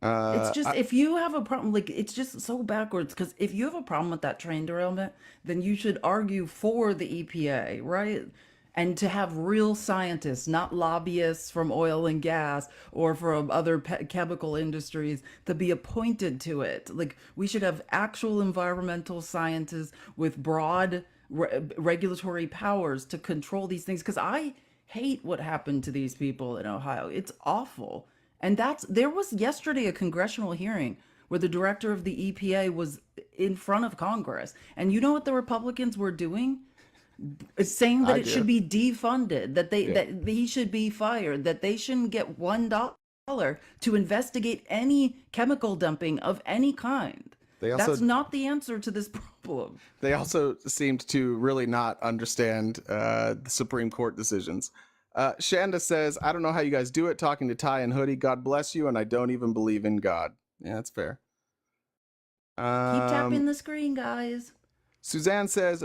It's just, if you have a problem, like, it's just so backwards, because if you have a problem with that train derailment, then you should argue for the EPA, right? And to have real scientists, not lobbyists from oil and gas or from other chemical industries, to be appointed to it. Like, we should have actual environmental scientists with broad regulatory powers to control these things, because I hate what happened to these people in Ohio. It's awful. And there was yesterday a congressional hearing where the director of the EPA was in front of Congress. And you know what the Republicans were doing? Saying that it should be defunded, that he should be fired, that they shouldn't get $1 to investigate any chemical dumping of any kind. That's not the answer to this problem. They also seemed to really not understand the Supreme Court decisions. Shanda says, I don't know how you guys do it, talking to Ty and Hoodie. God bless you, and I don't even believe in God. Yeah, that's fair. Keep tapping the screen, guys. Suzanne says,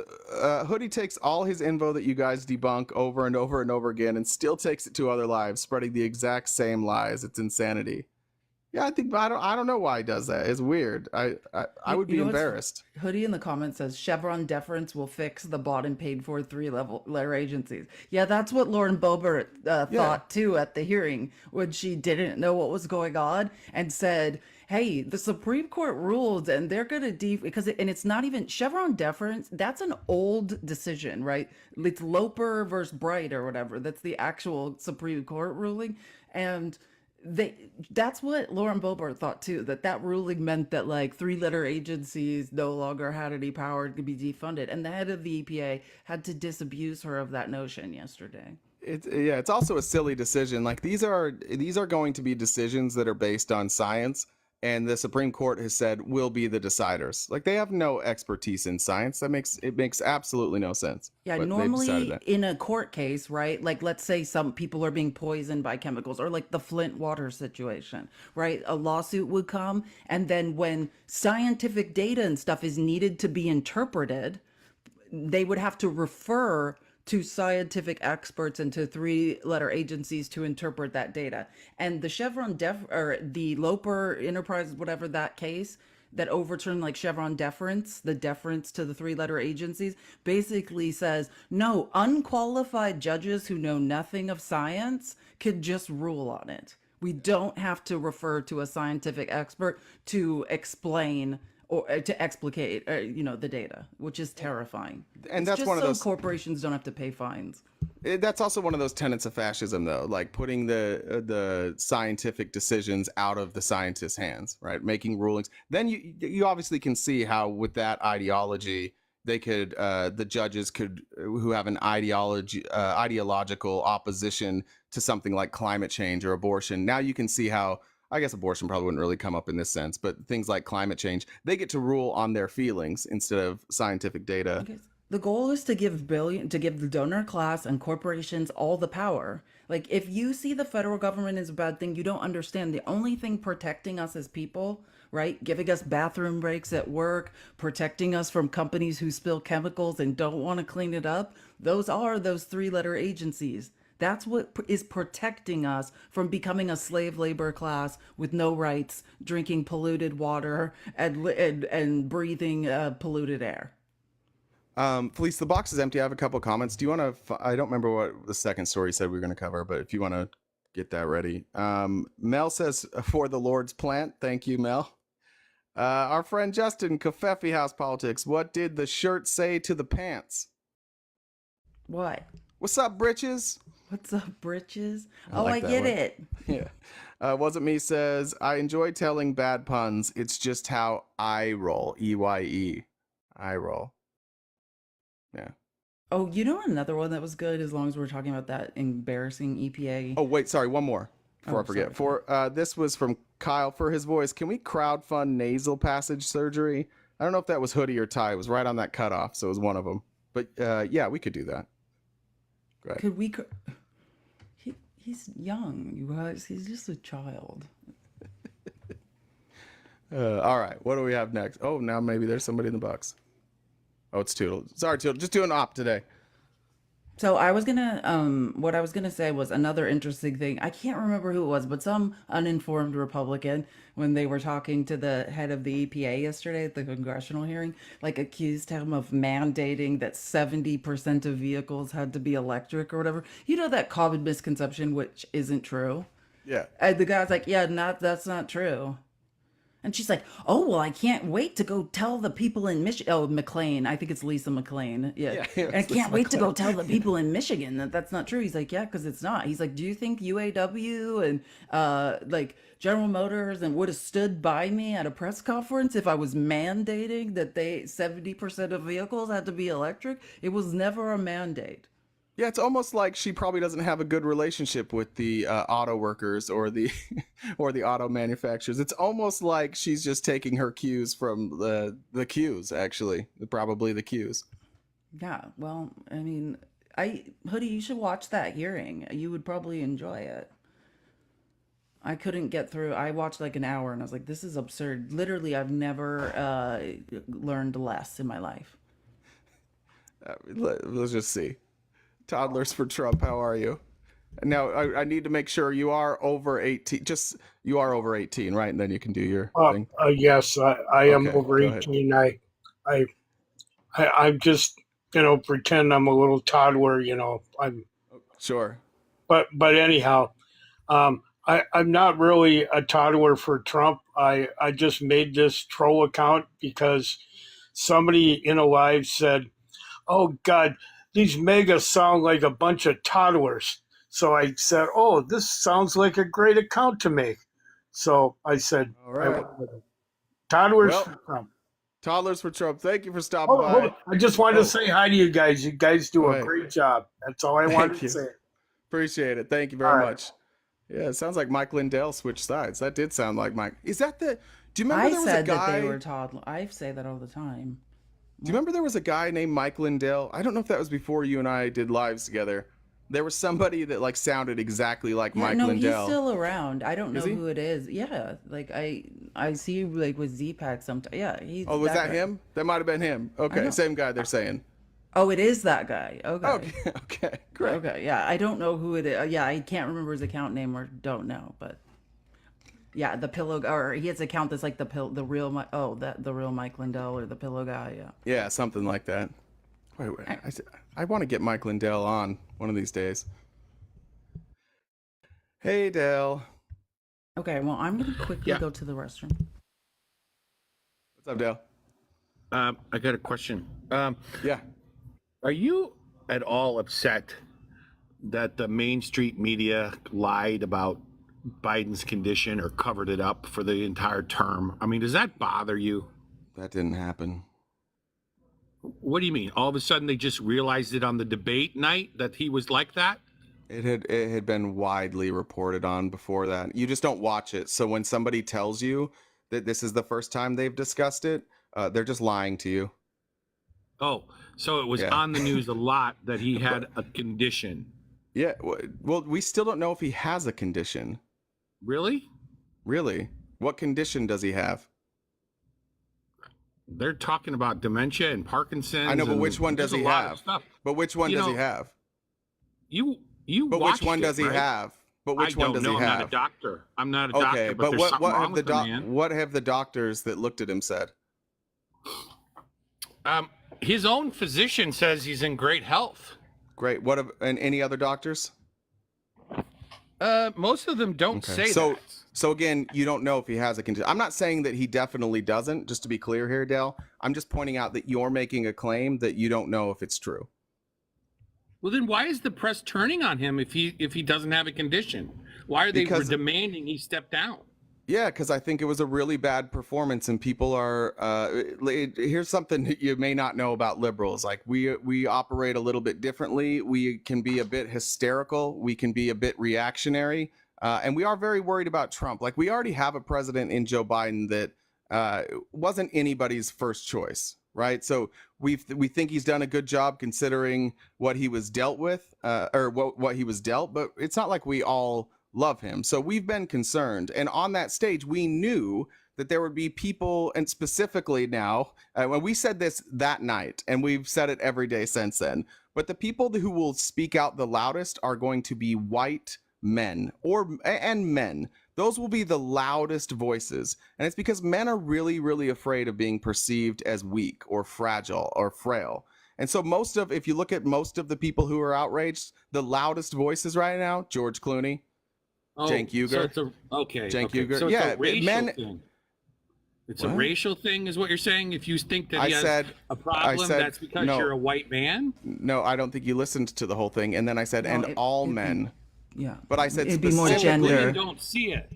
Hoodie takes all his info that you guys debunk over and over and over again and still takes it to other lives, spreading the exact same lies. It's insanity. Yeah, I don't know why he does that. It's weird. I would be know what's embarrassed. Hoodie in the comments says Chevron deference will fix the bought and paid for letter agencies. Yeah, that's what Lauren Boebert Yeah. thought too at the hearing when she didn't know what was going on and said, "Hey, the Supreme Court ruled, and they're gonna and it's not even Chevron deference. That's an old decision, right? It's Loper versus Bright or whatever. That's the actual Supreme Court ruling, and." That's what Lauren Boebert thought too, that ruling meant that like three-letter agencies no longer had any power to be defunded, and the head of the EPA had to disabuse her of that notion yesterday. It's also a silly decision. Like these are going to be decisions that are based on science, and the Supreme Court has said will be the deciders. Like they have no expertise in science. It makes absolutely no sense. Yeah, But they've decided normally that. in a court case, right? Like let's say some people are being poisoned by chemicals or like the Flint water situation, right? A lawsuit would come, and then when scientific data and stuff is needed to be interpreted, they would have to refer to scientific experts and to three-letter agencies to interpret that data. And the or the Loper Enterprise, whatever that case that overturned like Chevron deference, the deference to the three-letter agencies, basically says no, unqualified judges who know nothing of science could just rule on it. We don't have to refer to a scientific expert to explain or to explicate, the data, which is terrifying. And It's that's just one of so those. corporations don't have to pay fines. That's also one of those tenets of fascism, though, like putting the scientific decisions out of the scientists' hands, right? Making rulings. Then you obviously can see how with that ideology they could the judges could who have an ideological opposition to something like climate change or abortion. Now you can see how. I guess abortion probably wouldn't really come up in this sense, but things like climate change, they get to rule on their feelings instead of scientific data. Okay. The goal is to give the donor class and corporations all the power. Like if you see the federal government as a bad thing, you don't understand the only thing protecting us as people, right? Giving us bathroom breaks at work, protecting us from companies who spill chemicals and don't want to clean it up. Those are those three-letter agencies. That's what is protecting us from becoming a slave labor class with no rights, drinking polluted water and breathing polluted air. Felice, the box is empty. I have a couple comments. Do you want to? I don't remember what the second story said we were going to cover, but if you want to get that ready. Mel says, "For the Lord's plant." Thank you, Mel. Our friend Justin, Covfefe House Politics. What did the shirt say to the pants? What? What's up, britches? What's up, britches? I Oh, like I that get one. it. Yeah. Wasn't Me says, I enjoy telling bad puns. It's just how I roll. EYE. I roll. Yeah. Oh, you know another one that was good as long as we're talking about that embarrassing EPA. Oh, wait, sorry, one more before Oh, I forget. sorry. This was from Kyle for his voice. Can we crowdfund nasal passage surgery? I don't know if that was Hoodie or Ty. It was right on that cutoff, so it was one of them. But yeah, we could do that. Go ahead. Could we? He's young, you guys. He's just a child. All right, what do we have next? Oh, now maybe there's somebody in the box. Oh, it's Tootle. Sorry, Tootle. Just do an op today. So I was gonna, what I was gonna say was another interesting thing. I can't remember who it was, but some uninformed Republican, when they were talking to the head of the EPA yesterday at the congressional hearing, like accused him of mandating that 70% of vehicles had to be electric or whatever. You know that common misconception, which isn't true. Yeah. And the guy's like, yeah, that's not true. And she's like, oh, well, I can't wait to go tell the people in Michigan. Oh, McLean. I think it's Lisa McLean. Yeah. Yeah, I it's can't Lisa wait to go McLean. tell the people in Michigan that that's not true. He's like, yeah, because it's not. He's like, do you think UAW and like General Motors and would have stood by me at a press conference if I was mandating that 70% of vehicles had to be electric? It was never a mandate. Yeah, it's almost like she probably doesn't have a good relationship with the auto workers or the or the auto manufacturers. It's almost like she's just taking her cues from the cues, actually, probably the cues. Yeah, well, I mean, Hoodie, you should watch that hearing. You would probably enjoy it. I couldn't get through. I watched like an hour and I was like, this is absurd. Literally, I've never learned less in my life. Let's just see. Toddlers for Trump, how are you? Now, I need to make sure you are over 18. Just, you are over 18, right? And then you can do your thing. Yes, I am Okay, over go ahead. 18. I'm just, pretend I'm a little toddler, Sure. but anyhow, I'm not really a toddler for Trump. I just made this troll account because somebody in a live said, "Oh God, these megas sound like a bunch of toddlers." So I said, "Oh, this sounds like a great account to make." So I said, All right. "Toddlers Well, for Trump." Toddlers for Trump. Thank you for stopping Hold by. on. I just wanted to say hi to you guys. You guys do Go a ahead. great job. That's all I wanted Thank to you. say. Appreciate it. Thank you very much. Yeah, it sounds like Mike Lindell switched sides. That did sound like Mike. Is that the? Do you remember I there was a said guy? that they were toddler. I say that all the time. Do you remember there was a guy named Mike Lindell? I don't know if that was before you and I did lives together. There was somebody that like sounded exactly like Yeah, Mike no, Lindell. he's still around. I don't know Is he? who it is. Yeah, like I see like with Z-Pack sometimes. Yeah, he's. Oh, was that guy. him? That might have been him. Okay, don't- same guy they're saying. Oh, it is that guy. Okay. Okay, okay, great. Okay, yeah, I don't know who it is. Yeah, I can't remember his account name or don't know, but yeah, the pillow or he has an account that's like the real the real Mike Lindell or the pillow guy. Yeah. Yeah, something like that. Wait, I want to get Mike Lindell on one of these days. Hey, Dale. Okay, well, I'm gonna quickly go to the restroom. What's up, Dale? I got a question. Yeah. Are you at all upset that the Main Street media lied about Biden's condition or covered it up for the entire term? I mean, does that bother you? That didn't happen. What do you mean? All of a sudden they just realized it on the debate night that he was like that? It had been widely reported on before that. You just don't watch it. So when somebody tells you that this is the first time they've discussed it, they're just lying to you. Oh, so it was Yeah. on the news a lot that he had a condition. Yeah. Well, we still don't know if he has a condition. Really? Really? What condition does he have? They're talking about dementia and Parkinson's. I know, but and which one does there's he a lot of have? stuff. But which one You does he know, have? But But which one does he have? But which one does he I'm not a have? doctor. I'm not a doctor. Okay, but but there's what something wrong have with the man. what have the doctors that looked at him said? His own physician says he's in great health. Great. What have and any other doctors? Most of them don't say So that. so again, you don't know if he has a condition. I'm not saying that he definitely doesn't, just to be clear here, Dale. I'm just pointing out that you're making a claim that you don't know if it's true. Well, then why is the press turning on him if he doesn't have a condition? Why are they Because- demanding he step down? Yeah, because I think it was a really bad performance, and people are. Here's something that you may not know about liberals. Like we operate a little bit differently. We can be a bit hysterical. We can be a bit reactionary, and we are very worried about Trump. Like we already have a president in Joe Biden that wasn't anybody's first choice, right? So we think he's done a good job considering what he was dealt with, or what he was dealt. But it's not like we all love him. So we've been concerned. And on that stage, we knew that there would be people, and specifically now, when we said this that night, and we've said it every day since then, but the people who will speak out the loudest are going to be white men and men. Those will be the loudest voices. And it's because men are really, really afraid of being perceived as weak or fragile or frail. And so if you look at most of the people who are outraged, the loudest voices right now, George Clooney, Cenk Uygur. So it's Cenk okay. Uygur. So it's Yeah, a racial men- thing. It's What? a racial thing, is what you're saying? If you think that he has a problem, said- that's because no. you're a white man? No, I don't think you listened to the whole thing. And then I said, No, all it'd be- men. Yeah. But I said It'd be more specifically- gender. Women don't see it.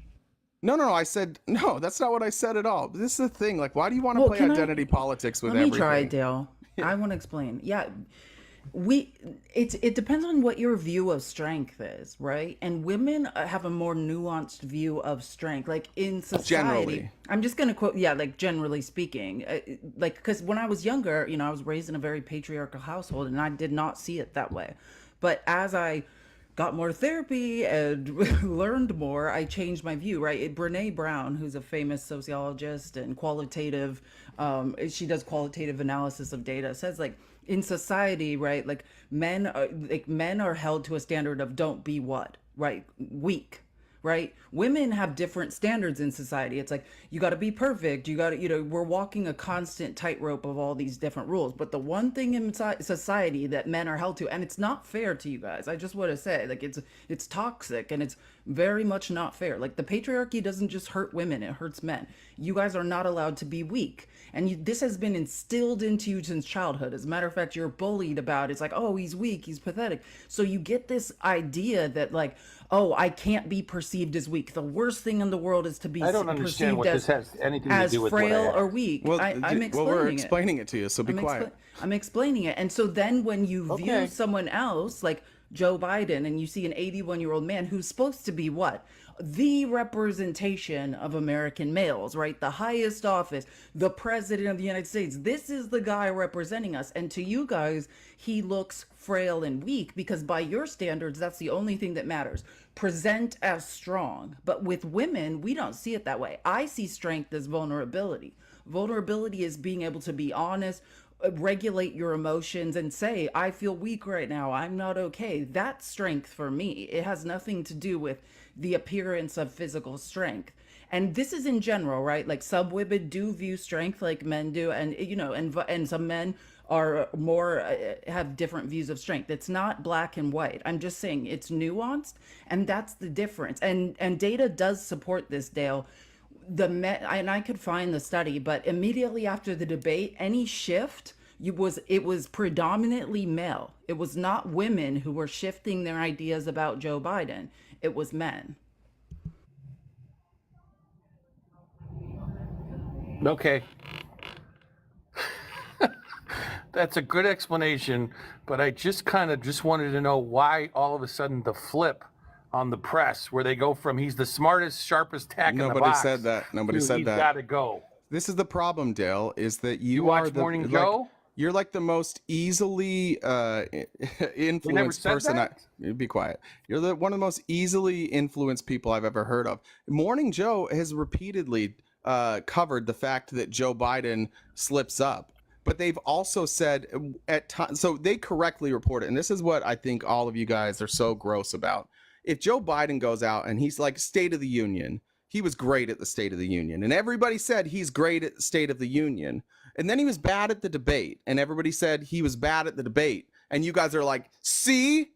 No, I said, no, that's not what I said at all. This is the thing. Like, why do you want to Well, play can I- identity politics with Let me everything? try, Dale. I want to explain. Yeah, it depends on what your view of strength is, right? And women have a more nuanced view of strength, like in society. Generally. I'm just gonna quote, yeah, like generally speaking, like because when I was younger, I was raised in a very patriarchal household, and I did not see it that way. But as I got more therapy and learned more, I changed my view, right? Brene Brown, who's a famous sociologist and qualitative, she does qualitative analysis of data, says like in society, right? Like men are held to a standard of don't be what, right? Weak, right? Women have different standards in society. It's like, you got to be perfect. You got to, we're walking a constant tightrope of all these different rules. But the one thing in society that men are held to, and it's not fair to you guys, I just want to say, like, it's toxic and it's very much not fair. Like, the patriarchy doesn't just hurt women, it hurts men. You guys are not allowed to be weak. And this has been instilled into you since childhood. As a matter of fact, you're bullied about it. It's like, oh, he's weak, he's pathetic. So you get this idea that, like, oh, I can't be perceived as weak. The worst thing in the world is to be I don't understand perceived what this has anything to as do with what I frail asked. or weak. Well, I'm explaining we're it. explaining it to you, so be quiet. I'm explaining it. And so then when you view Okay. someone else like Joe Biden and you see an 81-year-old man who's supposed to be what? The representation of American males, right? The highest office, the president of the United States. This is the guy representing us. And to you guys, he looks frail and weak because by your standards, that's the only thing that matters. Present as strong. But with women, we don't see it that way. I see strength as vulnerability. Vulnerability is being able to be honest, regulate your emotions and say, I feel weak right now, I'm not okay. That's strength for me. It has nothing to do with the appearance of physical strength. And this is in general, right? Like, some women do view strength like men do, and and some men are more have different views of strength. It's not black and white. I'm just saying it's nuanced, and that's the difference. And data does support this, Dale. And I could find the study, but immediately after the debate, any shift, it was predominantly male. It was not women who were shifting their ideas about Joe Biden. It was men. Okay. That's a good explanation, but I just wanted to know why all of a sudden the flip on the press, where they go from he's the smartest, sharpest tack in the Nobody box. said that. Nobody to said he's that. got to go. This is the problem, Dale, is that you watch are the Morning like, Joe? You're like the most easily influenced said person. that? Be quiet. You're one of the most easily influenced people I've ever heard of. Morning Joe has repeatedly covered the fact that Joe Biden slips up, but they've also said at times, so they correctly report it. And this is what I think all of you guys are so gross about. If Joe Biden goes out and he's like State of the Union, he was great at the State of the Union, and everybody said he's great at the State of the Union. And then he was bad at the debate, and everybody said he was bad at the debate. And you guys are like, see?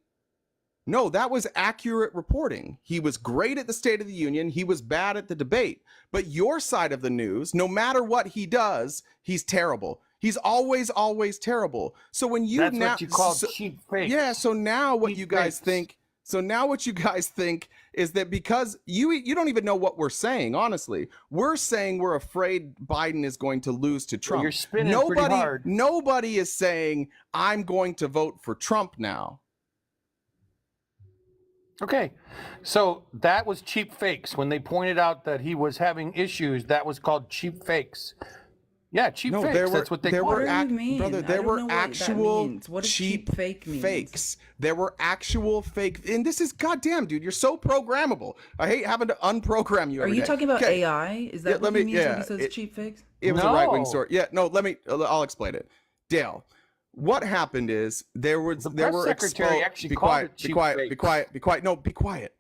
No, that was accurate reporting. He was great at the State of the Union. He was bad at the debate. But your side of the news, no matter what he does, he's terrible. He's always, always terrible. So when you That's what you call cheap fakes. Yeah, so now what Cheap you guys fakes. think is that because you don't even know what we're saying, honestly. We're saying we're afraid Biden is going to lose to Trump. You're spinning pretty hard. Nobody is saying I'm going to vote for Trump now. Okay, so that was cheap fakes. When they pointed out that he was having issues, that was called cheap fakes. Yeah, cheap No, fakes. That's what they there call were it. What do you mean? brother. I There don't were know what that actual means. What does cheap cheap fake means? fakes. There were actual fake, and this is goddamn, dude. You're so programmable. I hate having to unprogram you. Are every you day. talking about Okay, AI? Is that Yeah, what let he me- means yeah, when he says it- cheap fakes? It was a right-wing No. story. Yeah, no. I'll explain it. Dale, what happened is there were press secretary actually Be called quiet. it Be cheap quiet. fakes. Be quiet. Be quiet. No, be quiet.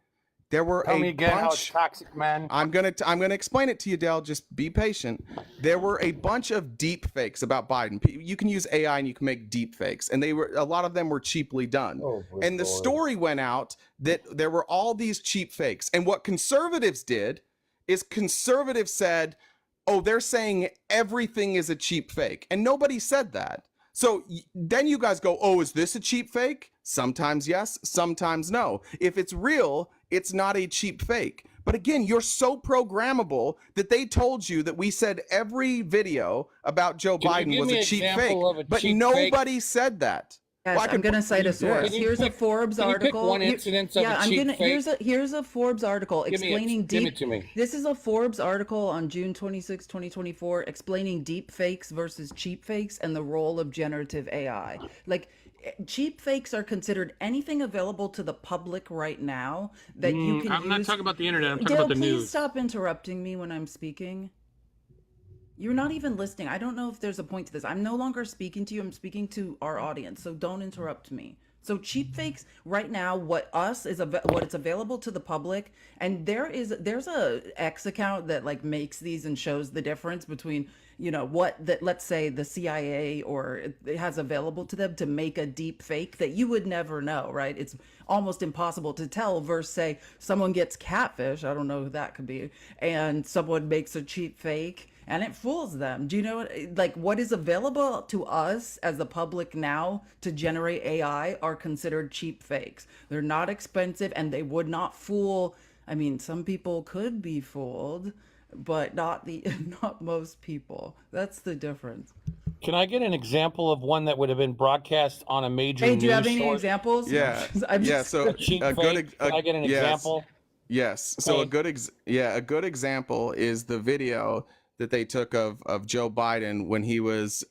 There were Tell a me again how it's bunch. toxic, man. I'm gonna explain it to you, Dale. Just be patient. There were a bunch of deep fakes about Biden. You can use AI and you can make deep fakes, and a lot of them were cheaply done. Oh, good and the Lord. story went out that there were all these cheap fakes. And what conservatives did is conservatives said, "Oh, they're saying everything is a cheap fake," and nobody said that. So then you guys go, "Oh, is this a cheap fake?" Sometimes yes, sometimes no. If it's real, it's not a cheap fake. But again, you're so programmable that they told you that we said every video about Joe Can you Biden give was me a an cheap fake. example of a But cheap nobody said that. Yes, Well, I I'm can- gonna cite a Yeah. source. Can you Here's a pick- Forbes can you pick article. one incidence of a cheap fake? Here's a Forbes article Give me it. explaining Give deep. it to me. This is a Forbes article on June 26, 2024, explaining deep fakes versus cheap fakes and the role of generative AI. Like, cheap fakes are considered anything available to the public right now that you can use. I'm not talking about the internet. I'm talking Dale, about the please news. stop interrupting me when I'm speaking. You're not even listening. I don't know if there's a point to this. I'm no longer speaking to you. I'm speaking to our audience. So don't interrupt me. So cheap fakes right now, what it's available to the public, and there's a X account that like makes these and shows the difference between what that, let's say the CIA or it has available to them to make a deep fake that you would never know, right? It's almost impossible to tell versus say someone gets catfish, I don't know who that could be, and someone makes a cheap fake and it fools them. Do you know what is available to us as the public now to generate AI are considered cheap fakes. They're not expensive and they would not fool. I mean, some people could be fooled, but not most people. That's the difference. Can I get an example of one that would have been broadcast on a major Hey, do you news have any source? examples? Yeah. So A cheap a fake? Can I get an yes. example? Yes. So Okay. a good example is the video that they took of Joe Biden when he was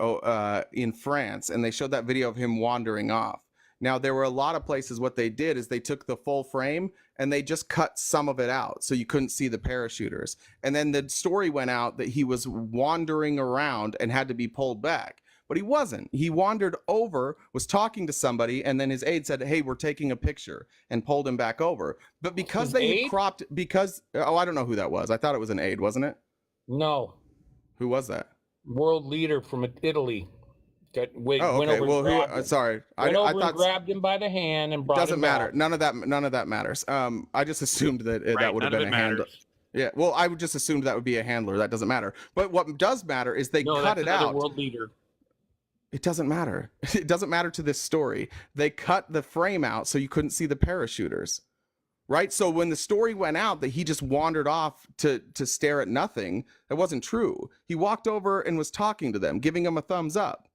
in France, and they showed that video of him wandering off. Now, there were a lot of places what they did is they took the full frame and they just cut some of it out so you couldn't see the parachuters. And then the story went out that he was wandering around and had to be pulled back. But he wasn't. He wandered over, was talking to somebody, and then his aide said, "Hey, we're taking a picture," and pulled him back over. But because His they had aide? cropped, I don't know who that was. I thought it was an aide, wasn't it? No. Who was that? World leader from Italy. Went Oh, okay. over Well, and grabbed him. sorry. Went over I and thought grabbed him by the hand and brought doesn't him matter. back. None of that matters. I just assumed that Right, that would have none of been it a handler. matters. Yeah. Well, I would just assumed that would be a handler. That doesn't matter. But what does matter is they No, cut that's it another out. world leader. It doesn't matter. It doesn't matter to this story. They cut the frame out so you couldn't see the parachuters. Right? So when the story went out that he just wandered off to stare at nothing, that wasn't true. He walked over and was talking to them, giving them a thumbs up.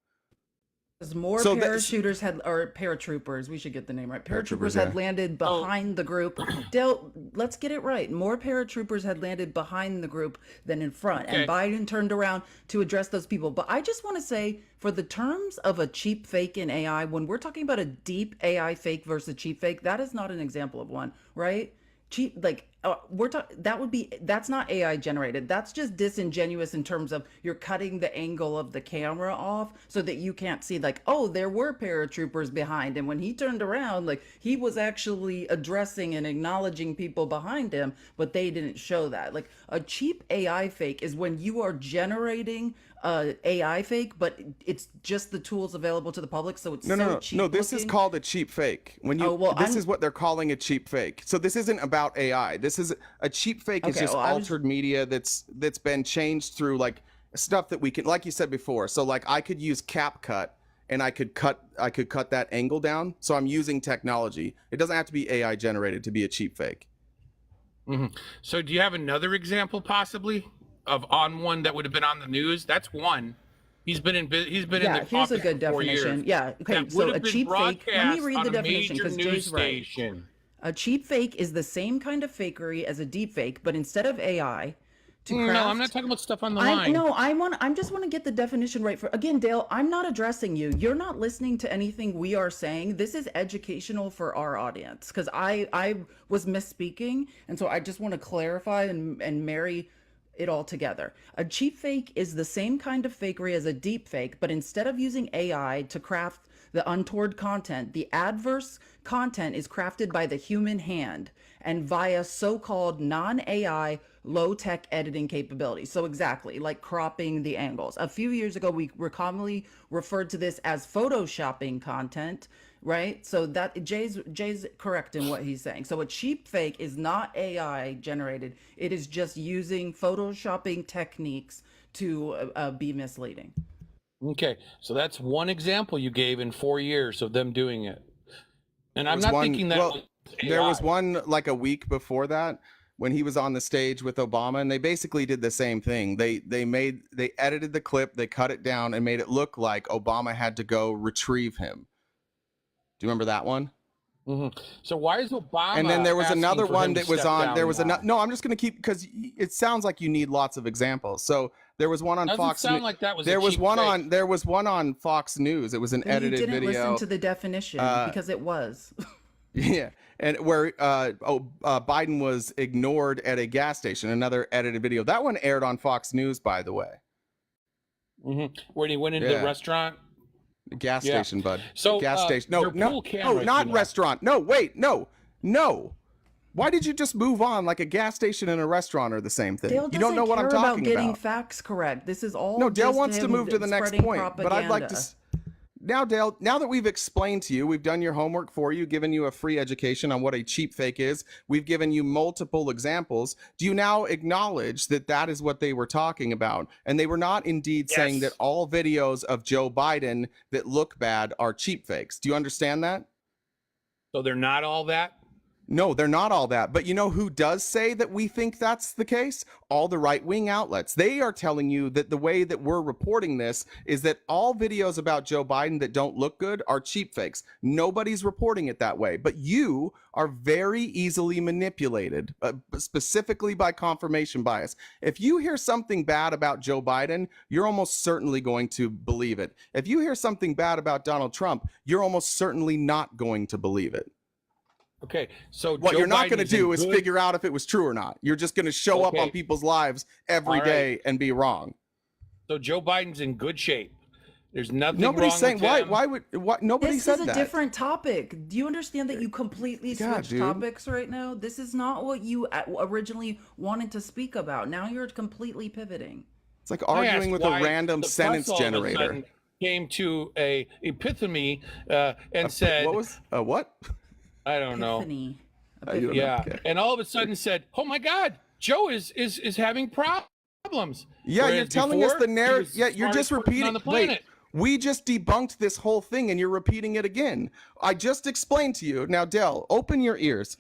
Because more So parachuters or paratroopers, we should get the name right. Paratroopers yeah. had landed behind the group. Dale, let's get it right. More paratroopers had landed behind the group than in front. Okay. And Biden turned around to address those people. But I just want to say, for the terms of a cheap fake in AI, when we're talking about a deep AI fake versus cheap fake, that is not an example of one, right? Cheap, like that's not AI generated. That's just disingenuous in terms of you're cutting the angle of the camera off so that you can't see like, oh, there were paratroopers behind him. When he turned around, like he was actually addressing and acknowledging people behind him, but they didn't show that. Like a cheap AI fake is when you are generating AI fake, but it's just the tools available to the public, so it's cheap. No. This is called a cheap fake. When you this is what they're calling a cheap fake. So this isn't about AI. This is a cheap fake. Is just altered media that's been changed through like stuff that we can, like you said before. So like I could use CapCut and I could cut that angle down. So I'm using technology. It doesn't have to be AI generated to be a cheap fake. Mm-hmm. So do you have another example possibly on one that would have been on the news? That's one. He's been in the here's office a good for 4 definition. years. Yeah, okay. That So would a have been cheap fake. Let me broadcast read on the a definition major because news Jay's right. station. A cheap fake is the same kind of fakery as a deep fake, but instead of AI, to craft. No, I'm not talking about stuff on the line. I just want to get the definition right. For again, Dale, I'm not addressing you. You're not listening to anything we are saying. This is educational for our audience because I was misspeaking, and so I just want to clarify and marry it all together. A cheap fake is the same kind of fakery as a deep fake, but instead of using AI to craft the untoward content, the adverse content is crafted by the human hand and via so-called non-AI low-tech editing capabilities. So exactly, like cropping the angles. A few years ago, we were commonly referred to this as photoshopping content, right? So that Jay's correct in what he's saying. So a cheap fake is not AI generated. It is just using photoshopping techniques to be misleading. Okay, so that's one example you gave in 4 years of them doing it. And I'm not thinking that was AI. There was one like a week before that when he was on the stage with Obama, and they basically did the same thing. They edited the clip, they cut it down and made it look like Obama had to go retrieve him. Do you remember that one? Mm-hmm. So why is Obama? And then there was asking another for one him to that was step on. down There was now? another. No, I'm just going to keep because it sounds like you need lots of examples. So There was one on Doesn't Fox. sound like that was. There a was cheap one fake. on. There was one on Fox News. It was an Then you edited didn't video. listen to the definition because it was. Yeah, and where Biden was ignored at a gas station. Another edited video. That one aired on Fox News, by the way. Where he went into the restaurant. Gas station, bud. So gas station. No, their no, pool cameras, no, not you know. restaurant. No, wait, no. Why did you just move on like a gas station and a restaurant are the same thing? Dale You don't know what I'm about talking getting about. facts correct. This is all. No, Dale just wants to him move to the next spreading point, but I'd like to. propaganda. Now, Dale, now that we've explained to you, we've done your homework for you, given you a free education on what a cheap fake is. We've given you multiple examples. Do you now acknowledge that that is what they were talking about? And they were not indeed saying that all videos of Joe Biden that look bad are cheap fakes. Do you understand that? So they're not all that? No, they're not all that. But you know who does say that we think that's the case? All the right-wing outlets. They are telling you that the way that we're reporting this is that all videos about Joe Biden that don't look good are cheap fakes. Nobody's reporting it that way. But you are very easily manipulated, specifically by confirmation bias. If you hear something bad about Joe Biden, you're almost certainly going to believe it. If you hear something bad about Donald Trump, you're almost certainly not going to believe it. Okay, so What Joe you're not going to Biden's do in is good- figure out if it was true or not. You're just going to show up on people's lives every All day right. and be wrong. So Joe Biden's in good shape. There's nothing Nobody's wrong saying with him. why would what nobody This said is a that. different topic. Do you understand that you completely God, switched dude. topics right now? This is not what you originally wanted to speak about. Now you're completely pivoting. It's like I arguing asked with a why random the press sentence all of a generator. sudden Came to a epiphany and said, What was what? I don't know. Epiphany. You don't know. Yeah, Okay. and all of a sudden said, "Oh my God, Joe is having problems." Yeah, Whereas you're telling us before, the he narrative. was Yeah, the you're just smartest person repeating. on the Wait, planet. we just debunked this whole thing and you're repeating it again. I just explained to you. Now, Dell, open your ears.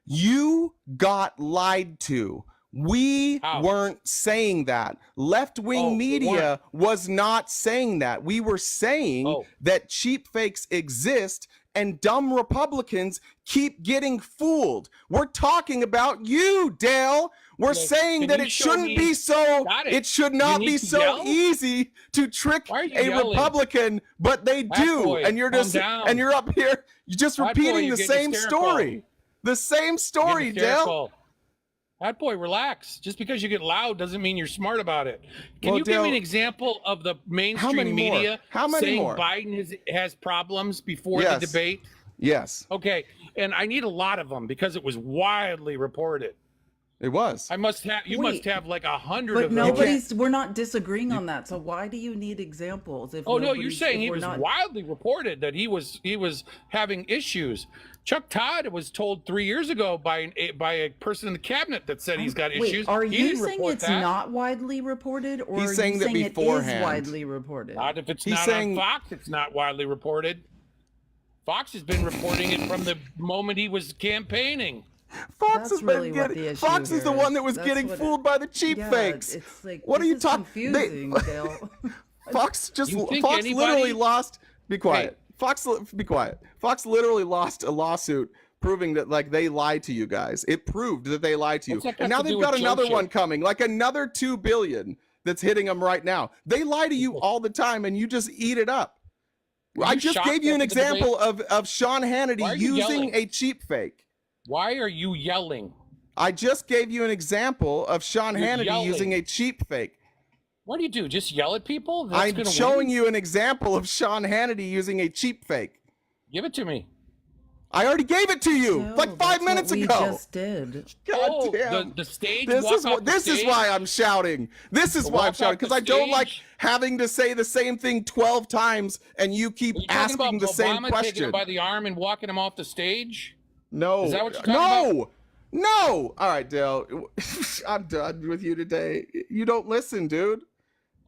You got lied to. We How? weren't saying that. Left-wing Oh, we media was not saying that. We were saying Oh. that cheap fakes exist and dumb Republicans keep getting fooled. We're talking about you, Dale. We're Okay, saying can that you it show shouldn't me- be so, Got it it. should You not need be to so yell? easy to trick Why are you a yelling? Republican, but they Bad do. boy, And you're calm just, down. and you're up here, you're just Bad boy, repeating you're the getting same hysterical. story. The same story, Dale. That boy, relax. Just because you get loud doesn't mean you're smart about it. Can Well, you give me an Dale, example of the many mainstream more? media How many saying more? Biden has problems before Yes. the debate? Yes, Okay, and I need a lot of them because it was widely reported. it was. I must have you must Wait, have like 100 But of them. nobody's. We're not disagreeing on that. So why do you need examples? If Oh no, you're nobody's- saying if he we're was not- widely reported that he was having issues. Chuck Todd was told 3 years ago by a person in the cabinet that said he's got Wait, issues. are He you didn't saying report it's that. not widely reported, or He's are saying you that saying it is beforehand. widely reported? Not if it's He's not saying- on Fox, it's not widely reported. Fox has been reporting it from the moment he was campaigning. Fox That's has really been what getting. the issue Fox is the here one is. that was That's getting what it- fooled by the cheap Yeah, fakes. It's like, What are this you is talking? Confusing, Dale. Fox just You think Fox anybody- literally lost. Be quiet. Fox, be quiet. Fox literally lost a lawsuit proving that like they lied to you guys. It proved that they lied to you, What's that and got now to do they've got with another Joe one shit? coming, like another 2 billion that's hitting them right now. They lie to you all the time, and you just eat it up. I you just shocked gave you an after the debate? example of Sean Why Hannity are you using yelling? a cheap fake. Why are you yelling? I just gave you an example of Sean You're Hannity yelling. using a cheap fake. What do you do? Just yell at people? That's I'm gonna showing win? you an example of Sean Hannity using a cheap fake. Give it to me. I already gave it to you No, like 5 that's what minutes we ago. just did. God Oh, damn. the stage. This walk is off what. the This is stage? why I'm shouting. This is The why I'm walk shouting off the because I don't like stage? having to say the same thing 12 times and you keep Are you talking asking about the Obama same taking question. him by the arm and walking him off the stage? No. Is that what you're talking No. No. All right, Dale. I'm done with you today. You don't listen, dude.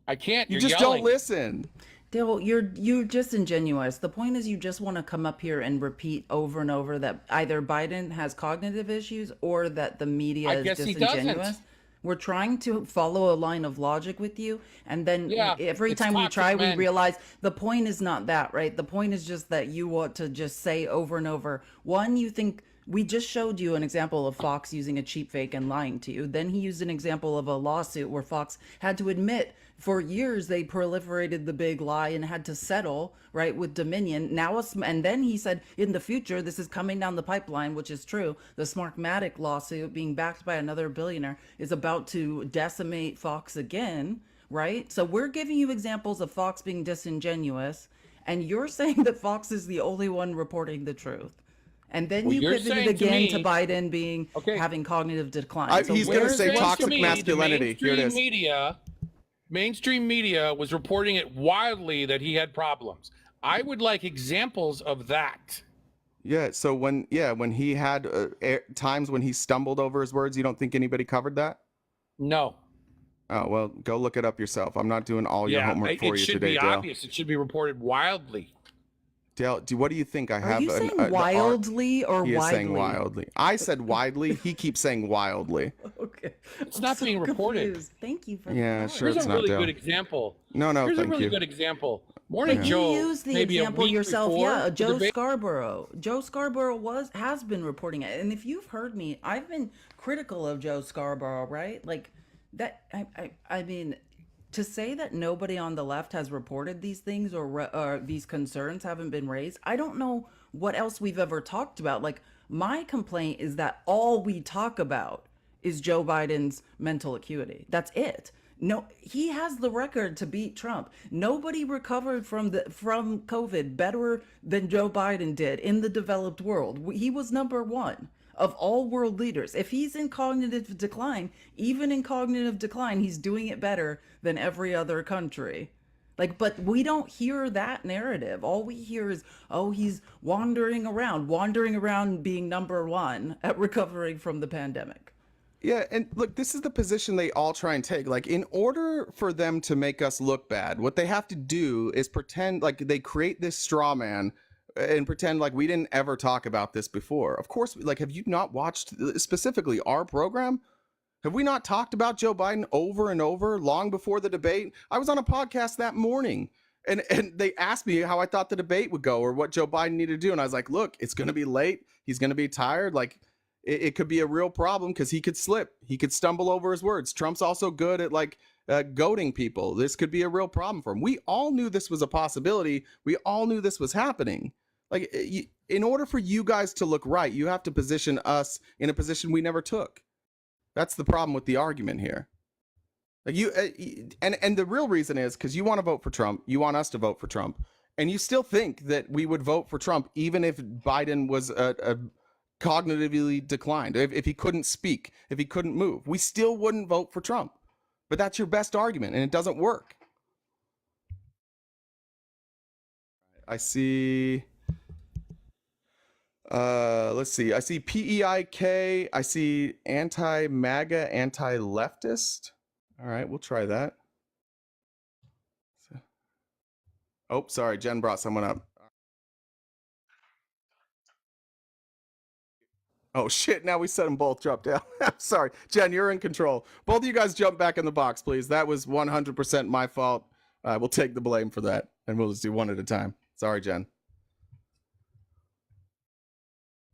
I can't. You You're just yelling. don't listen. Dale, you're disingenuous. The point is you just want to come up here and repeat over and over that either Biden has cognitive issues or that the media I is guess he disingenuous. doesn't. We're trying to follow a line of logic with you, and then Yeah, every it's time we toxic try, we men. realize the point is not that, right? The point is just that you want to just say over and over. One, you think we just showed you an example of Fox using a cheap fake and lying to you. Then he used an example of a lawsuit where Fox had to admit for years they proliferated the big lie and had to settle, right, with Dominion. And then he said in the future, this is coming down the pipeline, which is true. The Smartmatic lawsuit being backed by another billionaire is about to decimate Fox again, right? So we're giving you examples of Fox being disingenuous, and you're saying that Fox is the only one reporting the truth. And then you pivoted again to Biden being having cognitive decline. So he's going to say toxic masculinity. Here it is. Mainstream media was reporting it wildly that he had problems. I would like examples of that. Yeah. So when he had times when he stumbled over his words, you don't think anybody covered that? No. Oh, well, go look it up yourself. I'm not doing all your homework for you today, Dale. It should be obvious. It should be reported wildly. Dale, what do you think? I have. Are you saying wildly or widely? He is saying wildly. I said widely. He keeps saying wildly. Okay. It's not being reported. Confused. Thank you for that. Sure, Here's it's a not, really Dale. good example. No, Here's thank a really you. good example. Morning Joe. You used the example yourself. Yeah, Joe Scarborough. Joe Scarborough has been reporting it. And if you've heard me, I've been critical of Joe Scarborough, right? Like that. I mean, to say that nobody on the left has reported these things or these concerns haven't been raised, I don't know what else we've ever talked about. Like, my complaint is that all we talk about is Joe Biden's mental acuity. That's it. No, he has the record to beat Trump. Nobody recovered from COVID better than Joe Biden did in the developed world. He was number one of all world leaders. If he's in cognitive decline, even in cognitive decline, he's doing it better than every other country. Like, but we don't hear that narrative. All we hear is, oh, he's wandering around being number one at recovering from the pandemic. Yeah, and look, this is the position they all try and take. Like, in order for them to make us look bad, what they have to do is pretend like they create this straw man and pretend like we didn't ever talk about this before. Of course, like, have you not watched specifically our program? Have we not talked about Joe Biden over and over long before the debate? I was on a podcast that morning and they asked me how I thought the debate would go or what Joe Biden needed to do. And I was like, look, it's going to be late. He's going to be tired. Like, it could be a real problem because he could slip. He could stumble over his words. Trump's also good at like goading people. This could be a real problem for him. We all knew this was a possibility. We all knew this was happening. Like, in order for you guys to look right, you have to position us in a position we never took. That's the problem with the argument here. Like and the real reason is because you want to vote for Trump. You want us to vote for Trump. And you still think that we would vote for Trump even if Biden was a cognitively declined, if he couldn't speak, if he couldn't move. We still wouldn't vote for Trump. But that's your best argument, and it doesn't work. I see... let's see. I see PEIK. I see anti-MAGA, anti-leftist. All right, we'll try that. Oh, sorry. Jen brought someone up. Oh, shit. Now we set them both drop down. I'm sorry. Jen, you're in control. Both of you guys jump back in the box, please. That was 100% my fault. We'll take the blame for that, and we'll just do one at a time. Sorry, Jen.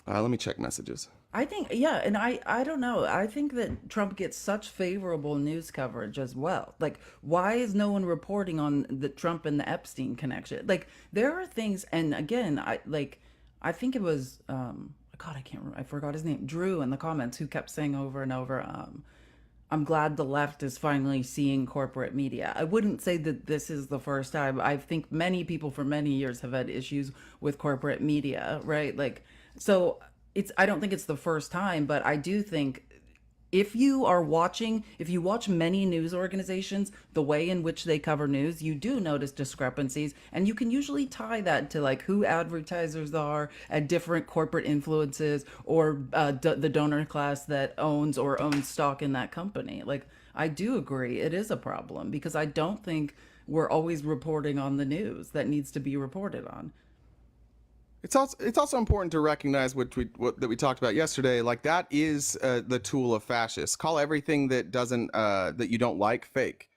Let me check messages. I think, yeah, and I don't know. I think that Trump gets such favorable news coverage as well. Like, why is no one reporting on the Trump and the Epstein connection? Like, there are things, and again, I think it was, God, I can't remember. I forgot his name. Drew in the comments who kept saying over and over, I'm glad the left is finally seeing corporate media. I wouldn't say that this is the first time. I think many people for many years have had issues with corporate media, right? Like, so I don't think it's the first time, but I do think if you watch many news organizations, the way in which they cover news, you do notice discrepancies, and you can usually tie that to like who advertisers are at different corporate influences or the donor class that owns stock in that company. Like, I do agree it is a problem because I don't think we're always reporting on the news that needs to be reported on. It's also important to recognize that we talked about yesterday. Like, that is the tool of fascists. Call everything that doesn't that you don't like fake.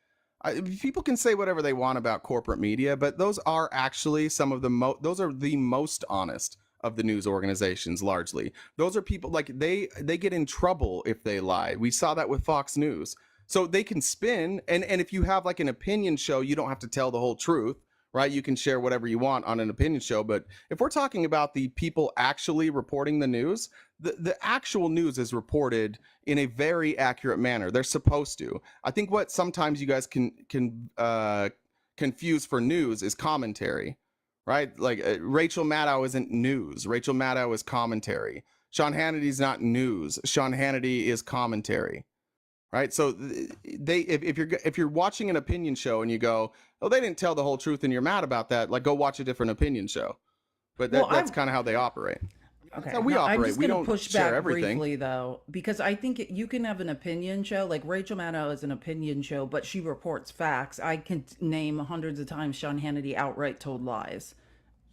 People can say whatever they want about corporate media, but those are actually some of the most honest of the news organizations largely. Those are people like they get in trouble if they lie. We saw that with Fox News. So they can spin, and if you have like an opinion show, you don't have to tell the whole truth, right? You can share whatever you want on an opinion show. But if we're talking about the people actually reporting the news, the actual news is reported in a very accurate manner. They're supposed to. I think what sometimes you guys can confuse for news is commentary, right? Like Rachel Maddow isn't news. Rachel Maddow is commentary. Sean Hannity's not news. Sean Hannity is commentary, right? So if you're watching an opinion show and you go, oh, they didn't tell the whole truth and you're mad about that, like go watch a different opinion show. But that's kind of how they operate. Okay. That's how we I'm operate. just We gonna don't push share back everything. briefly though, because I think you can have an opinion show. Like Rachel Maddow is an opinion show, but she reports facts. I can name hundreds of times Sean Hannity outright told lies,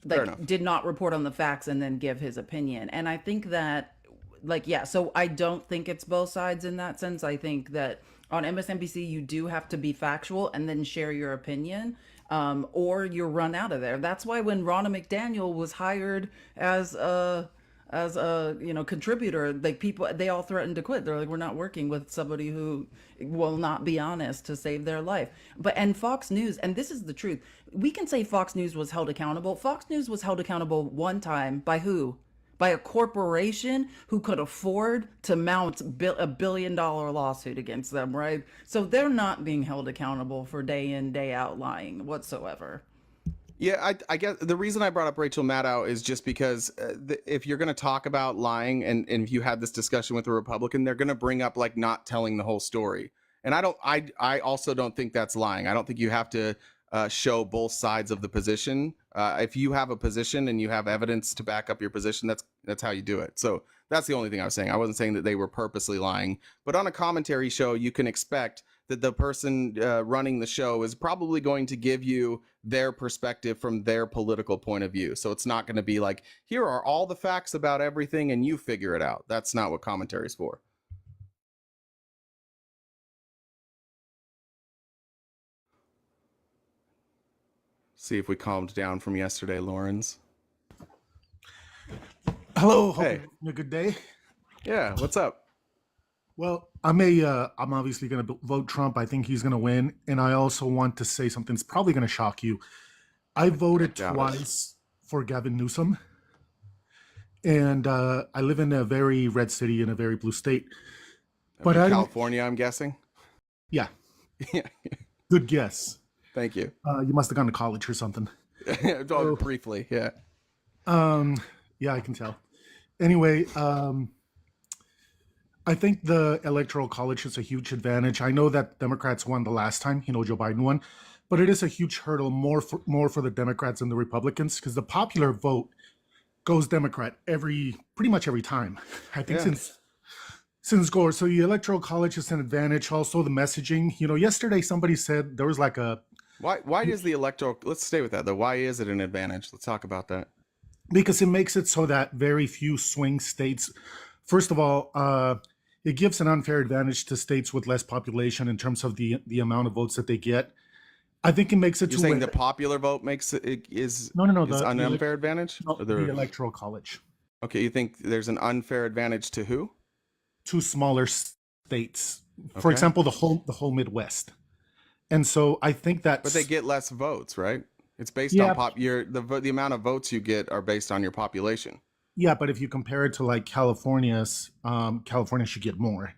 Fair like enough. did not report on the facts and then give his opinion. And I think that, like, yeah. So I don't think it's both sides in that sense. I think that on MSNBC you do have to be factual and then share your opinion. Or you're run out of there. That's why when Ronna McDaniel was hired as a contributor, like people, they all threatened to quit. They're like, we're not working with somebody who will not be honest to save their life. And Fox News, and this is the truth, we can say Fox News was held accountable. Fox News was held accountable one time by who? By a corporation who could afford to mount a $1 billion lawsuit against them, right? So they're not being held accountable for day in, day out lying whatsoever. Yeah, I guess the reason I brought up Rachel Maddow is just because if you're going to talk about lying and if you had this discussion with a Republican, they're going to bring up like not telling the whole story. And I also don't think that's lying. I don't think you have to show both sides of the position. If you have a position and you have evidence to back up your position, that's how you do it. So that's the only thing I was saying. I wasn't saying that they were purposely lying, but on a commentary show, you can expect that the person running the show is probably going to give you their perspective from their political point of view. So it's not going to be like, here are all the facts about everything and you figure it out. That's not what commentary is for. See if we calmed down from yesterday, Lawrence. Hello, hope Hey. you're having a good day. Yeah, what's up? Well, I'm obviously going to vote Trump. I think he's going to win, and I also want to say something that's probably going to shock you. I voted Doubt it. twice for Gavin Newsom, and I live in a very red city in a very blue state. But I don't. California, I'm guessing. Yeah, Yeah, good guess. thank you. You must have gone to college or something. Oh, briefly, yeah. Yeah, I can tell. Anyway, I think the Electoral College is a huge advantage. I know that Democrats won the last time, Joe Biden won, but it is a huge hurdle more for the Democrats than the Republicans because the popular vote goes Democrat pretty much every time. I think Yeah. since Gore. So the Electoral College is an advantage. Also the messaging. Yesterday somebody said there was like a Why is the electoral? Let's stay with that though. Why is it an advantage? Let's talk about that. because it makes it so that very few swing states. First of all, it gives an unfair advantage to states with less population in terms of the amount of votes that they get. I think it makes it You're to saying where the popular vote makes it is no, is an unfair advantage? Or the Electoral College. Okay, you think there's an unfair advantage to who? Two smaller states, for Okay. example, the whole Midwest. And so I think that. But they get less votes, right? It's based Yeah. on the amount of votes you get are based on your population. Yeah, but if you compare it to like California's, California should get more.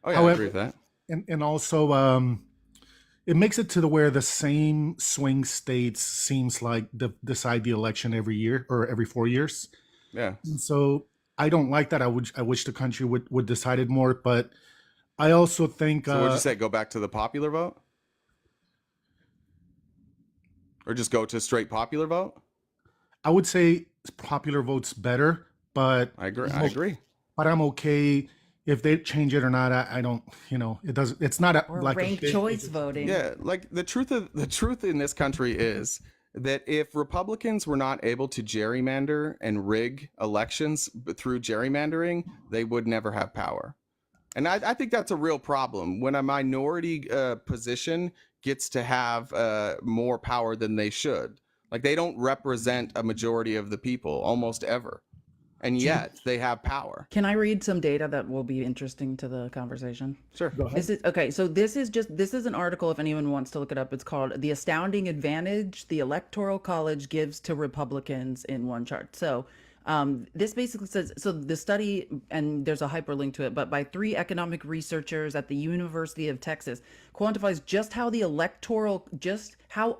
Oh yeah, I However- agree with that. And also it makes it to the where the same swing states seems like decide the election every year or every 4 years. Yeah. And so I don't like that. I wish the country would decide it more, but I also think So what'd you say? Go back to the popular vote? Or just go to straight popular vote? I would say popular vote's better, but I agree. But I'm okay if they change it or not. I don't, it doesn't. It's not Or like a ranked big- choice voting. Yeah, like the truth in this country is that if Republicans were not able to gerrymander and rig elections through gerrymandering, they would never have power. And I think that's a real problem when a minority position gets to have more power than they should. Like they don't represent a majority of the people almost ever. and yet they have power. Can I read some data that will be interesting to the conversation? Sure. Go ahead. This is okay. So this is an article. If anyone wants to look it up, it's called "The Astounding Advantage the Electoral College Gives to Republicans in One Chart." So this basically says, so the study, and there's a hyperlink to it, but by 3 economic researchers at the University of Texas, quantifies just how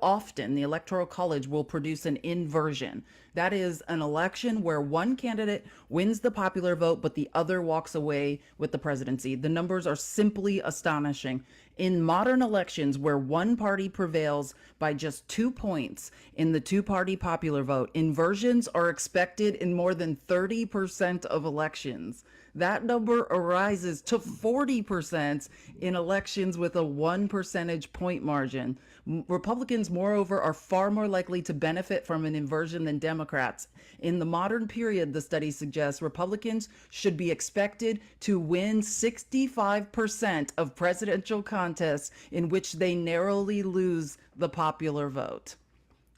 often the Electoral College will produce an inversion. That is an election where one candidate wins the popular vote, but the other walks away with the presidency. The numbers are simply astonishing. In modern elections where one party prevails by just 2 points in the two-party popular vote, inversions are expected in more than 30% of elections. That number rises to 40% in elections with a 1 percentage point margin. Republicans, moreover, are far more likely to benefit from an inversion than Democrats. In the modern period, the study suggests Republicans should be expected to win 65% of presidential contests in which they narrowly lose the popular vote.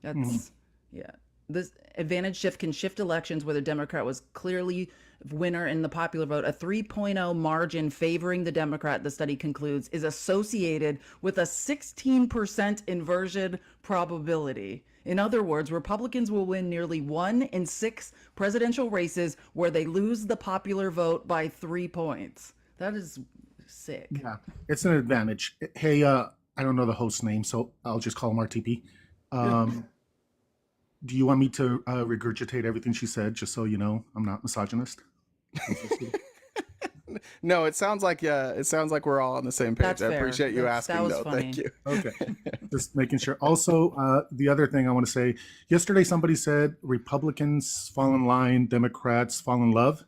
That's, yeah. This advantage shift can shift elections where the Democrat was clearly winner in the popular vote. A 3.0 margin favoring the Democrat, the study concludes, is associated with a 16% inversion probability. In other words, Republicans will win nearly 1 in 6 presidential races where they lose the popular vote by 3 points. That is sick. Yeah, it's an advantage. Hey, I don't know the host's name, so I'll just call him RTP. Do you want me to regurgitate everything she said, just so you know I'm not misogynist? No, it sounds like we're all on the same page. That's I fair. appreciate you That asking, was though. funny. Thank you. Okay, just making sure. Also, the other thing I want to say, yesterday somebody said Republicans fall in line, Democrats fall in love.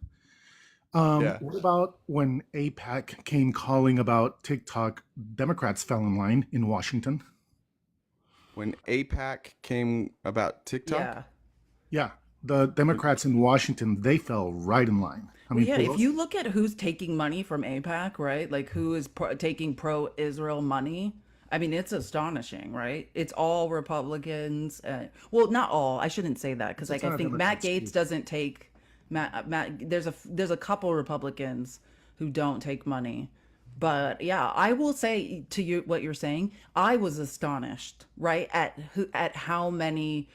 Yeah. What about when AIPAC came calling about TikTok, Democrats fell in line in Washington? When AIPAC came about TikTok, Yeah. Yeah, the Democrats in Washington, they fell right in line. I Well, mean, yeah, if you look at who's taking money from AIPAC, right? Like who is taking pro-Israel money? I mean, it's astonishing, right? It's all Republicans. Well, not all. I shouldn't say that because, like, I think Matt Gaetz doesn't take Matt. There's a couple Republicans who don't take money, but yeah, I will say to you what you're saying. I was astonished, right, at how many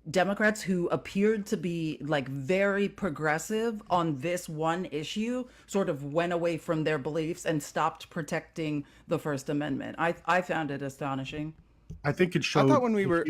Democrats who appeared to be like very progressive on this one issue sort of went away from their beliefs and stopped protecting the First Amendment. I found it astonishing. I think it showed. I thought when we were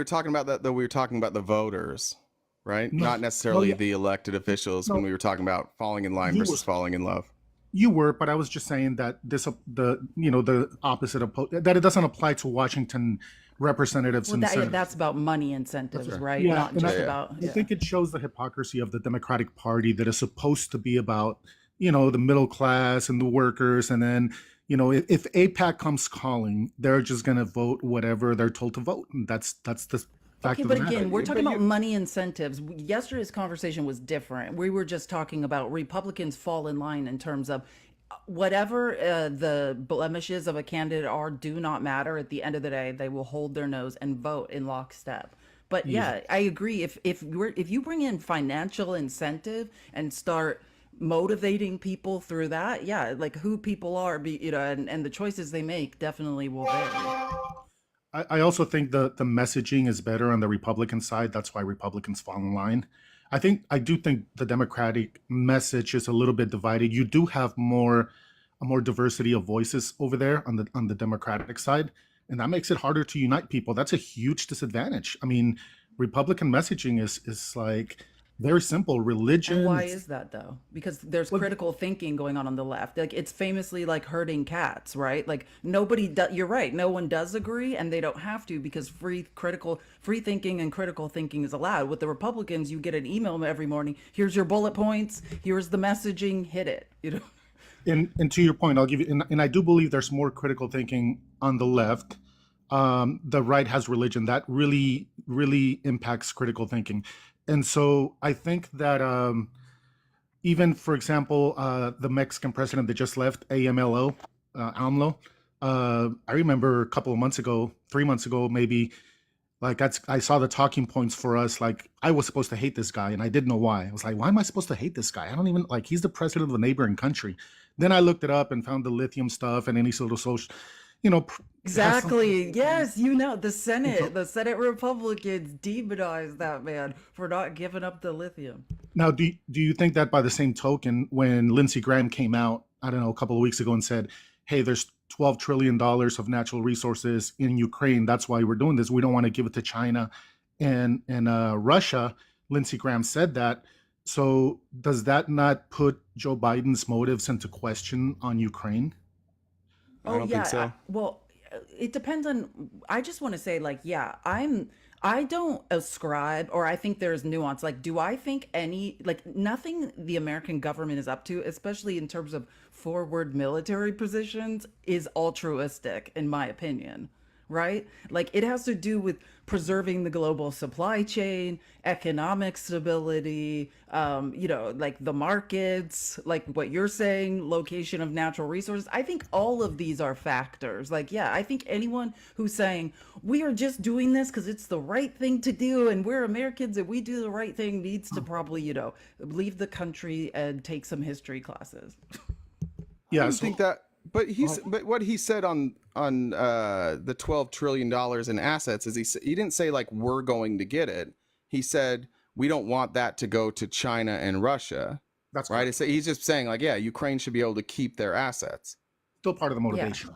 talking about that, though, we were talking about the voters, right? No. Not necessarily No, yeah. the elected officials. No. When we were talking about falling in line versus falling in love. You were, but I was just saying that the opposite of that it doesn't apply to Washington representatives Well, and senators. that's about money incentives, right? Yeah, Not and just I, about. I think it shows the hypocrisy of the Democratic Party that is supposed to be about, the middle class and the workers. And then, if AIPAC comes calling, they're just going to vote whatever they're told to vote. And that's the fact Okay, of but the matter. again, we're talking about money incentives. Yesterday's conversation was different. We were just talking about Republicans fall in line in terms of whatever the blemishes of a candidate are do not matter. At the end of the day, they will hold their nose and vote in lockstep. But yeah, I agree. If you bring in financial incentive and start motivating people through that, yeah, like who people are, and the choices they make definitely will vary. I also think the messaging is better on the Republican side. That's why Republicans fall in line. I do think the Democratic message is a little bit divided. You do have a more diversity of voices over there on the Democratic side, and that makes it harder to unite people. That's a huge disadvantage. I mean, Republican messaging is like very simple. Religion. And why is that though? Because there's critical thinking going on the left. Like it's famously like herding cats, right? Like you're right. No one does agree, and they don't have to because free thinking and critical thinking is allowed. With the Republicans, you get an email every morning. Here's your bullet points. Here's the messaging. Hit it. And to your point, I'll give you. And I do believe there's more critical thinking on the left. The right has religion that really, really impacts critical thinking. And so I think that even, for example, the Mexican president that just left, AMLO, I remember a couple of months ago, 3 months ago, maybe, Like I saw the talking points for us. Like I was supposed to hate this guy, and I didn't know why. I was like, why am I supposed to hate this guy? I don't even like. He's the president of a neighboring country. Then I looked it up and found the lithium stuff and any sort of social, you know, has some, Exactly. Yes, you know, the so Senate Republicans demonized that man for not giving up the lithium. now, do you think that by the same token, when Lindsey Graham came out, I don't know, a couple of weeks ago and said, "Hey, there's $12 trillion of natural resources in Ukraine. That's why we're doing this. We don't want to give it to China and Russia." Lindsey Graham said that. So does that not put Joe Biden's motives into question on Ukraine? I Oh don't think yeah, so. well, it depends on. I just want to say, like, yeah, I don't ascribe, or I think there's nuance. Like, do I think like, nothing the American government is up to, especially in terms of forward military positions, is altruistic, in my opinion, right? Like, it has to do with preserving the global supply chain, economic stability, like the markets, like what you're saying, location of natural resources. I think all of these are factors. Like, yeah, I think anyone who's saying we are just doing this because it's the right thing to do and we're Americans and we do the right thing needs to probably, leave the country and take some history classes. I Yeah. don't think that, but Well, but what he said on the $12 trillion in assets is he didn't say like we're going to get it. He said we don't want that to go to China and Russia, that's right? correct. He's just saying like, yeah, Ukraine should be able to keep their assets. Still part of the Yeah, motivation.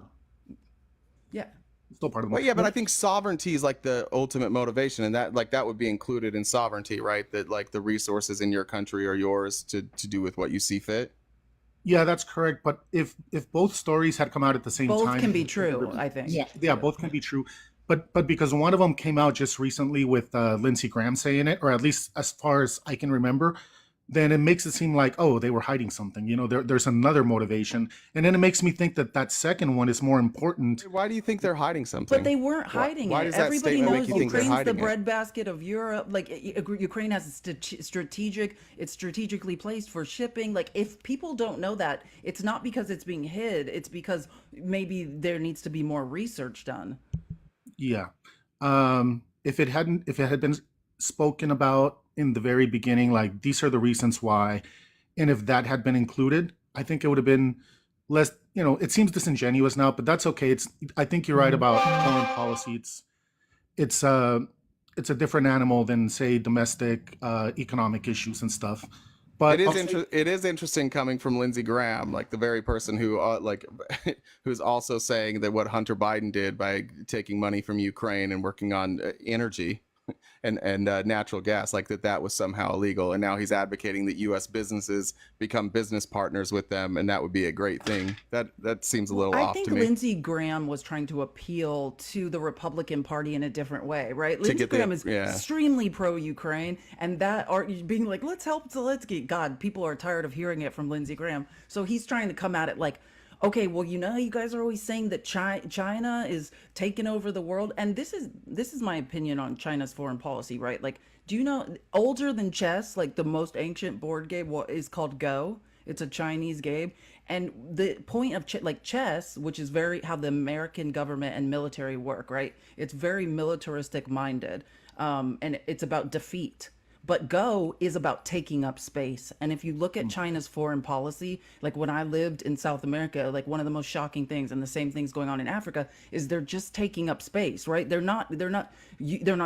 yeah. Still part of the Well, yeah, but I motivation. think sovereignty is like the ultimate motivation, and that would be included in sovereignty, right? That like the resources in your country are yours to do with what you see fit. Yeah, that's correct. But if both stories had come out at the same Both can time, be true, I think. yeah, both can be true. But because one of them came out just recently with Lindsey Graham saying it, or at least as far as I can remember, then it makes it seem like, oh, they were hiding something. There's another motivation, and then it makes me think that that second one is more important. Why do you think they're hiding But something? they weren't Why, hiding why it. does that Everybody statement make knows you think they're Ukraine's the hiding it? breadbasket of Europe. Like, Ukraine has a it's strategically placed for shipping. Like, if people don't know that, it's not because it's being hid. It's because maybe there needs to be more research done. Yeah. If it had been spoken about in the very beginning, like these are the reasons why, and if that had been included, I think it would have been less. It seems disingenuous now, but that's okay. I think you're right about foreign policy. It's a different animal than say domestic economic issues and stuff. But I'll say, It is interesting coming from Lindsey Graham, like the very person who who's also saying that what Hunter Biden did by taking money from Ukraine and working on energy and natural gas, like that was somehow illegal, and now he's advocating that U.S. businesses become business partners with them, and that would be a great thing. That seems a little I off think to me. Lindsey Graham was trying to appeal to the Republican Party in a different way, right? To Lindsey get Graham is yeah. extremely pro-Ukraine, and that are being like, let's help Zelensky. God, people are tired of hearing it from Lindsey Graham. So he's trying to come at it like, okay, well, you guys are always saying that China is taking over the world, and this is my opinion on China's foreign policy, right? Like, do you know, older than chess, like the most ancient board game is called Go. It's a Chinese game, and the point of like chess, which is very how the American government and military work, right? It's very militaristic minded, and it's about defeat. But Go is about taking up space. And if you look at China's foreign policy, like when I lived in South America, like one of the most shocking things, and the same things going on in Africa, is they're just taking up space, right? They're not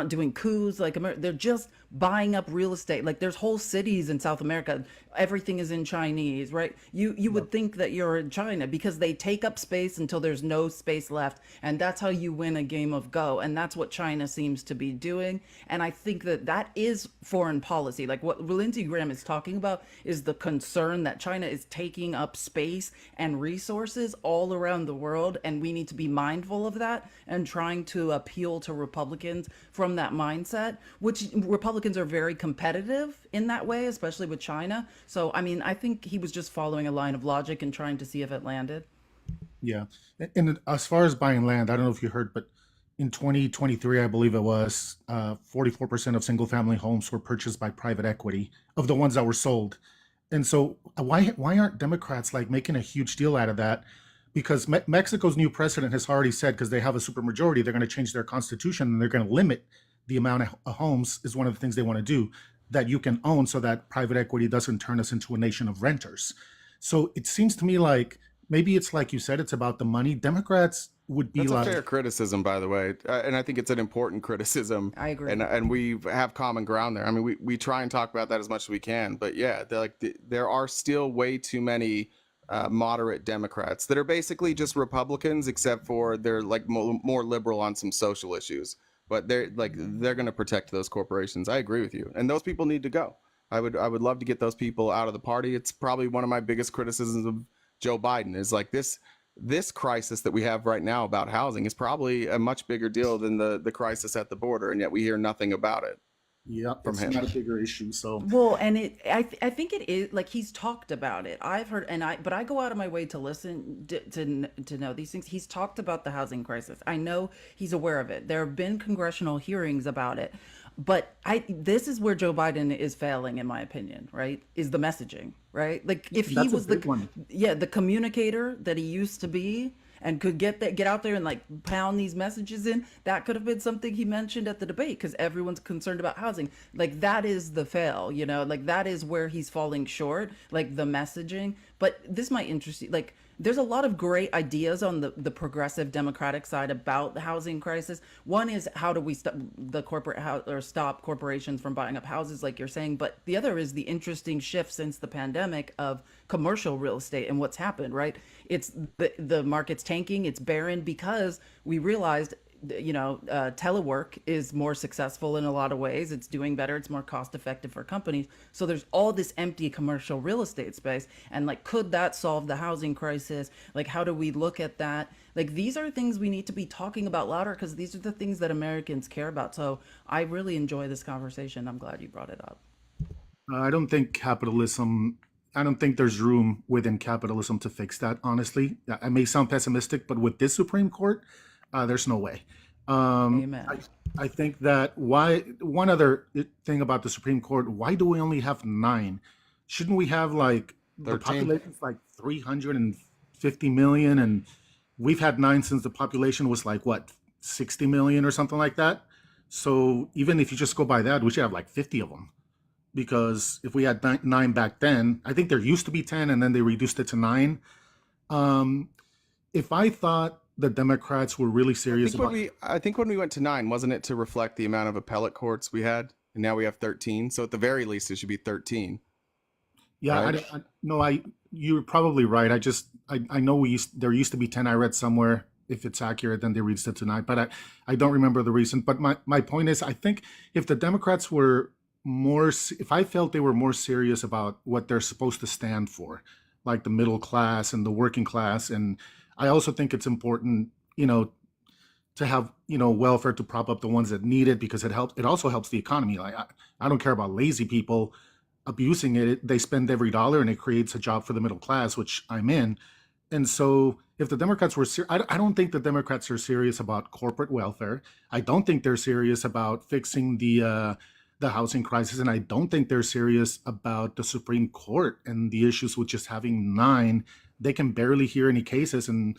doing coups like America. They're just buying up real estate. Like there's whole cities in South America. Everything is in Chinese, right? You would think that you're in China because they take up space until there's no space left. And that's how you win a game of Go. And that's what China seems to be doing. And I think that is foreign policy. Like what Lindsey Graham is talking about is the concern that China is taking up space and resources all around the world, and we need to be mindful of that and trying to appeal to Republicans from that mindset, which Republicans are very competitive in that way, especially with China. So, I mean, I think he was just following a line of logic and trying to see if it landed. yeah. And as far as buying land, I don't know if you heard, but in 2023, I believe it was, 44% of single family homes were purchased by private equity of the ones that were sold. And so why aren't Democrats like making a huge deal out of that? Because Mexico's new president has already said, because they have a supermajority, they're going to change their constitution and they're going to limit the amount of homes is one of the things they want to do that you can own, so that private equity doesn't turn us into a nation of renters. So it seems to me like maybe it's like you said, it's about the money. Democrats would be That's a like, fair criticism, by the way, and I think it's an important criticism. I agree. And we have common ground there. I mean, we try and talk about that as much as we can, but yeah, there are still way too many moderate Democrats that are basically just Republicans, except for they're like more liberal on some social issues. But they're going to protect those corporations. I agree with you, and those people need to go. I would love to get those people out of the party. It's probably one of my biggest criticisms of Joe Biden is like this crisis that we have right now about housing is probably a much bigger deal than the crisis at the border, and yet we hear nothing about it. yeah, From it's him. not a bigger issue. So Well, and I think it is like he's talked about it. I've heard, but I go out of my way to listen to know these things. He's talked about the housing crisis. I know he's aware of it. There have been congressional hearings about it, but this is where Joe Biden is failing, in my opinion. Right? Is the messaging, right? Like if he that's a was big one. the communicator that he used to be, and could get out there and like pound these messages in, that could have been something he mentioned at the debate, because everyone's concerned about housing. Like that is the fail, like that is where he's falling short, like the messaging. But this might interest you. Like there's a lot of great ideas on the progressive Democratic side about the housing crisis. One is, how do we stop the stop corporations from buying up houses, like you're saying. But the other is the interesting shift since the pandemic of commercial real estate and what's happened, right? It's the market's tanking, it's barren, because we realized telework is more successful in a lot of ways. It's doing better. It's more cost effective for companies. So there's all this empty commercial real estate space. And like, could that solve the housing crisis? Like, how do we look at that? Like, these are things we need to be talking about louder, because these are the things that Americans care about. So I really enjoy this conversation. I'm glad you brought it up. I don't think there's room within capitalism to fix that, honestly. I may sound pessimistic, but with this Supreme Court, there's no way. Amen. I think that one other thing about the Supreme Court, why do we only have 9? Shouldn't we have like the 13. population's like 350 million, and we've had 9 since the population was like what, 60 million or something like that. So even if you just go by that, we should have like 50 of them, because if we had 9 back then, I think there used to be 10 and then they reduced it to 9. If I thought the Democrats were really serious about, I think when we went to 9, wasn't it to reflect the amount of appellate courts we had, and now we have 13. So at the very least, it should be 13. yeah, Right? you're probably right. I know there used to be 10. I read somewhere, if it's accurate, then they reduced it to 9, but I don't remember the reason. But my point is, I think if the Democrats were if I felt they were more serious about what they're supposed to stand for, like the middle class and the working class, and I also think it's important, to have, welfare to prop up the ones that need it, because it also helps the economy. Like I don't care about lazy people abusing it. They spend every dollar and it creates a job for the middle class, which I'm in. And so if the Democrats were I don't think the Democrats are serious about corporate welfare. I don't think they're serious about fixing the housing crisis, and I don't think they're serious about the Supreme Court and the issues with just having 9. They can barely hear any cases, and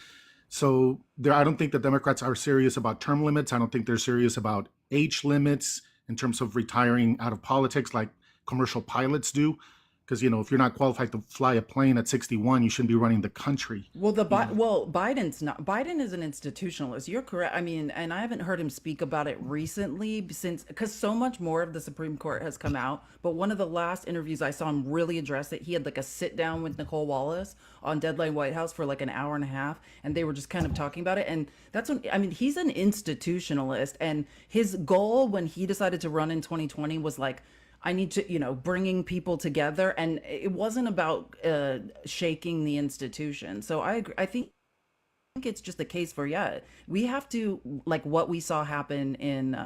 so I don't think the Democrats are serious about term limits. I don't think they're serious about age limits in terms of retiring out of politics like commercial pilots do. Because if you're not qualified to fly a plane at 61, you shouldn't be running the country. Well, Biden's not. Biden is an institutionalist. You're correct. I mean, and I haven't heard him speak about it recently, because so much more of the Supreme Court has come out. But one of the last interviews I saw him really address it. He had like a sit down with Nicole Wallace on Deadline White House for like an hour and a half, and they were just kind of talking about it. And that's when, I mean, he's an institutionalist, and his goal when he decided to run in 2020 was like, I need to, bringing people together, and it wasn't about shaking the institution. So I agree. I think it's just a case for, we have to, like what we saw happen in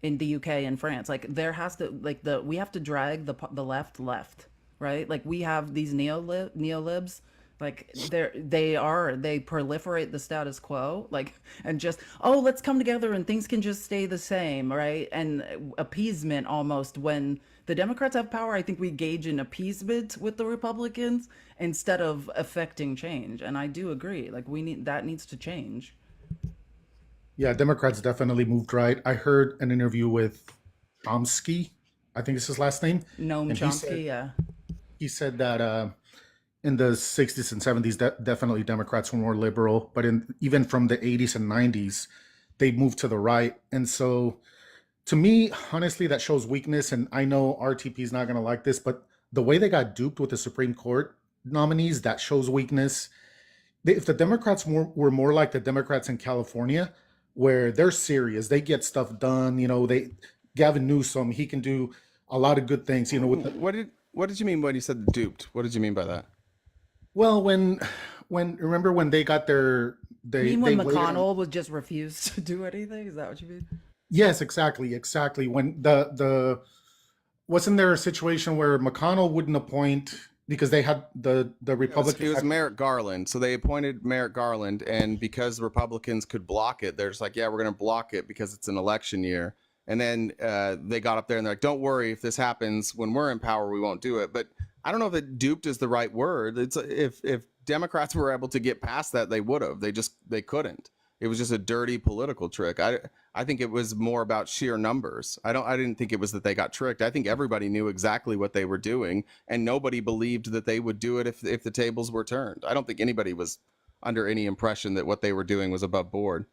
the UK and France. Like there has to, like we have to drag the left, right? Like we have these neolibs. Like they proliferate the status quo, like, and just, let's come together and things can just stay the same, right? And appeasement almost. When the Democrats have power, I think we gauge in appeasement with the Republicans instead of affecting change. And I do agree, like that needs to change. Yeah, Democrats definitely moved right. I heard an interview with Chomsky, I think is his last name, Noam and Chomsky, yeah. he said that in the 60s and 70s, definitely Democrats were more liberal, but even from the 80s and 90s, they moved to the right. And so to me, honestly, that shows weakness. And I know RTP is not going to like this, but the way they got duped with the Supreme Court nominees, that shows weakness. If the Democrats were more like the Democrats in California, where they're serious, they get stuff done. Gavin Newsom, he can do a lot of good things. What did you mean when you said duped? What did you mean by that? Well, when remember when they got You mean when they waited on. McConnell would just refuse to do anything? Is that what you mean? Yes, exactly. When wasn't there a situation where McConnell wouldn't appoint because they had the It Republicans was had. Merrick Garland. So they appointed Merrick Garland, and because Republicans could block it, they're just like, yeah, we're going to block it because it's an election year. And then they got up there and they're like, don't worry, if this happens when we're in power, we won't do it. But I don't know if it duped is the right word. It's if Democrats were able to get past that, they would have. They couldn't. It was just a dirty political trick. I think it was more about sheer numbers. I didn't think it was that they got tricked. I think everybody knew exactly what they were doing, and nobody believed that they would do it if the tables were turned. I don't think anybody was under any impression that what they were doing was above board.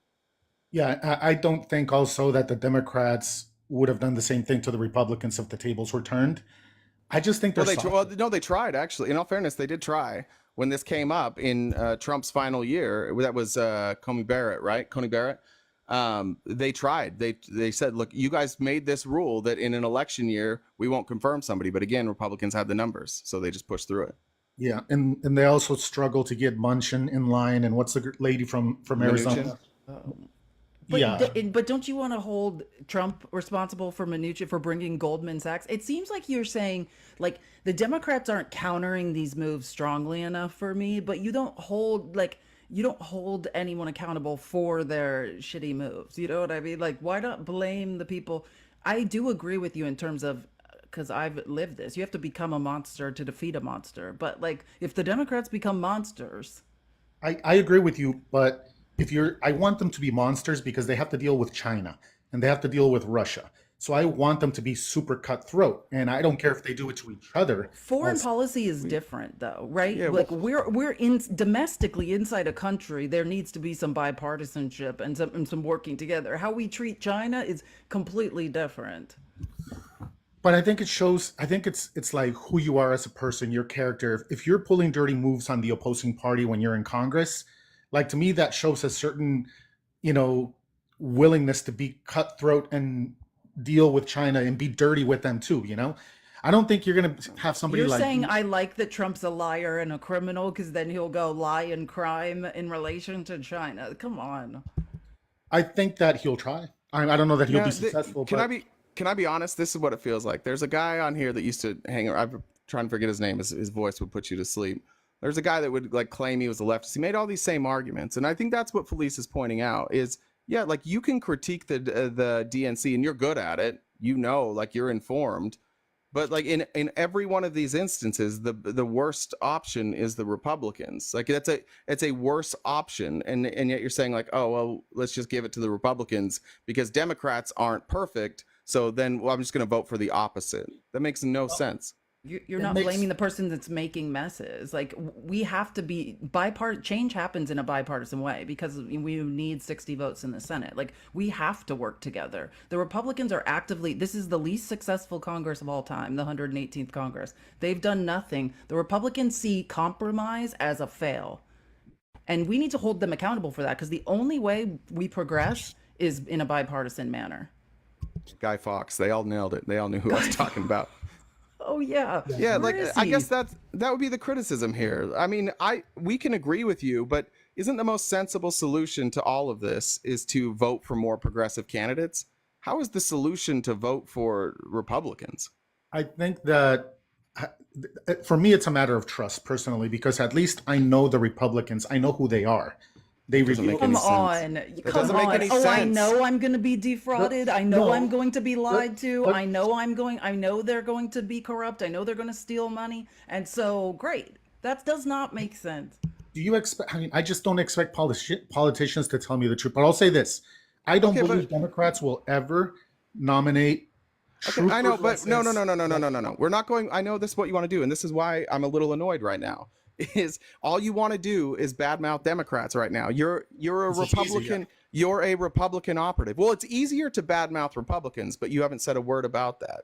Yeah, I don't think also that the Democrats would have done the same thing to the Republicans if the tables were turned. I just think they're soft. Well, no, they tried actually. In all fairness, they did try. When this came up in Trump's final year, that was Coney Barrett, right? Coney Barrett. They tried. They said, look, you guys made this rule that in an election year we won't confirm somebody, but again, Republicans had the numbers, so they just pushed through it. Yeah, and they also struggle to get Munchin in line. And what's the lady from Arizona? But, Yeah, but don't you want to hold Trump responsible for Mnuchin for bringing Goldman Sachs? It seems like you're saying like the Democrats aren't countering these moves strongly enough for me, but you don't hold anyone accountable for their shitty moves. You know what I mean? Like, why not blame the people? I do agree with you in terms of because I've lived this. You have to become a monster to defeat a monster. But like, if the Democrats become monsters, I agree with you, but I want them to be monsters because they have to deal with China and they have to deal with Russia. So I want them to be super cutthroat, and I don't care if they do it to each other. foreign policy is different though, right? Yeah, Like we're in domestically inside a country, there needs to be some bipartisanship and some working together. How we treat China is completely different. But I think it shows. I think it's like who you are as a person, your character. If you're pulling dirty moves on the opposing party when you're in Congress, like to me that shows a certain, you know, willingness to be cutthroat and deal with China and be dirty with them too. You know, I don't think you're gonna have somebody You're like. saying I like that Trump's a liar and a criminal because then he'll go lie and crime in relation to China. Come on. I think that he'll try. I don't know that he'll Yeah, be successful. can but I be honest? This is what it feels like. There's a guy on here that used to hang around. I'm trying to forget his name. His voice would put you to sleep. There's a guy that would like claim he was a leftist. He made all these same arguments, and I think that's what Felice is pointing out. Is yeah, like you can critique the DNC, and you're good at it. You know, like you're informed. But like in every one of these instances, the worst option is the Republicans. Like it's a worse option, and yet you're saying like, oh well, let's just give it to the Republicans because Democrats aren't perfect. So then, well, I'm just going to vote for the opposite. That makes no sense. You're it not makes blaming the person that's making messes. Like we have to be change happens in a bipartisan way because we need 60 votes in the Senate. Like we have to work together. The Republicans are actively, this is the least successful Congress of all time, the 118th Congress. They've done nothing. The Republicans see compromise as a fail. And we need to hold them accountable for that because the only way we progress is in a bipartisan manner. Guy Fawkes, they all nailed it. They all knew who I was talking about. Oh yeah. Yeah, Where like is I he? guess that would be the criticism here. I mean, we can agree with you, but isn't the most sensible solution to all of this is to vote for more progressive candidates? How is the solution to vote for Republicans? I think that for me, it's a matter of trust personally, because at least I know the Republicans. I know who they are. They Doesn't make reveal. any Come sense. on. It Come doesn't make on. any Oh, I sense. know I'm going to be defrauded. I know No. I'm going to be lied to. But- I know they're going to be corrupt. I know they're going to steal money. And so, great. That does not make sense. Do you expect? I mean, I just don't expect politicians to tell me the truth. But I'll say this: I don't Okay, believe but Democrats will ever nominate okay, true I know, but no, no, progressives no, no, no, no, like no, no, no. We're not going. I know this is what you want to do, and this is why I'm a little annoyed right now. Is all you want to do is badmouth Democrats right now. You're a It's just easy, yeah. Republican. You're a Republican operative. Well, it's easier to badmouth Republicans, but you haven't said a word about that.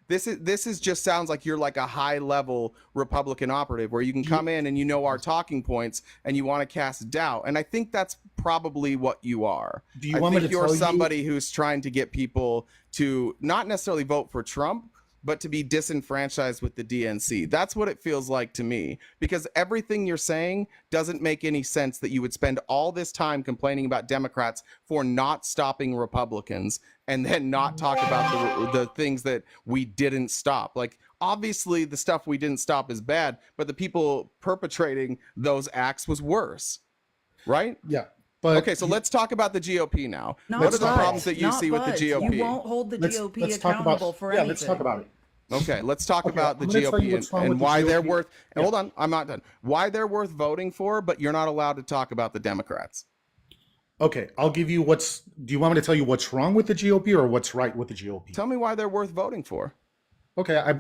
This is just sounds like you're like a high level Republican operative where you can come in and you know our talking points and you want to cast doubt. And I think that's probably what you are. Do you I want me think to you're tell you? somebody who's trying to get people to not necessarily vote for Trump, but to be disenfranchised with the DNC. That's what it feels like to me, because everything you're saying doesn't make any sense that you would spend all this time complaining about Democrats for not stopping Republicans and then not talk about the things that we didn't stop. Like, obviously the stuff we didn't stop is bad, but the people perpetrating those acts was worse, right? Yeah. But Okay, so let's talk about the GOP now. Not What are the but. problems that you Not see with the but. GOP? You won't hold the GOP let's talk accountable about for yeah. anything. Let's talk about it. Okay, let's talk Okay, about the I'm gonna tell you GOP what's wrong and with the why they're GOP. worth. Yeah. Hold on, I'm not done. Why they're worth voting for, but you're not allowed to talk about the Democrats. Okay, I'll give you what's. Do you want me to tell you what's wrong with the GOP or what's right with the GOP? Tell me why they're worth voting for. Okay,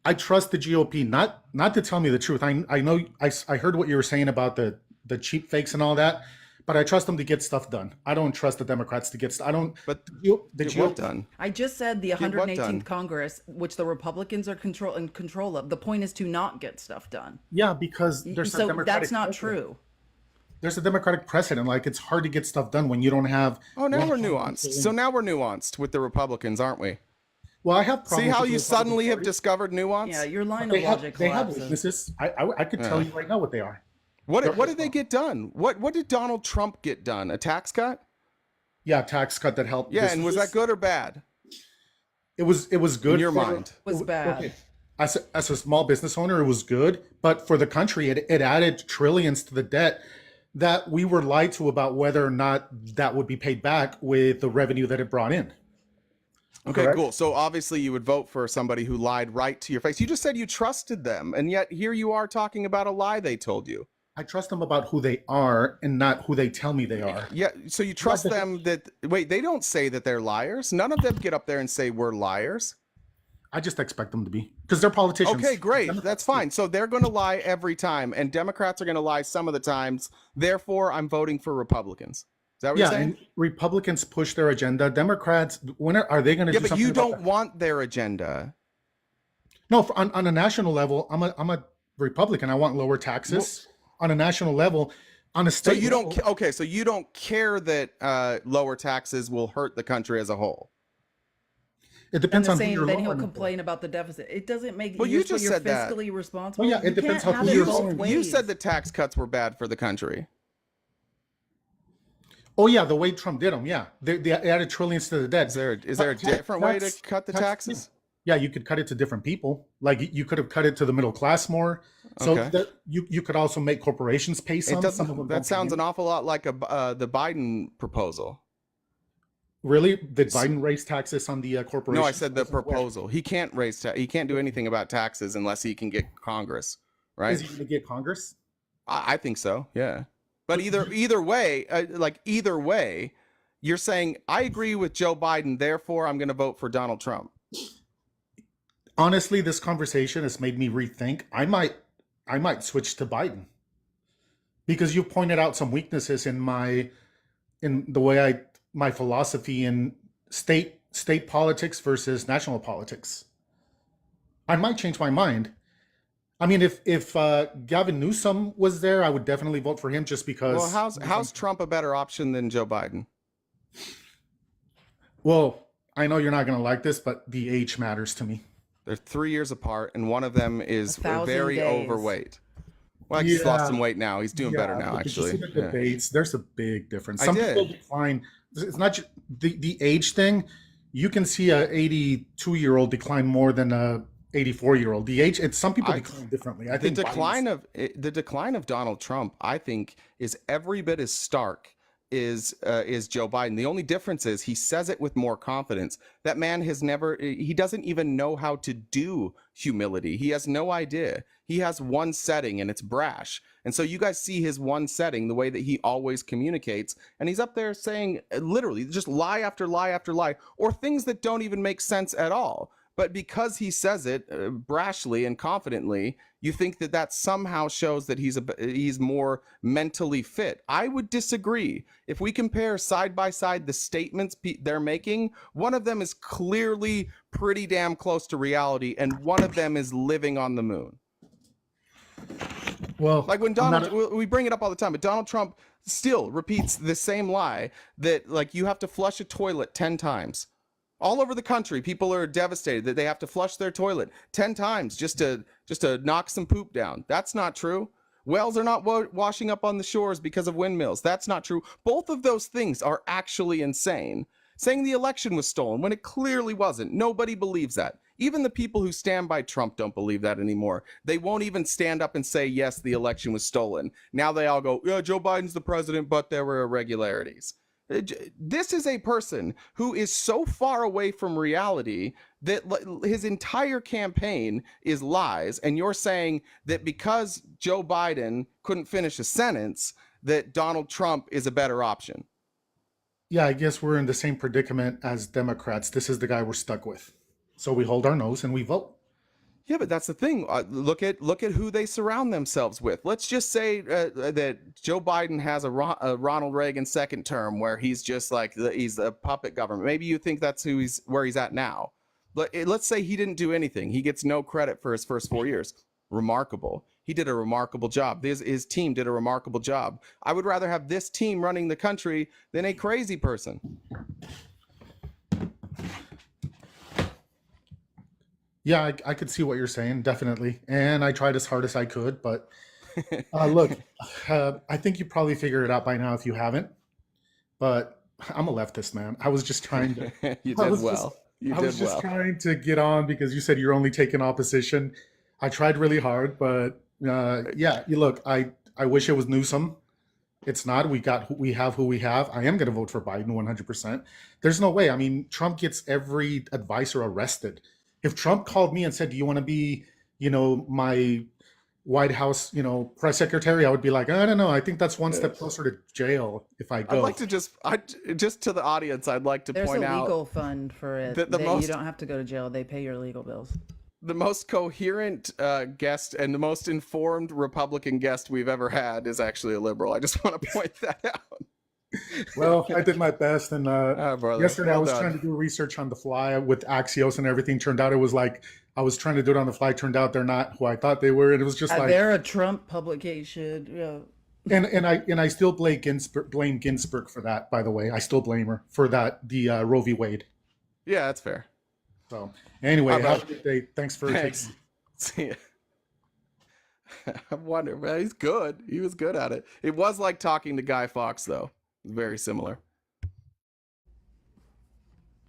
I trust the GOP not to tell me the truth. I know I heard what you were saying about the cheap fakes and all that, but I trust them to get stuff done. I don't trust the Democrats to get stuff. I don't. But the get what GOP done? I just said the Get what 118th done? Congress, which the Republicans are in control of. The point is to not get stuff done. Yeah, because there's a So Democratic that's not precedent. true. There's a Democratic precedent. Like, it's hard to get stuff done when you don't have. Oh, now one we're party nuanced. controlling- So now we're nuanced with the Republicans, aren't we? Well, I have See problems how with the you Republican suddenly have Party. discovered nuance? Yeah, your line They of have logic they have collapses. weaknesses. I could tell Yeah. you right now what they are. What did they get done? What did Donald Trump get done? A tax cut? Yeah, tax cut that helped. Yeah, and was that businesses. good or bad It was good in your for- mind? Was bad. Okay. As a small business owner, it was good, but for the country, it added trillions to the debt that we were lied to about whether or not that would be paid back with the revenue that it brought in. Okay, Correct? cool. So obviously you would vote for somebody who lied right to your face. You just said you trusted them, and yet here you are talking about a lie they told you. I trust them about who they are and not who they tell me they are. Yeah, so you trust but- them that wait, they don't say that they're liars. None of them get up there and say we're liars. I just expect them to be because they're politicians. Okay, great. Democrats That's do. fine. So they're going to lie every time, and Democrats are going to lie some of the times. Therefore, I'm voting for Republicans. Is that what you're Yeah, saying? and Republicans push their agenda. Democrats, when are they going to Yeah, do but something you about don't that? want their agenda. No, on a national level, I'm a Republican. I want lower taxes on a national level. On a So state you don't level, okay, so you don't care that lower taxes will hurt the country as a whole. it And depends the on who same, you're then he'll lowering it for. complain about the deficit. It doesn't make Well, you you're, just you're said that. fiscally responsible. Well, yeah, it You depends can't how have who it you're both saying. ways. You said the tax cuts were bad for the country. Oh yeah, the way Trump did them. Yeah, they added trillions to the debt. Is there a different way to cut the taxes? Yeah, you could cut it to different people. Like you could have cut it to the middle class more. So Okay. that you could also make corporations pay some. It Some of doesn't. them That don't sounds pay an awful lot like the Biden proposal. Really? Did Biden raise taxes on the corporations? No, I said the proposal. He can't raise he can't do anything about taxes unless he can get Congress, right? Is he going to get Congress? I think so. Yeah. But either way, either way, you're saying I agree with Joe Biden, therefore I'm going to vote for Donald Trump. Honestly, this conversation has made me rethink. I might switch to Biden because you pointed out some weaknesses in the way my philosophy in state politics versus national politics. I might change my mind. I mean, if Gavin Newsom was there, I would definitely vote for him just because. Well, how's Trump a better option than Joe Biden? Well, I know you're not going to like this, but the age matters to me. They're 3 years apart, and one of them is 1,000 very days. overweight. Well, he's lost Yeah. some weight now. He's doing better now, but did you actually. see the Yeah. debates? There's a big difference. I Some did. people decline. It's not just the age thing. You can see a 82-year-old decline more than a 84-year-old. The age. Some people decline differently. I think the decline of Donald Trump, I think, is every bit as stark is Joe Biden. The only difference is he says it with more confidence. That man he doesn't even know how to do humility. He has no idea. He has one setting and it's brash. And so you guys see his one setting, the way that he always communicates, and he's up there saying literally just lie after lie after lie, or things that don't even make sense at all. But because he says it brashly and confidently, you think that somehow shows that he's more mentally fit. I would disagree. If we compare side by side the statements they're making, one of them is clearly pretty damn close to reality, and one of them is living on the moon. Well, like when we bring it up all the time, but Donald Trump still repeats the same lie that like you have to flush a toilet 10 times. All over the country, people are devastated that they have to flush their toilet 10 times just to knock some poop down. That's not true. Whales are not washing up on the shores because of windmills. That's not true. Both of those things are actually insane. Saying the election was stolen when it clearly wasn't. Nobody believes that. Even the people who stand by Trump don't believe that anymore. They won't even stand up and say, yes, the election was stolen. Now they all go, yeah, Joe Biden's the president, but there were irregularities. This is a person who is so far away from reality that his entire campaign is lies. And you're saying that because Joe Biden couldn't finish a sentence, that Donald Trump is a better option. Yeah, I guess we're in the same predicament as Democrats. This is the guy we're stuck with. So we hold our nose and we vote. Yeah, but that's the thing. Look at who they surround themselves with. Let's just say that Joe Biden has a Ronald Reagan second term where he's just like he's a puppet government. Maybe you think that's where he's at now. But let's say he didn't do anything. He gets no credit for his first 4 years. Remarkable. He did a remarkable job. His team did a remarkable job. I would rather have this team running the country than a crazy person. Yeah, I could see what you're saying, definitely. And I tried as hard as I could, but look, I think you probably figured it out by now if you haven't. But I'm a leftist, man. I was just trying to. You did well. I was just trying to get on because you said you're only taking opposition. I tried really hard, but yeah, look, I wish it was Newsom. It's not. We have who we have. I am going to vote for Biden 100%. There's no way. I mean, Trump gets every advisor arrested. If Trump called me and said, do you want to be, my White House, press secretary, I would be like, I don't know. I think that's one step closer to jail if I go. I'd like to just to the audience, I'd like to point out. There's a legal fund for it. You don't have to go to jail. They pay your legal bills. The most coherent guest and the most informed Republican guest we've ever had is actually a liberal. I just want to point that out. Well, I did my best, and yesterday I was done. trying to do research on the fly with Axios and everything. Turned out it was like I was trying to do it on the fly. Turned out they're not who I thought they were, and it was just like they're a Trump publication. Yeah. And I still blame Ginsburg for that. By the way, I still blame her for that. The Roe v. Wade. Yeah, that's fair. So anyway, have a good day. Thanks for See ya. I'm wondering, man, he's good. He was good at it. It was like talking to Guy Fawkes, though. Very similar.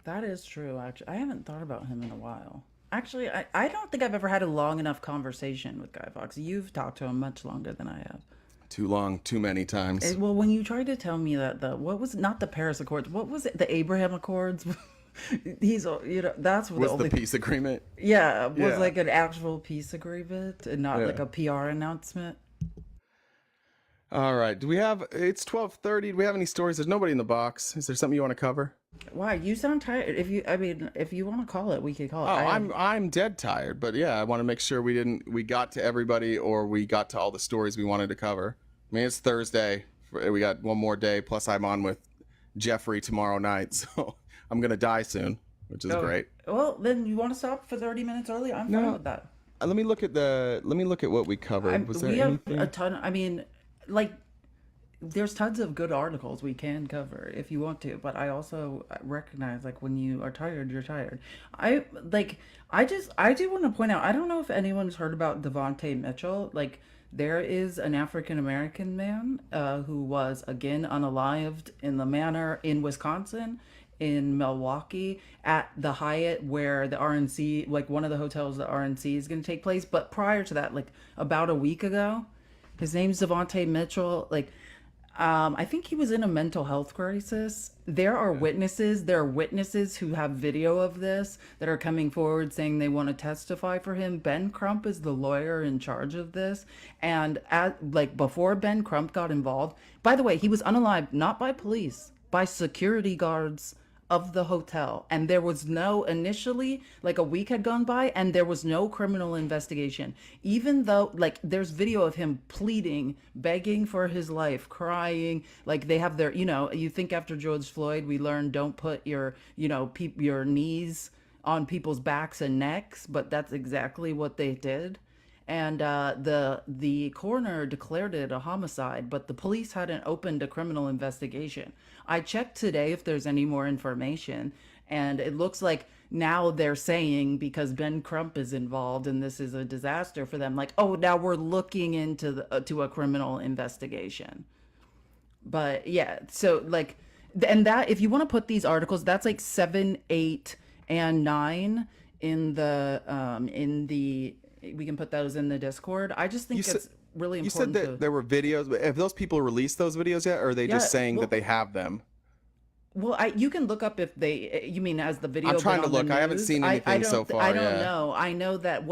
That is true, actually. I haven't thought about him in a while. Actually, I don't think I've ever had a long enough conversation with Guy Fawkes. You've talked to him much longer than I have. Too long, too many times. Well, when you tried to tell me that what was not the Paris Accords, what was it? The Abraham Accords? That's what was the peace agreement. Yeah, was like an actual peace agreement and not like a PR announcement. All right. It's 12:30. Do we have any stories? There's nobody in the box. Is there something you want to cover? Why? You sound tired. If you want to call it, we could call it. I'm dead tired, but yeah, I want to make sure we got to everybody or we got to all the stories we wanted to cover. I mean, it's Thursday. We got one more day, plus I'm on with Jeffrey tomorrow night, so I'm going to die soon, which is great. Well, then you want to stop for 30 minutes early? I'm fine with that. Let me look at what we covered. Was there anything? Have a ton. I mean, there's tons of good articles we can cover if you want to, but I also recognize when you are tired, you're tired. I do want to point out, I don't know if anyone's heard about Devontae Mitchell. There is an African American man who was again unalived in the manor in Wisconsin, in Milwaukee, at the Hyatt where the RNC, one of the hotels the RNC is going to take place. But prior to that, about a week ago, his name's Devontae Mitchell. I think he was in a mental health crisis. There are witnesses. There are witnesses who have video of this that are coming forward saying they want to testify for him. Ben Crump is the lawyer in charge of this, and before Ben Crump got involved. By the way, he was unalived not by police, by security guards of the hotel, and there was no initially, like, a week had gone by and there was no criminal investigation, even though, like, there's video of him pleading, begging for his life, crying. Like, they have their, you think after George Floyd we learned don't put your, your knees on people's backs and necks, but that's exactly what they did. And the coroner declared it a homicide, but the police hadn't opened a criminal investigation. I checked today if there's any more information, and it looks like now they're saying, because Ben Crump is involved and this is a disaster for them, like, oh, now we're looking into to a criminal investigation. But yeah, so like, and that, if you want to put these articles, that's like 7, 8, and 9 in the we can put those in the Discord. I just think it's really You said important that there were videos, but have those people released those videos yet, or are they just saying that they have them? Well, you can look up if they. You mean as the video? I'm trying been to on the look. I haven't news? seen anything so far. I don't know. I know that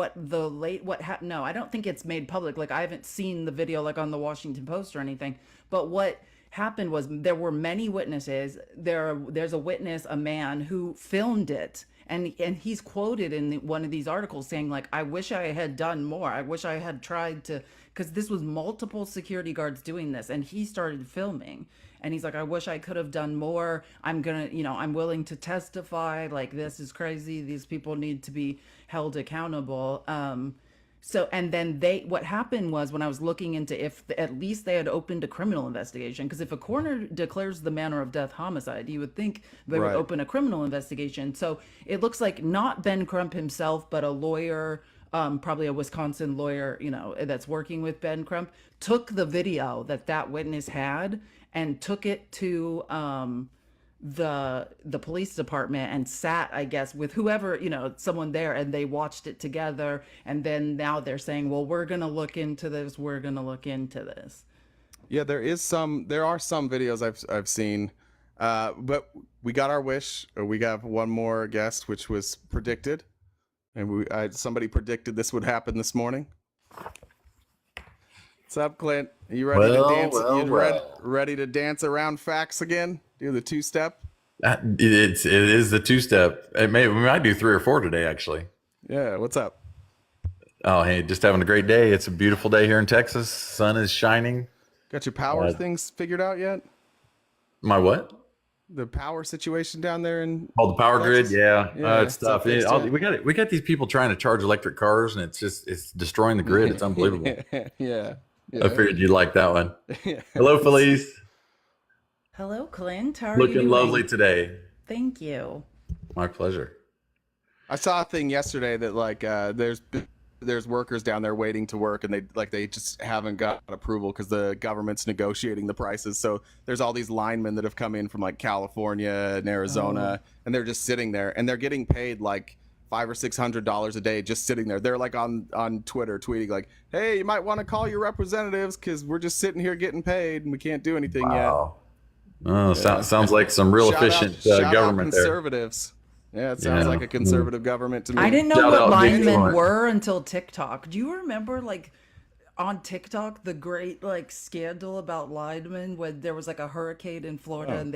no, I don't think it's made public. Like, I haven't seen the video like on the Washington Post or anything. But what happened was there were many witnesses. There's a witness, a man who filmed it. And he's quoted in one of these articles saying, like, I wish I had done more. I wish I had tried to, because this was multiple security guards doing this, and he started filming. And he's like, I wish I could have done more. I'm willing to testify. Like, this is crazy. These people need to be held accountable. So, and then what happened was, when I was looking into if at least they had opened a criminal investigation, because if a coroner declares the manner of death homicide, you would think they would open a criminal investigation. So it looks like not Ben Crump himself, but a lawyer, probably a Wisconsin lawyer, that's working with Ben Crump, took the video that witness had and took it to the police department and sat, I guess, with whoever, someone there, and they watched it together. And then now they're saying, well, we're going to look into this. We're going to look into this. Yeah, there are some videos I've seen, but we got our wish. We got one more guest, which was predicted, and somebody predicted this would happen this morning. What's up, Clint? Are you ready to dance? Ready to dance around facts again? Do the two-step? It is the two-step. We might do 3 or 4 today, actually. Yeah, what's up? Oh, hey, just having a great day. It's a beautiful day here in Texas. Sun is shining. Got your power things figured out yet? My what? The power situation down there in the power Texas? grid. Yeah, it's tough. We got these people trying to charge electric cars, and it's destroying the grid. It's unbelievable. Yeah. I figured you'd like that one. Hello, Felice. Hello, Clint. How are you? Looking lovely today. Thank you. My pleasure. I saw a thing yesterday that, like, there's workers down there waiting to work, and they just haven't got approval because the government's negotiating the prices. So there's all these linemen that have come in from, like, California and Arizona, and they're just sitting there, and they're getting paid like $500 or $600 a day just sitting there. They're like on Twitter tweeting like, "Hey, you might want to call your representatives because we're just sitting here getting paid and we can't do anything yet." Oh, sounds like some real efficient government there. Conservatives. Yeah, it sounds like a conservative government to me. I didn't know what linemen were until TikTok. Do you remember, like, on TikTok, the great, like, scandal about linemen when there was, like, a hurricane in Florida, and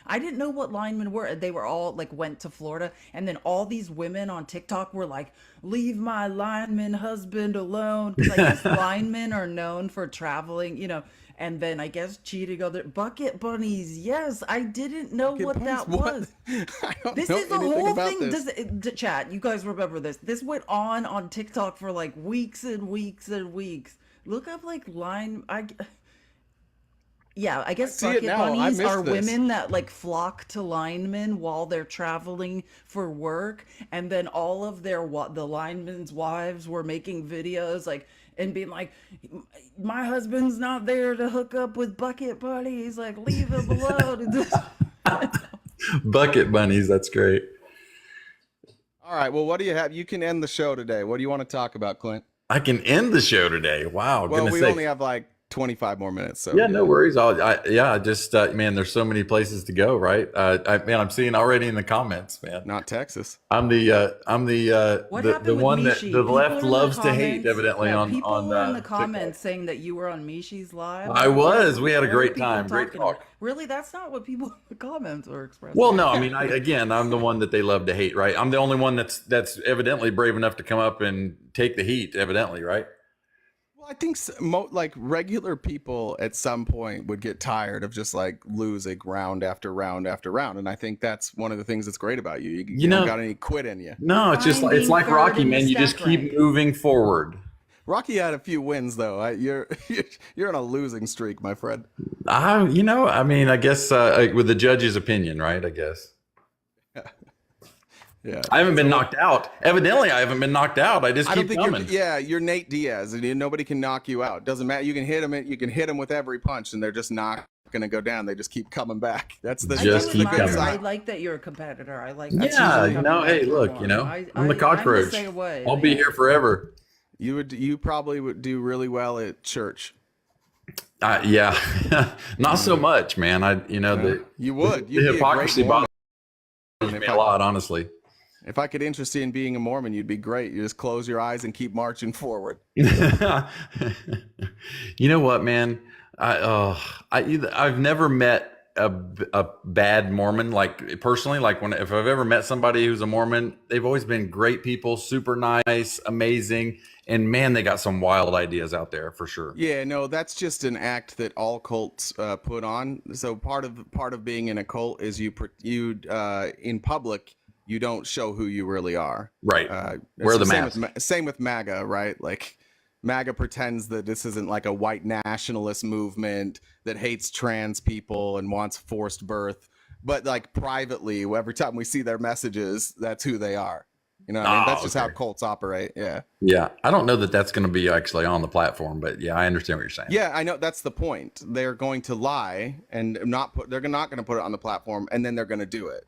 I didn't know what linemen were. They were all, like, went to Florida, and then all these women on TikTok were like, "Leave my lineman husband alone," because I guess linemen are known for traveling, and then I guess cheating other bucket bunnies. Yes, I didn't know what that was. This is the whole thing. Chat, you guys remember this? This went on TikTok for like weeks and weeks and weeks. Look up like I guess bucket bunnies are women that like flock to linemen while they're traveling for work, and then all of the linemen's wives were making videos like and being like, "My husband's not there to hook up with bucket bunnies, like, leave him alone." Bucket bunnies, that's great. All right, well, what do you have? You can end the show today. What do you want to talk about, Clint? I can end the show today. Wow. Well, we only have like 25 more minutes. So Yeah, no worries. Just man, there's so many places to go, right? I'm seeing already in the comments, man. Not Texas. I'm the What the happened with one that Mishi? the People left in the loves to hate, comments- evidently yeah, on people were in the TikTok. comments saying that you were on Mishi's live. I was. We had a What were great people time. Great talking about? talk. Really, that's not what people in the comments were expressing. Well, no, I mean, I'm the one that they love to hate, right? I'm the only one that's evidently brave enough to come up and take the heat, evidently, right? Well, I think like regular people at some point would get tired of just like losing round after round after round, and I think that's one of the things that's great about you. You know, don't got any quit in you. No, it's just it's like Rocky, man. You just keep moving forward. Rocky had a few wins though. You're on a losing streak, my friend. I guess with the judge's opinion, right? I guess. Yeah. I haven't been knocked out. Evidently, I haven't been knocked out. I just keep coming. You're Nate Diaz, and nobody can knock you out. Doesn't matter. You can hit them. You can hit them with every punch, and they're just not going to go down. They just keep coming back. That's the just keep coming. I like that you're a competitor. I like. Yeah, hey, look, I'm the cockroach. I'll be here forever. You probably would do really well at church. Yeah, not so much, man. You would. The hypocrisy bothers me a lot, honestly. If I could interest you in being a Mormon, you'd be great. You just close your eyes and keep marching forward. You know what, man? I've never met a bad Mormon, like personally. Like if I've ever met somebody who's a Mormon, they've always been great people, super nice, amazing, and man, they got some wild ideas out there for sure. Yeah, no, that's just an act that all cults put on. So part of being in a cult is you in public. You don't show who you really are. Right. Wear the mask. Same with MAGA, right? Like MAGA pretends that this isn't like a white nationalist movement that hates trans people and wants forced birth. But like privately, every time we see their messages, that's who they are. You know what I mean? That's just how cults operate. Yeah. Yeah. I don't know that that's going to be actually on the platform, but yeah, I understand what you're saying. Yeah, I know. That's the point. They're going to lie and they're not going to put it on the platform, and then they're going to do it.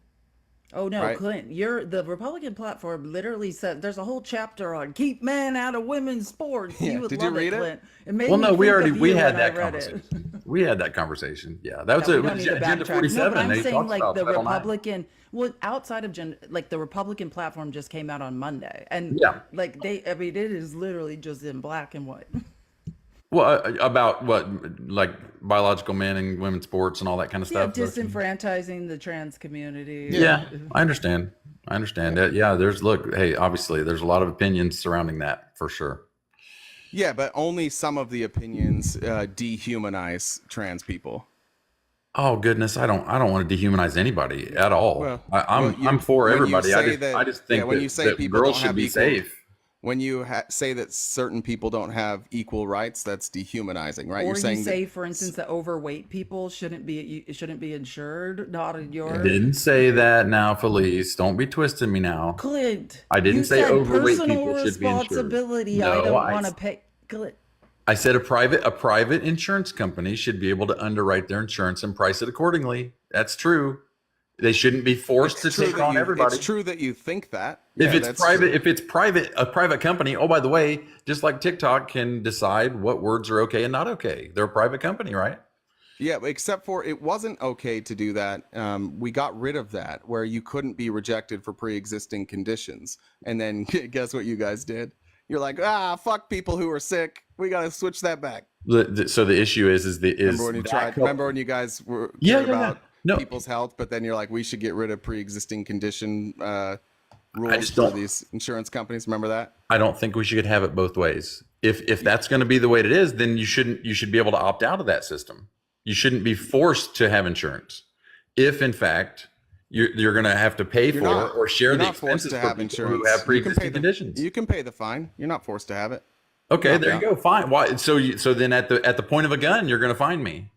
Oh no, right? Clint! The Republican platform literally said there's a whole chapter on keep men out of women's sports. Yeah. You would Did love you read Clint. it? Made well, me no, we think of you had when I that read conversation. We had that conversation. Yeah, that was we don't need to Agenda backtrack. 47. No, but I'm they saying talked like about the that all night. Republican, well, outside of like the Republican platform just came out on Monday, and Yeah. like it is literally just in black and white. Well, about what, like biological men and women's sports and all that kind of Yeah, stuff. disenfranchising the trans community. Yeah, I understand. Yeah, obviously there's a lot of opinions surrounding that for sure. Yeah, but only some of the opinions dehumanize trans people. Oh goodness, I don't want to dehumanize anybody at all. Well, I'm for everybody. I just think when you say that people girls don't should have be equal, safe. When you say that certain people don't have equal rights, that's dehumanizing, right? Or You're saying you say, for instance, that overweight people shouldn't be insured. Not in your. I didn't say that now, Felice. Don't be twisting me now. Clint, I didn't say overweight people should be insured. Responsibility. No, I don't want to pay. Clint. I said a private insurance company should be able to underwrite their insurance and price it accordingly. That's true. They shouldn't be forced to take on everybody. It's true that you think that. If it's a private company, oh, by the way, just like TikTok can decide what words are okay and not okay. They're a private company, right? Yeah, except for it wasn't okay to do that. We got rid of that where you couldn't be rejected for pre-existing conditions. And then guess what you guys did? You're like, fuck people who are sick. We got to switch that back. So the issue is remember when you guys were about people's health, but then you're like, we should get rid of pre-existing condition rules for these insurance companies. Remember that? I don't think we should have it both ways. If that's going to be the way it is, then you should be able to opt out of that system. You shouldn't be forced to have insurance. If in fact you're going to have to pay for or share the expenses to have insurance who have pre-existing conditions. You can pay the fine. You're not forced to have it. Okay, there you go. Fine. Why? So then at the point of a gun, you're going to find me.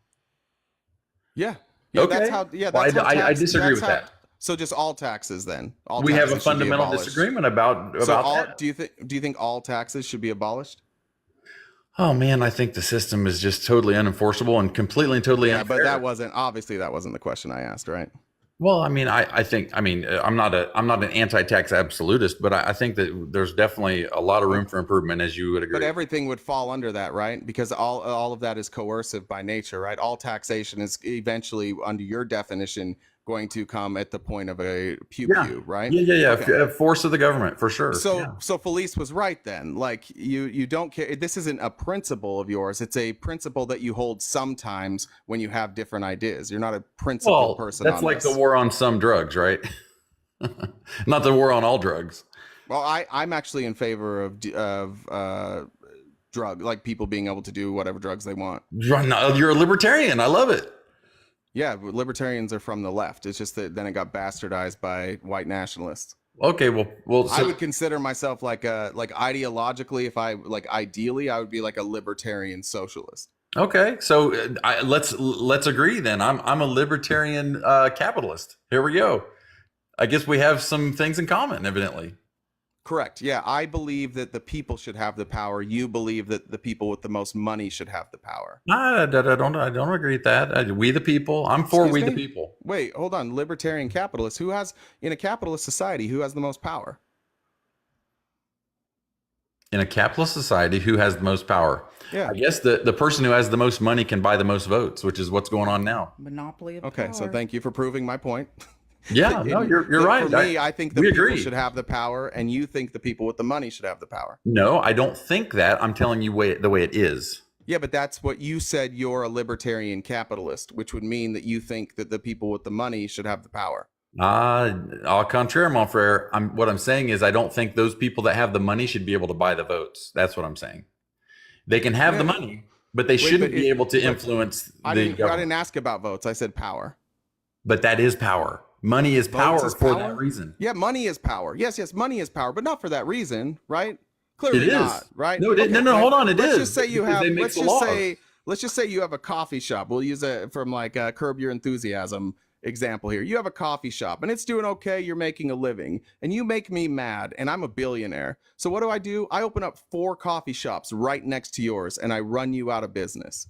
Yeah. Okay. That's how. Yeah. That's how I disagree with that. So just all taxes then. We have a fundamental disagreement about that. Do you think all taxes should be abolished? Oh man, I think the system is just totally unenforceable and completely and totally unfair. But that wasn't the question I asked, right? Well, I mean, I think, I mean, I'm not an anti-tax absolutist, but I think that there's definitely a lot of room for improvement, as you would agree. But everything would fall under that, right? Because all of that is coercive by nature, right? All taxation is eventually, under your definition, going to come at the point of a pew pew, right? Yeah. Okay. Force of the government, for sure. So Felice was right then. Like you don't care. This isn't a principle of yours. It's a principle that you hold sometimes when you have different ideas. You're not a principled person. That's like the war on some drugs, right? Not the war on all drugs. Well, I'm actually in favor of drug, like people being able to do whatever drugs they want. You're a libertarian. I love it. Yeah, libertarians are from the left. It's just that then it got bastardized by white nationalists. Okay, well, I would consider myself like ideologically, if I like ideally, I would be like a libertarian socialist. Okay, so let's agree then. I'm a libertarian capitalist. Here we go. I guess we have some things in common, evidently. Correct. Yeah, I believe that the people should have the power. You believe that the people with the most money should have the power. I don't agree with that. We the people. I'm for we the people. Wait, hold on. Libertarian capitalist. Who has, in a capitalist society, who has the most power? In a capitalist society, who has the most power? Yeah. I guess the person who has the most money can buy the most votes, which is what's going on now. Monopoly of power. So thank you for proving my point. Yeah, no, you're right. For me, I think the people should have the power, and you think the people with the money should have the power. No, I don't think that. I'm telling you the way it is. Yeah, but that's what you said. You're a libertarian capitalist, which would mean that you think that the people with the money should have the power. Au contraire, mon frere. What I'm saying is I don't think those people that have the money should be able to buy the votes. That's what I'm saying. They can have the money, but they shouldn't be able to influence the government. I didn't ask about votes. I said power. But that is power. Money is power for that reason. Yeah, money is power. Yes, money is power, but not for that reason, right? Clearly it is. Not, right? No, no, hold on. Let's just say you have. Let's just say you have a coffee shop. We'll use it from like a Curb Your Enthusiasm example here. You have a coffee shop and it's doing okay. You're making a living, and you make me mad, and I'm a billionaire. So what do? I open up 4 coffee shops right next to yours, and I run you out of business.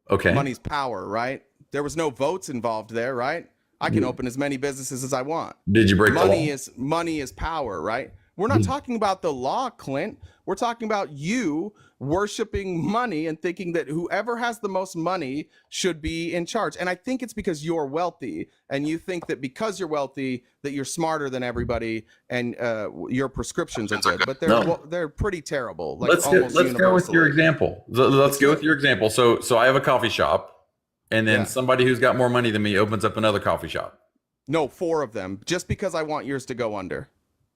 Okay. Money's power, right? There was no votes involved there, right? I can open as many businesses as I want. Did you break the law? Money is power, right? We're not talking about the law, Clint. We're talking about you worshiping money and thinking that whoever has the most money should be in charge. And I think it's because you're wealthy, and you think that because you're wealthy that you're smarter than everybody, and your prescriptions are good, but they're pretty terrible. Like let's go with your example. Let's go with your example. So I have a coffee shop. And then somebody who's got more money than me opens up another coffee shop. No, 4 of them, just because I want yours to go under.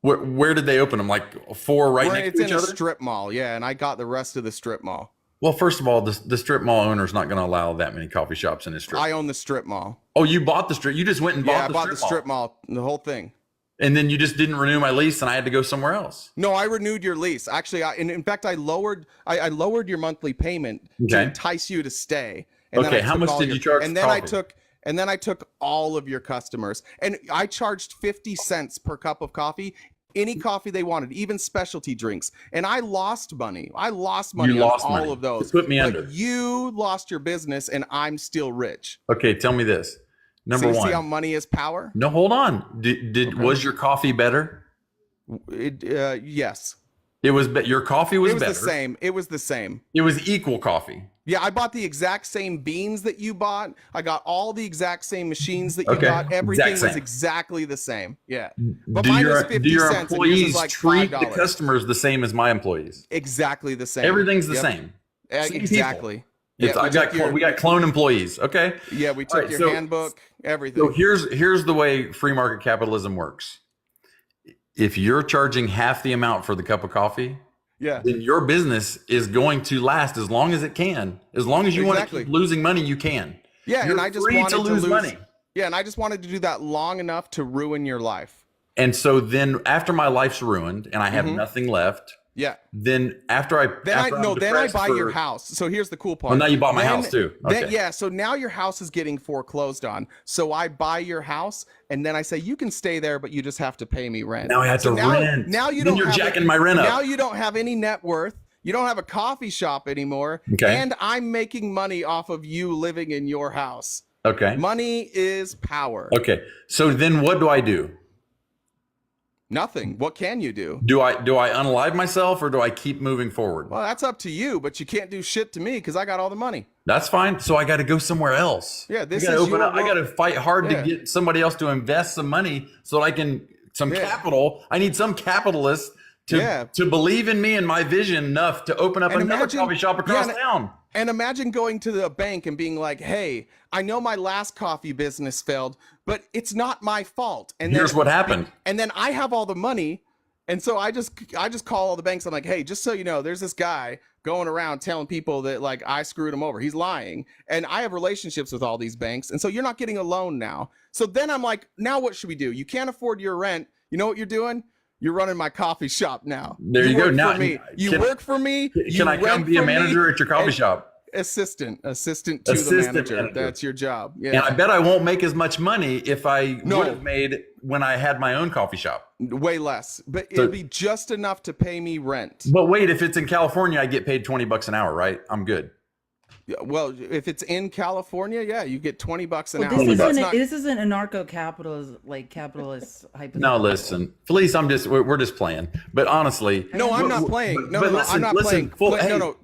Where did they open them? Like 4 next to each other? It's in a strip mall, yeah, and I got the rest of the strip mall. Well, first of all, the strip mall owner's not going to allow that many coffee shops in his strip. I own the strip mall. Oh, you bought the strip? You just went and bought the strip mall? Yeah, I bought the strip mall, the whole thing. And then you just didn't renew my lease, and I had to go somewhere else. No, I renewed your lease. Actually, in fact, I lowered your monthly payment to entice you to stay. And okay, how much did you charge? And then I took all of your customers, and I charged 50 cents per cup of coffee, any coffee they wanted, even specialty drinks. And I lost money. I lost money on all of those. Put me under. You lost your business, and I'm still rich. Okay, tell me this. Number one. See how money is power? No, hold on. Was your coffee better? Yes. It was. Your coffee was better. It was the same. It was the same. It was equal coffee. Yeah, I bought the exact same beans that you bought. I got all the exact same machines that you got. Everything was exactly the same. Yeah. But mine was 50 cents. Do your employees treat the customers the same as my employees? Exactly the same. Everything's the same. Exactly. We got clone employees. Okay. Yeah, we took your handbook, everything. So here's the way free market capitalism works. If you're charging half the amount for the cup of coffee, then your business is going to last as long as it can. As long as you want to keep losing money, you can. Yeah, you're and I just free wanted to lose money. Yeah, and I just wanted to do that long enough to ruin your life. And so then after my life's ruined and I have nothing left, then after I buy your house. So here's the cool part. Well, now you bought my house too. Okay. So now your house is getting foreclosed on. So I buy your house, and then I say you can stay there, but you just have to pay me rent. Now I have to rent. Now you're jacking my rent up. Now you don't have any net worth. You don't have a coffee shop anymore. Okay. And I'm making money off of you living in your house. Okay. Money is power. Okay. So then what do I do? Nothing. What can you do? Do I unalive myself or do I keep moving forward? Well, that's up to you, but you can't do shit to me because I got all the money. That's fine. So I got to go somewhere else. Yeah, this I gotta is open your up. I got to fight hard Yeah. to get somebody else to invest some money so that I can capital. I need some capitalist to believe in me and my vision enough to open up another coffee shop across town. And imagine going to the bank and being like, "Hey, I know my last coffee business failed, but it's not my fault." And here's what happened. And then I have all the money, and so I just call all the banks. I'm like, "Hey, just so you know, there's this guy going around telling people that like I screwed him over. He's lying, and I have relationships with all these banks, and so you're not getting a loan now." So then I'm like, "Now what should we do? You can't afford your rent. You know what you're doing? You're running my coffee shop now. There you go. Work Now for me. You work for me. Can I come be a manager at your coffee shop? Assistant to the manager. That's your job. Yeah. And I bet I won't make as much money if I would have made when I had my own coffee shop. Way less, but it'll be just enough to pay me rent. But wait, if it's in California, I get paid $20 an hour, right? I'm good. Yeah, well, if it's in California, yeah, you get $20 an hour. This isn't anarcho-capitalist, like capitalist hypothetical. No, listen, Felice, we're just playing. But honestly, no, I'm not playing. No, I'm not playing.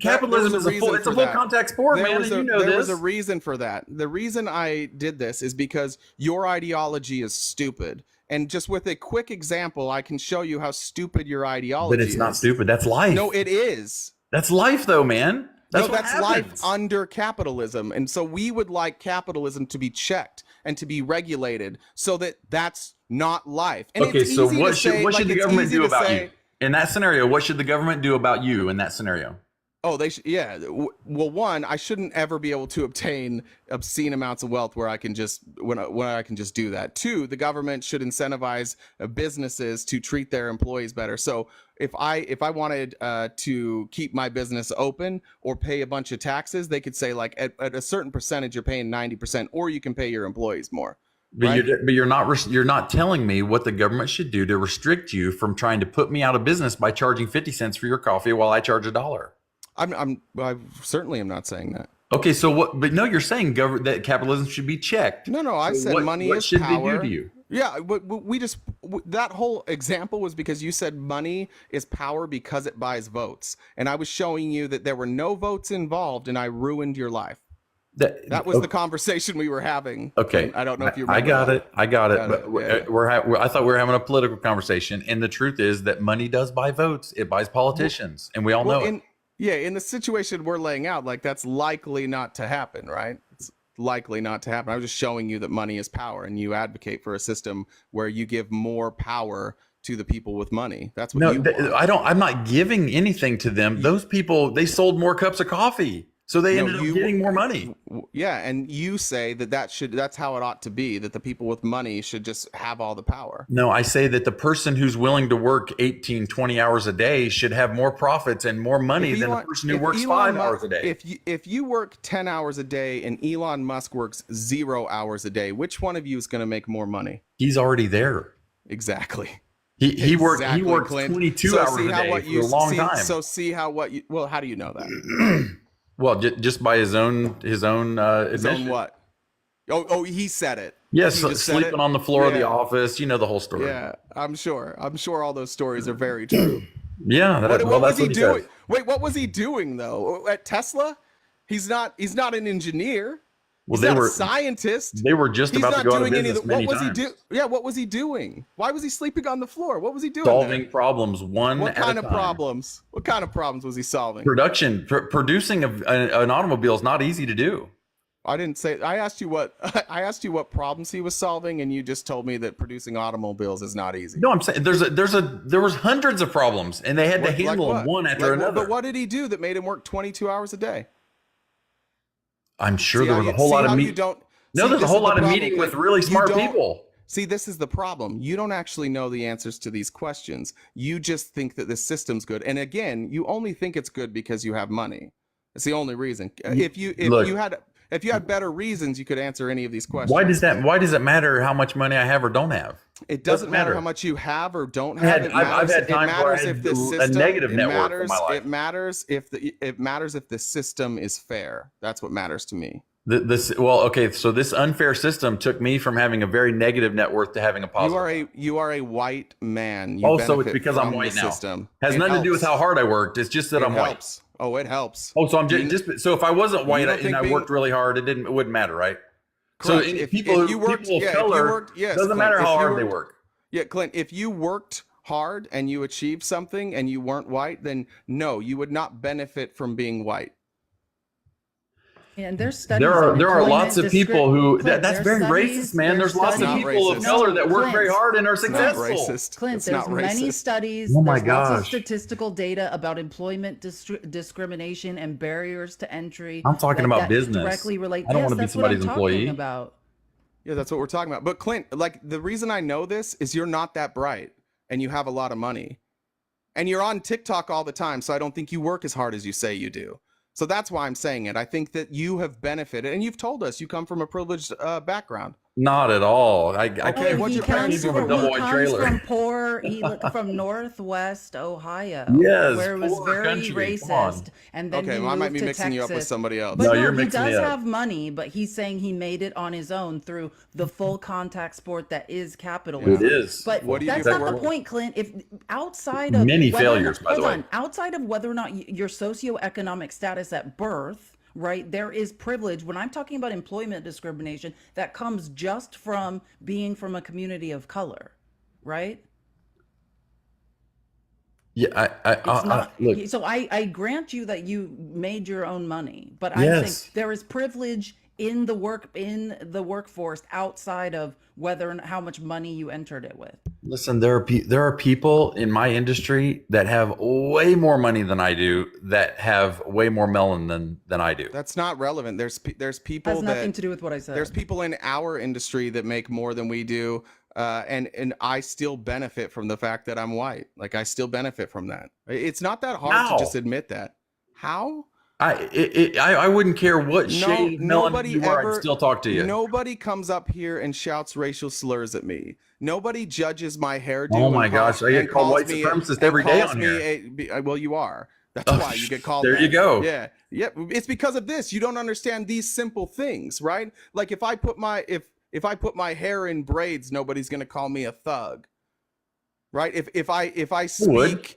Capitalism is it's a full contact sport, man. And there was a reason for that. The reason I did this is because your ideology is stupid. And just with a quick example, I can show you how stupid your ideology is. But it's not stupid. That's life. No, it is. That's life, though, man. That's life under capitalism. And so we would like capitalism to be checked and to be regulated so that that's not life. And okay, so what should the government do about you? In that scenario, what should the government do about you in that scenario? Oh, they should. Yeah. Well, one, I shouldn't ever be able to obtain obscene amounts of wealth where I can just when I can just do that. Two, the government should incentivize businesses to treat their employees better. So if I wanted to keep my business open or pay a bunch of taxes, they could say like at a certain percentage you're paying 90%, or you can pay your employees more. But you're not telling me what the government should do to restrict you from trying to put me out of business by charging 50 cents for your coffee while I charge $1. I certainly am not saying that. Okay, so what? But no, you're saying that capitalism should be checked. No, I said money is power. What should they do to you? Yeah, but that whole example was because you said money is power because it buys votes, and I was showing you that there were no votes involved, and I ruined your life. That was the conversation we were having. Okay, I don't know if you remember. I got it. But I thought we were having a political conversation, and the truth is that money does buy votes. It buys politicians, and we all know it. Yeah, in the situation we're laying out, like that's likely not to happen, right? It's likely not to happen. I was just showing you that money is power, and you advocate for a system where you give more power to the people with money. That's what you want. I'm not giving anything to them. Those people, they sold more cups of coffee. So they ended up getting more money. Yeah, and you say that's how it ought to be, that the people with money should just have all the power. No, I say that the person who's willing to work 18, 20 hours a day should have more profits and more money than the person who works 5 hours a day. If you work 10 hours a day and Elon Musk works 0 hours a day, which one of you is going to make more money? He's already there. Exactly. He worked 22 hours a day for a long time. So how do you know that? Well, just by his own admission. What? Oh, he said it. Yes, sleeping on the floor of the office. You know the whole story. Yeah, I'm sure all those stories are very true. Yeah, what was he doing? Wait, what was he doing though? At Tesla? He's not an engineer. Well, he's not a scientist. They were just about to go out of business many times. What was he doing? Why was he sleeping on the floor? What was he doing? Solving problems one at a time. What kind of problems? What kind of problems was he solving? Producing an automobile is not easy to do. I didn't say. I asked you what problems he was solving, and you just told me that producing automobiles is not easy. No, I'm saying there was hundreds of problems, and they had to handle them one after another. But what did he do that made him work 22 hours a day? I'm sure there was a whole lot of meeting. There's a whole lot of meeting with really smart people. See, this is the problem. You don't actually know the answers to these questions. You just think that the system's good. And again, you only think it's good because you have money. It's the only reason. If you had better reasons, you could answer any of these questions. Why does it matter how much money I have or don't have? It doesn't matter how much you have or don't have. I've had times where I had a negative network in my life. It matters if the system is fair. That's what matters to me. So this unfair system took me from having a very negative net worth to having a positive. You are a white man. You So it's benefit because I'm from white the now. system. Has It nothing to do with helps. how hard I worked. It's just that It I'm helps. Oh, it helps. white. So I'm so if I wasn't white don't and think I worked really hard, it wouldn't matter, right? Correct. So If people you worked, of yeah, if you color, worked, yes, doesn't Clint, matter if how you hard they worked- work. Yeah, Clint, if you worked hard and you achieved something and you weren't white, then no, you would not benefit from being white. And there's studies. There on are lots of employment people who Clint, that's there's very studies- racist, man. There's lots of Not people of racist. color that work Clint, very hard and are It's not successful. racist. Clint, It's there's not many racist. studies. Oh my there's lots of gosh. statistical data about employment discrimination and barriers to entry. I'm talking about that business. Directly relate. I don't Yes, wanna be that's what I'm somebody's employee. talking about. Yeah, that's what we're talking about. But Clint, like the reason I know this is you're not that bright and you have a lot of money. And you're on TikTok all the time, so I don't think you work as hard as you say you do. So that's why I'm saying it. I think that you have benefited, and you've told us you come from a privileged background. Not at all. I Okay, can't what's He your parents comes do from, for he work? comes trailer. from poor, from Northwest Ohio, Yes, where it was poor very country. Come on. racist, and then Okay, he well, I might be moved to mixing you up with Texas. somebody else. But No, no, you're he mixing me does up. have money, but he's saying he made it on his own through the full contact sport that is capitalism. It is. But What do you that's do for not the work? point, Clint. If outside of Many whether or failures, not, by the hold way. on, outside of whether or not your socioeconomic status at birth, right, there is privilege. When I'm talking about employment discrimination, that comes just from being from a community of color, right? Yeah, It's not. look. So I grant you that you made your own money, but I'm Yes. saying there is privilege in the workforce outside of whether and how much money you entered it with. Listen, there are people in my industry that have way more money than I do, that have way more melanin than I do. That's not relevant. There's people Has nothing that to do with what I said. there's people in our industry that make more than we do, and I still benefit from the fact that I'm white. Like I still benefit from that. It's not that hard How? to just admit that. How? I wouldn't care what shade of melanin you were, I'd still talk to you. Nobody comes up here and shouts racial slurs at me. Nobody judges my hairdo. Oh my and calls- gosh, I get and called calls white me- supremacist and every day calls on me here. well, you are. That's Oh, why you get called. there you that. go. Yeah, yeah. It's because of this. You don't understand these simple things, right? Like if I put my hair in braids, nobody's gonna call me a thug, right? If I would. speak.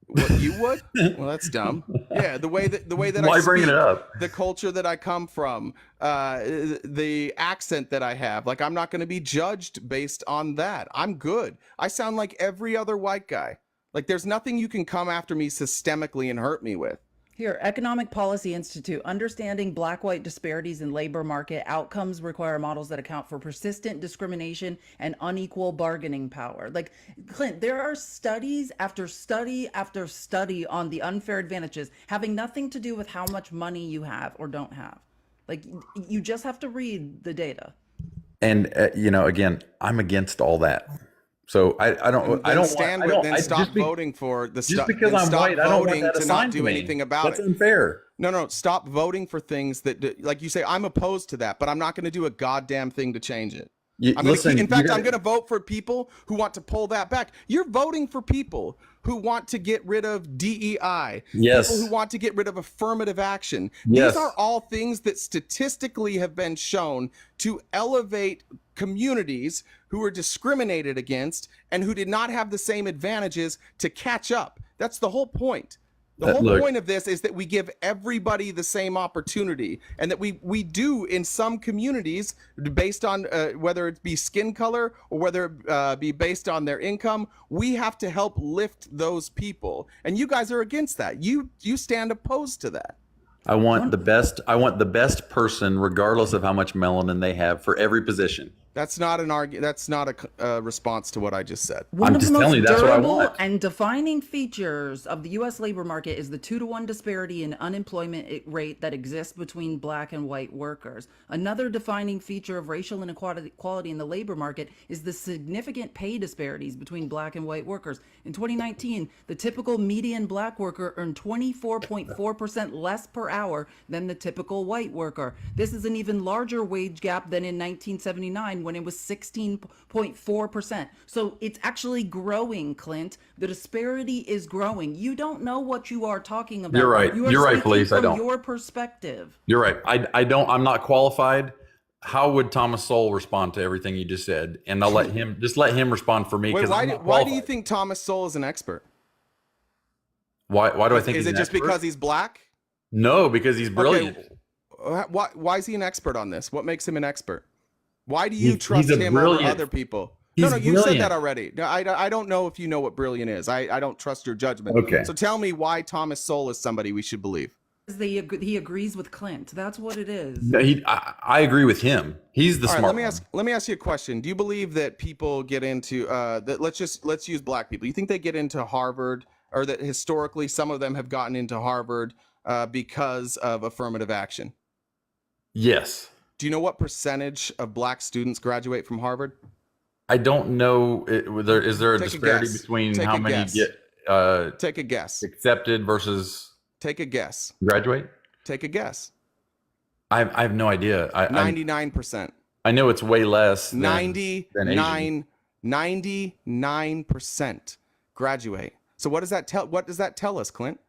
What you would? Well, that's dumb. Yeah, the way that Why I bringing speak, it up? the culture that I come from, the accent that I have. Like I'm not going to be judged based on that. I'm good. I sound like every other white guy. Like there's nothing you can come after me systemically and hurt me with. Here, Economic Policy Institute, understanding black-white disparities in labor market outcomes require models that account for persistent discrimination and unequal bargaining power. Like, Clint, there are studies after study after study on the unfair advantages having nothing to do with how much money you have or don't have. Like, you just have to read the data. And again, I'm against all that. So I don't Stop voting for the just stuff. because I'm white. I don't want that to not assigned to do me. anything about That's it. unfair. No, stop voting for things that, like you say, I'm opposed to that, but I'm not going to do a goddamn thing to change it. I'm going to vote for people who want to pull that back. You're voting for people who want to get rid of DEI. Yes. People who want to get rid of affirmative action. Yes. These are all things that statistically have been shown to elevate communities who were discriminated against and who did not have the same advantages to catch up. That's the whole point. The whole point of this is that we give everybody the same opportunity, and that we do in some communities based on whether it be skin color or whether it be based on their income. We have to help lift those people, and you guys are against that. You stand opposed to that. I want the best person, regardless of how much melanin they have, for every position. That's not an argument. That's not a response to what I just said. One I'm of just the telling you, most that's what I durable want. and defining features of the U.S. labor market is the 2-to-1 disparity in unemployment rate that exists between black and white workers. Another defining feature of racial inequality in the labor market is the significant pay disparities between black and white workers. In 2019, the typical median black worker earned 24.4% less per hour than the typical white worker. This is an even larger wage gap than in 1979, when it was 16.4%. So it's actually growing, Clint. The disparity is growing. You don't know what you are talking about. You're right. You are You're right, speaking Felice. I from don't. your perspective. You're right. I'm not qualified. How would Thomas Sowell respond to everything you just said? And I'll let him respond for me. Wait, because why do you think Thomas Sowell is an expert? Why do I think is he's it an just expert? because he's black? No, because he's brilliant. Okay. Why is he an expert on this? What makes him an expert? Why do you trust he's a him over brilliant- other people? He's No, you said brilliant. that already. No, I don't know if you know what brilliant is. I don't trust your judgment. Okay. So tell me why Thomas Sowell is somebody we should believe. He agrees with Clint. That's what it is. No, I agree with him. He's the All right, smart let me ask you a question. Do you believe that people get into that? Let's use black people. You think they get into Harvard, or that historically some of them have gotten into Harvard because of affirmative action? Yes. Do you know what percentage of black students graduate from Harvard? I don't know. Is there a Take a disparity guess. between Take how a many guess. get Take a guess. accepted versus Take a guess. graduate? Take a guess. I have no idea. 99%. I know it's way less than Asian. 99% graduate. So what does that tell us, Clint?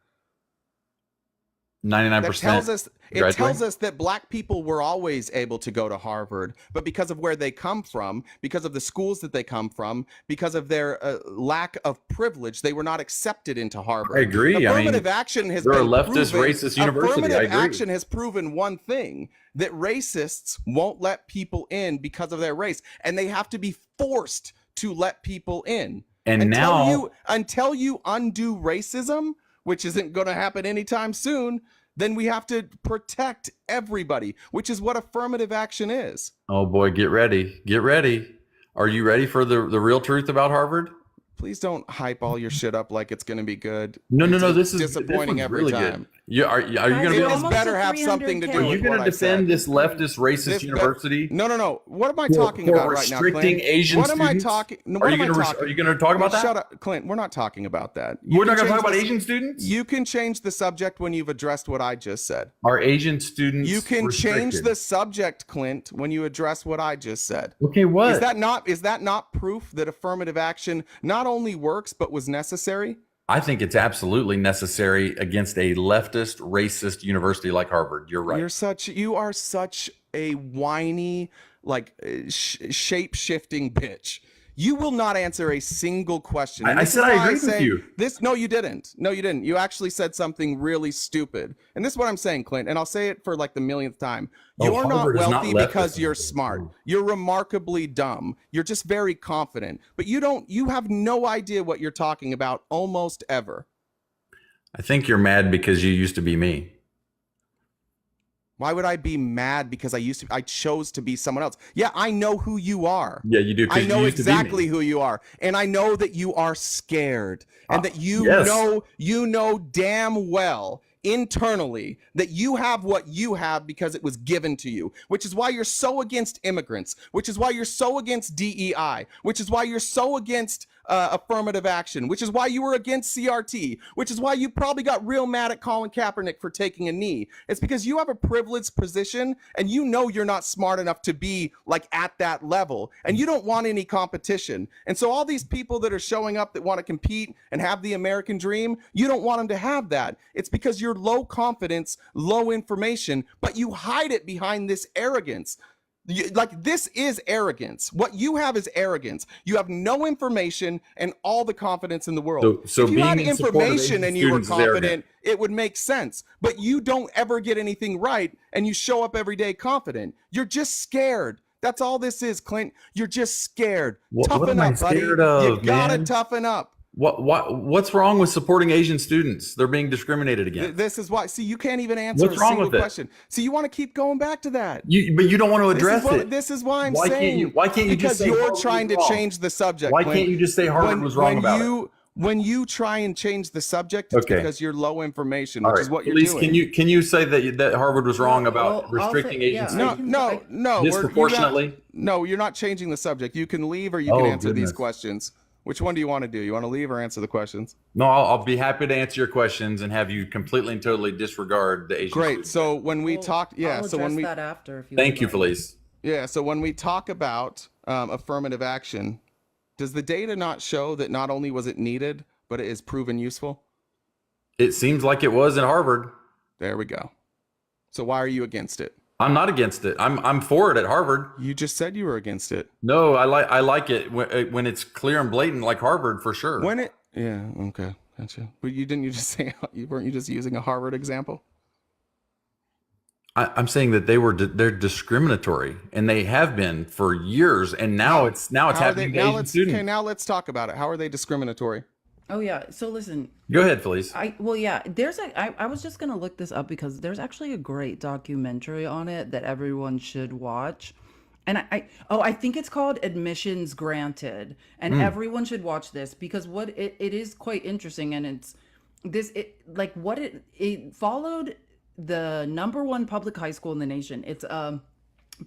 99%. That tells us graduate? tells us that black people were always able to go to Harvard, but because of where they come from, because of the schools that they come from, because of their lack of privilege, they were not accepted into Harvard. I agree. Affirmative action has they're been a leftist, proven, racist university. I Affirmative agree. action has proven one thing, that racists won't let people in because of their race, and they have to be forced to let people in. And until you undo racism, which isn't going to happen anytime soon, then we have to protect everybody, which is what affirmative action is. Oh boy, get ready. Get ready. Are you ready for the real truth about Harvard? Please don't hype all your shit up like it's going to be good. No. This Is disappointing every really time. Good. Are you going to be? It better have something to do Are you with going what to I said. defend this leftist, racist university? No. What am I talking about right now, restricting Clint? Asian What am I students? talking? No, Are what you am I going talking? to talk about that? Shut up, Clint. We're not talking about that. We're not going to talk about this- Asian students? You can change the subject when you've addressed what I just said. Are Asian students You can change restricted? the subject, Clint, when you address what I just said. Okay, what? Is that not proof that affirmative action not only works but was necessary? I think it's absolutely necessary against a leftist, racist university like Harvard. You're right. You are such a whiny, like shape-shifting bitch. You will not answer a single question. And I this said is I why agreed with you. No, you didn't. No, you didn't. You actually said something really stupid. And this is what I'm saying, Clint, and I'll say it for like the millionth time. You're not Harvard is not wealthy leftist. because you're smart. You're remarkably dumb. You're just very confident. But you have no idea what you're talking about almost ever. I think you're mad because you used to be me. Why would I be mad because I chose to be someone else? Yeah, I know who you are. Yeah, you do. 'cause I know you used to be me. exactly who you are. And I know that you are scared. And that you yes. know damn well internally that you have what you have because it was given to you, which is why you're so against immigrants, which is why you're so against DEI, which is why you're so against affirmative action, which is why you were against CRT, which is why you probably got real mad at Colin Kaepernick for taking a knee. It's because you have a privileged position and you know you're not smart enough to be like at that level, and you don't want any competition. And so all these people that are showing up that want to compete and have the American dream, you don't want them to have that. It's because you're low confidence, low information, but you hide it behind this arrogance. This is arrogance. What you have is arrogance. You have no information and all the confidence in the world. So if you had being in support of information Asian and you were students is arrogant. confident, it would make sense. But you don't ever get anything right, and you show up every day confident. You're just scared. That's all this is, Clint. You're just scared. What Toughen am I up, buddy. scared of, You gotta man? toughen up. What's wrong with supporting Asian students? They're being discriminated against. This is why. See, you can't even answer What's a wrong single with it? question. See, you want to keep going back to that. But you don't want to address it. This is why I'm Why saying. Why can't you because just say you're Harvard trying was to wrong? change the subject. Why Clint. can't you just say Harvard was wrong about it? When you try and change the subject, it's Okay. because you're low information, All which right. is what At least you're doing. can you say that Harvard was wrong about Well, I'll restricting say- Asian yeah. students? No. Disproportionately? No, you're not changing the subject. You can leave or you can Oh, answer these goodness. questions. Which one do you want to do? You want to leave or answer the questions? No, I'll be happy to answer your questions and have you completely and totally disregard the Asian Great. students. So when we talked, I'll so when address we that after if you Thank would you, like. Felice. Yeah. So when we talk about affirmative action, does the data not show that not only was it needed, but it is proven useful? It seems like it was at Harvard. There we go. So why are you against it? I'm not against it. I'm for it at Harvard. You just said you were against it. No, I like it when it's clear and blatant, like Harvard, for sure. Yeah, okay, gotcha. But you just say weren't you just using a Harvard example? I'm saying that they're discriminatory, and they have been for years, and now it's happening to Asian students. Okay, now let's talk about it. How are they discriminatory? Oh yeah. So listen. Go ahead, Felice. I was just gonna look this up because there's actually a great documentary on it that everyone should watch. And I think it's called Admissions Granted. And everyone should watch this because it is quite interesting, and it followed the number one public high school in the nation. It's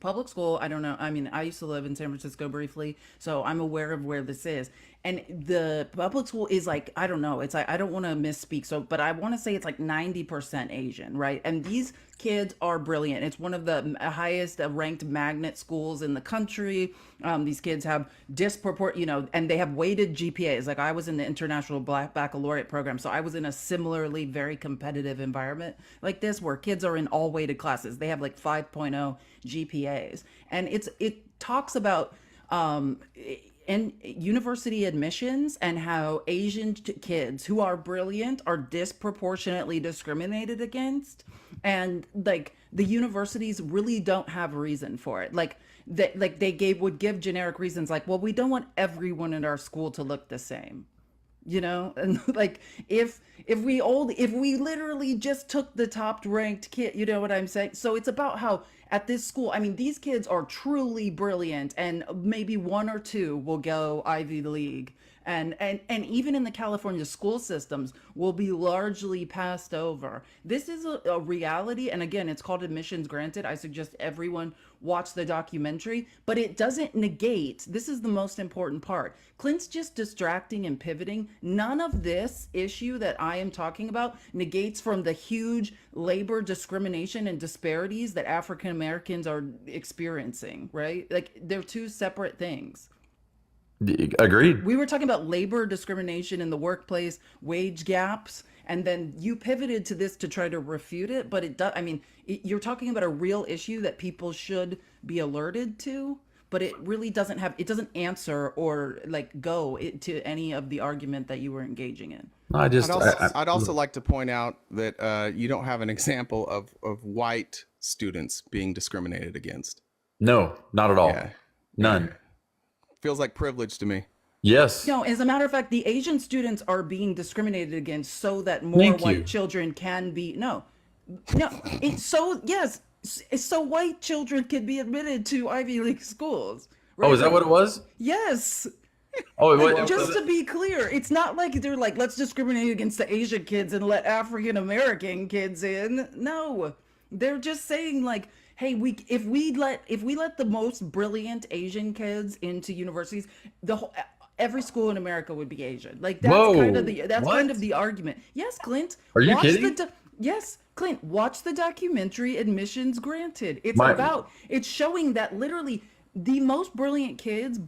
public school. I don't know. I mean, I used to live in San Francisco briefly, so I'm aware of where this is. And the public school is like, I don't know. It's like, I don't want to misspeak. But I want to say it's like 90% Asian, right? And these kids are brilliant. It's one of the highest ranked magnet schools in the country. These kids have and they have weighted GPAs. Like I was in the International Black Baccalaureate program. So I was in a similarly very competitive environment like this where kids are in all weighted classes. They have like 5.0 GPAs. And it talks about, and university admissions and how Asian kids who are brilliant are disproportionately discriminated against, and like the universities really don't have a reason for it. They would give generic reasons like, well, we don't want everyone in our school to look the same, and like if we literally just took the top ranked kid, you know what I'm saying? So it's about how at this school, I mean, these kids are truly brilliant, and maybe one or two will go Ivy League, and even in the California school systems will be largely passed over. This is a reality, and again, it's called Admissions Granted. I suggest everyone watch the documentary, but it doesn't negate. This is the most important part. Clint's just distracting and pivoting. None of this issue that I am talking about negates from the huge labor discrimination and disparities that African Americans are experiencing, right? Like they're two separate things. Agreed. We were talking about labor discrimination in the workplace, wage gaps, and then you pivoted to this to try to refute it. But it does. I mean, you're talking about a real issue that people should be alerted to, but it really doesn't answer or like go to any of the argument that you were engaging in. I'd also like to point out that you don't have an example of white students being discriminated against. No, not at all. Yeah. None. Feels like privilege to me. Yes. No, as a matter of fact, the Asian students are being discriminated against so that more white children can be so white children can be admitted to Ivy League schools. Right? Oh, is that what it was? Yes. Oh, just to be clear, it's not like they're like, let's discriminate against the Asian kids and let African American kids in. No, they're just saying like, hey, if we let the most brilliant Asian kids into universities, every school in America would be Asian. Like that's kind of the argument. Yes, Clint. Are you kidding? Yes, Clint. Watch the documentary Admissions Granted. It's showing that literally the most brilliant kids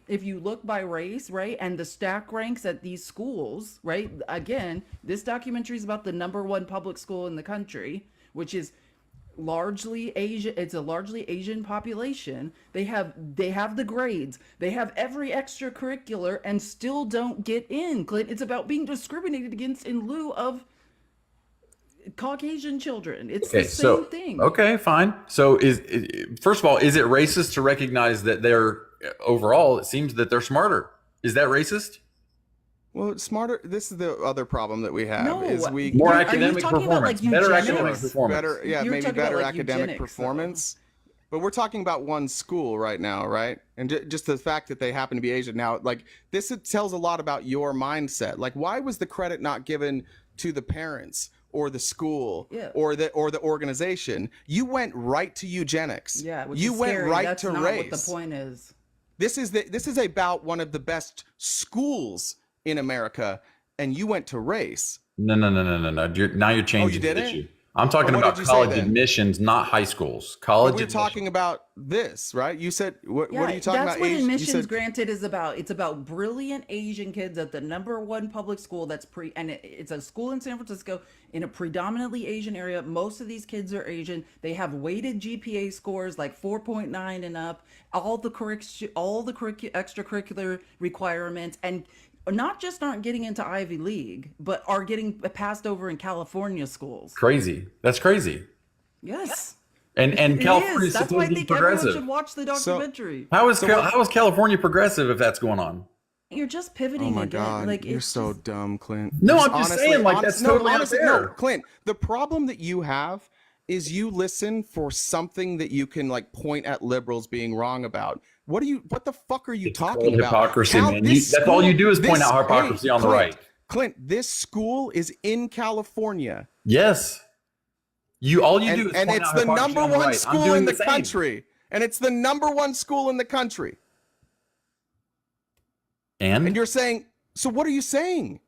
if you look by race, right, and the stack ranks at these schools, right. Again, this documentary is about the number one public school in the country, which is largely Asian. It's a largely Asian population. They have the grades, they have every extracurricular, and still don't get in. Clint, it's about being discriminated against in lieu of Caucasian children. It's the same thing. Okay, fine. So first of all, is it racist to recognize that they're overall, it seems that they're smarter? Is that racist? Well, it's smarter. This is the other problem that we have more academic performance, better academic performance. Maybe better academic performance. But we're talking about one school right now, right? And just the fact that they happen to be Asian now, like this, it tells a lot about your mindset. Like, why was the credit not given to the parents or the school or the organization? You went right to eugenics. Yeah, you went right to race. That's not what the point is. This is about one of the best schools in America, and you went to race. No. Now you're changing the issue. I'm talking What about did you say college then? admissions, not high schools. But College we're admissions. talking about this, right? You said what Yeah, are you talking that's about? what Age? You admissions said granted is about. It's about brilliant Asian kids at the #1 public school that's it's a school in San Francisco in a predominantly Asian area. Most of these kids are Asian. They have weighted GPA scores like 4.9 and up, all the extracurricular requirements, and not just aren't getting into Ivy League, but are getting passed over in California schools. Crazy. That's crazy. Yes. And It California is. is That's why I supposed to be think everyone progressive. should watch the documentary. How is California progressive if that's going on? You're just oh pivoting my again. God, Like you're it's so just, dumb, Clint. No, Just I'm just saying, like, that's totally out honestly, there. no, Clint. The problem that you have is you listen for something that you can like point at liberals being wrong about. What the fuck are you talking Called about? hypocrisy, man. That's all you do is point out hypocrisy on the Clint, right. Clint, this school is in California. Yes. All you do is and point it's out the hypocrisy number on the one right. I'm school doing in the same. country. And it's the number one school in the country. And you're saying, so what are you saying?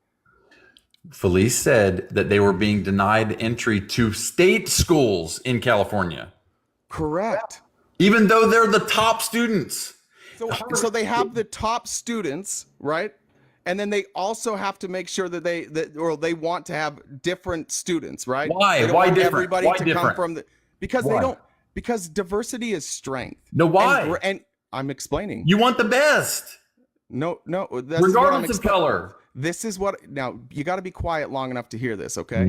Felice said that they were being denied entry to state schools in California. Correct. Even though they're the top students. So they have the top students, right? And then they also have to make sure that they want to have different students, right? Why? They don't Why want different? everybody Why to different? come from because Why? they don't because diversity is strength. No, why? And I'm explaining. You want the best. No, that's Regardless what I'm of color. This is what now you got to be quiet long enough to hear this, okay?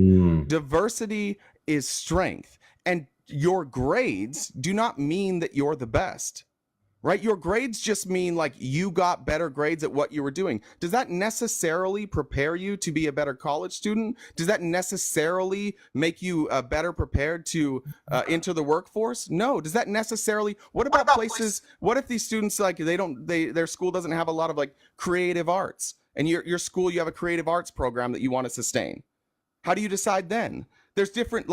Diversity is strength, and your grades do not mean that you're the best, right? Your grades just mean like you got better grades at what you were doing. Does that necessarily prepare you to be a better college student? Does that necessarily make you better prepared to enter the workforce? No. Does that necessarily? What about places? What if these students like their school doesn't have a lot of like creative arts, and your school you have a creative arts program that you want to sustain? How do you decide then? There's different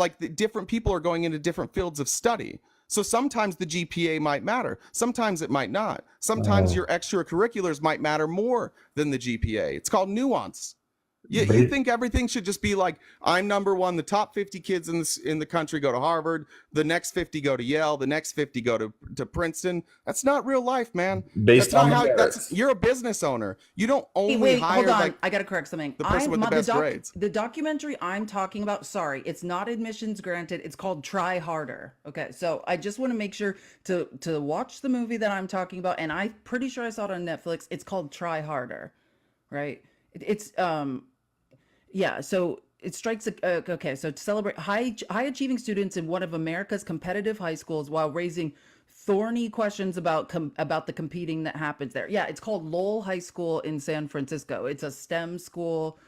people are going into different fields of study. So sometimes the GPA might matter. Sometimes it might not. Sometimes your extracurriculars might matter more than the GPA. It's called nuance. You think everything should just be like, I'm number one, the top 50 kids in the country go to Harvard, the next 50 go to Yale, the next 50 go to Princeton. That's not real life, man. You're a business owner. You don't only hire hold on. like I gotta correct something. the person with the best grades. The documentary I'm talking about, sorry, it's not admissions granted. It's called Try Harder. Okay, so I just want to make sure to watch the movie that I'm talking about, and I'm pretty sure I saw it on Netflix. It's called Try Harder, right? It's yeah, so it strikes okay, so to celebrate high achieving students in one of America's competitive high schools while raising thorny questions about the competing that happens there. Yeah, it's called Lowell High School in San Francisco. It's a STEM school.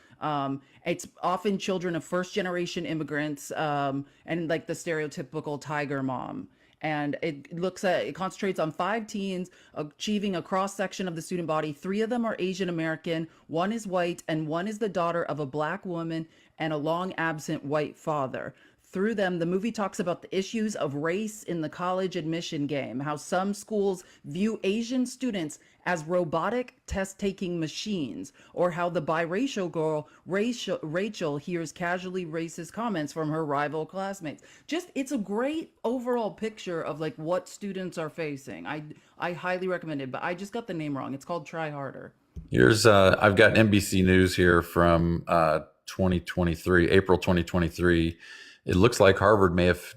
It's often children of first generation immigrants and like the stereotypical tiger mom. And it concentrates on 5 teens achieving a cross section of the student body. 3 of them are Asian American, 1 is white, and 1 is the daughter of a black woman and a long absent white father. Through them, the movie talks about the issues of race in the college admission game, how some schools view Asian students as robotic test-taking machines, or how the biracial girl, Rachel, hears casually racist comments from her rival classmates. It's a great overall picture of like what students are facing. I highly recommend it, but I just got the name wrong. It's called Try Harder. Here's I've got NBC News here from 2023, April 2023. It looks like Harvard may have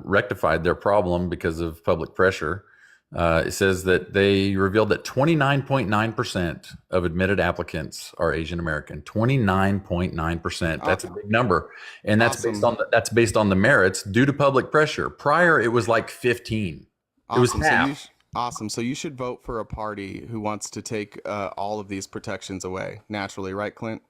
rectified their problem because of public pressure. It says that they revealed that 29.9% of admitted applicants are Asian American. 29.9%. That's a big number, and that's based on the merits due to public pressure. Prior, it was like 15. It was half. Awesome. So you should vote for a party who wants to take all of these protections away naturally, right, Clint?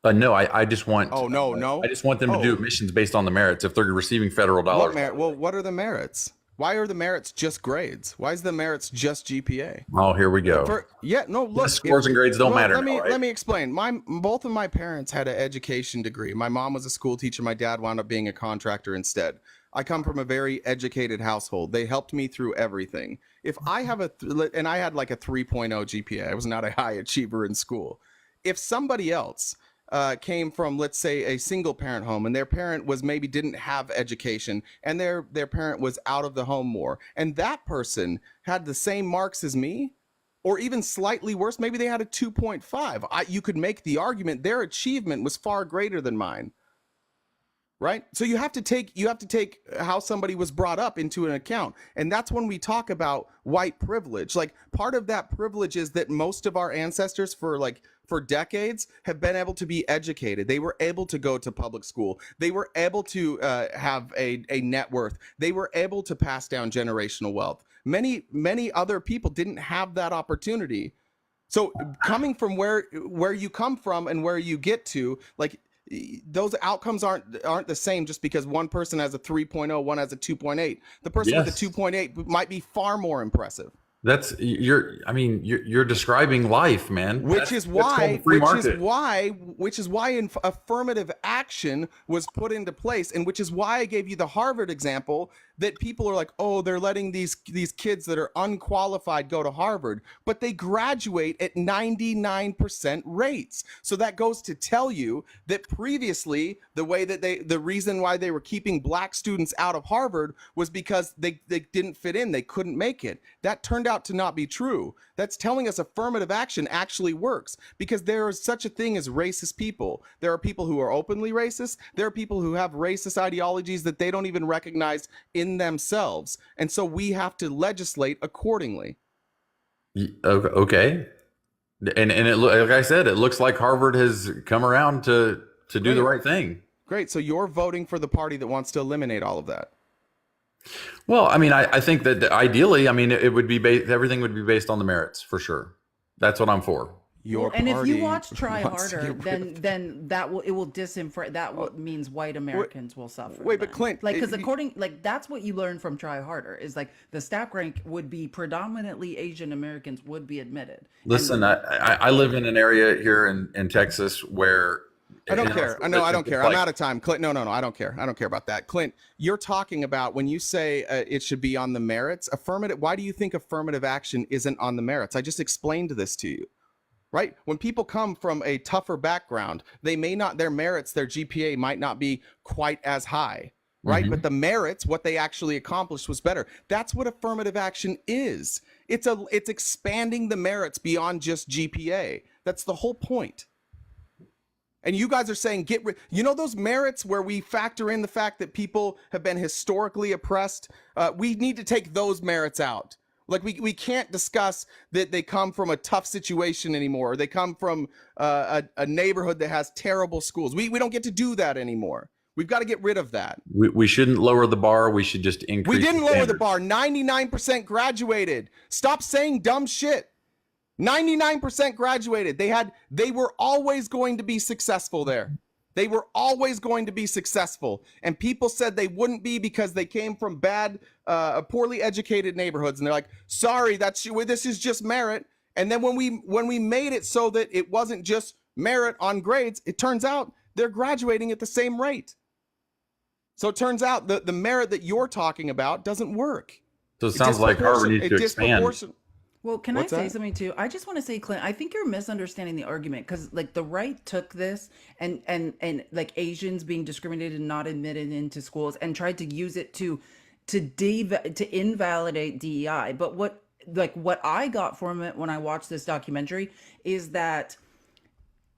No, I just want. Oh no! I just want them to do admissions based on the merits if they're receiving federal dollars. What are the merits? Why are the merits just grades? Why is the merits just GPA? Oh, here we go. Look, scores and grades don't matter. Let me explain. Both of my parents had an education degree. My mom was a school teacher. My dad wound up being a contractor instead. I come from a very educated household. They helped me through everything. If I have and I had like a 3.0 GPA. I was not a high achiever in school. If somebody else came from, let's say, a single parent home, and their parent was maybe didn't have education, and their parent was out of the home more, and that person had the same marks as me, or even slightly worse, maybe they had a 2.5. You could make the argument their achievement was far greater than mine. Right? So you have to take how somebody was brought up into an account. And that's when we talk about white privilege. Like, part of that privilege is that most of our ancestors for decades have been able to be educated. They were able to go to public school. They were able to have a net worth. They were able to pass down generational wealth. Many other people didn't have that opportunity. So coming from where you come from and where you get to, like, those outcomes aren't the same just because one person has a 3.0, one has a 2.8. The person with the 2.8 might be far more impressive. You're describing life, man. Which is why affirmative action was put into place, and which is why I gave you the Harvard example, that people are like, oh, they're letting these kids that are unqualified go to Harvard, but they graduate at 99% rates. So that goes to tell you that previously the reason why they were keeping black students out of Harvard was because they didn't fit in, they couldn't make it. That turned out to not be true. That's telling us affirmative action actually works, because there is such a thing as racist people. There are people who are openly racist. There are people who have racist ideologies that they don't even recognize in themselves, and so we have to legislate accordingly. Okay, and like I said, it looks like Harvard has come around to do the right thing. Great. So you're voting for the party that wants to eliminate all of that. Well, I mean, I think that ideally, I mean, it would be everything would be based on the merits for sure. That's what I'm for. And if you watch Try Harder, then that will disinform. That means white Americans will suffer. Wait, but Clint, because that's what you learn from Try Harder is like the stack rank would be predominantly Asian Americans would be admitted. Listen, I live in an area here in Texas where I don't care. No, I don't care. I'm out of time. Clint, no, I don't care. I don't care about that. Clint, you're talking about when you say it should be on the merits. Affirmative. Why do you think affirmative action isn't on the merits? I just explained this to you. Right? When people come from a tougher background, their merits, their GPA might not be quite as high, right? Mm-hmm. But the merits, what they actually accomplished was better. That's what affirmative action is. It's expanding the merits beyond just GPA. That's the whole point. And you guys are saying, those merits where we factor in the fact that people have been historically oppressed, we need to take those merits out. Like we can't discuss that they come from a tough situation anymore. Or they come from a neighborhood that has terrible schools. We don't get to do that anymore. We've got to get rid of that. We shouldn't lower the bar. We should just increase. We didn't lower the bar. 99% graduated. Stop saying dumb shit. 99% graduated. They were always going to be successful there. They were always going to be successful. And people said they wouldn't be because they came from bad, poorly educated neighborhoods. And they're like, sorry, this is just merit. And then when we made it so that it wasn't just merit on grades, it turns out they're graduating at the same rate. So it turns out the merit that you're talking about doesn't work. So it sounds like Harvard needs to expand. Well, can I say something too? I just want to say, Clint, I think you're misunderstanding the argument because like the right took this and like Asians being discriminated and not admitted into schools and tried to use it to invalidate DEI. But what I got from it when I watched this documentary is that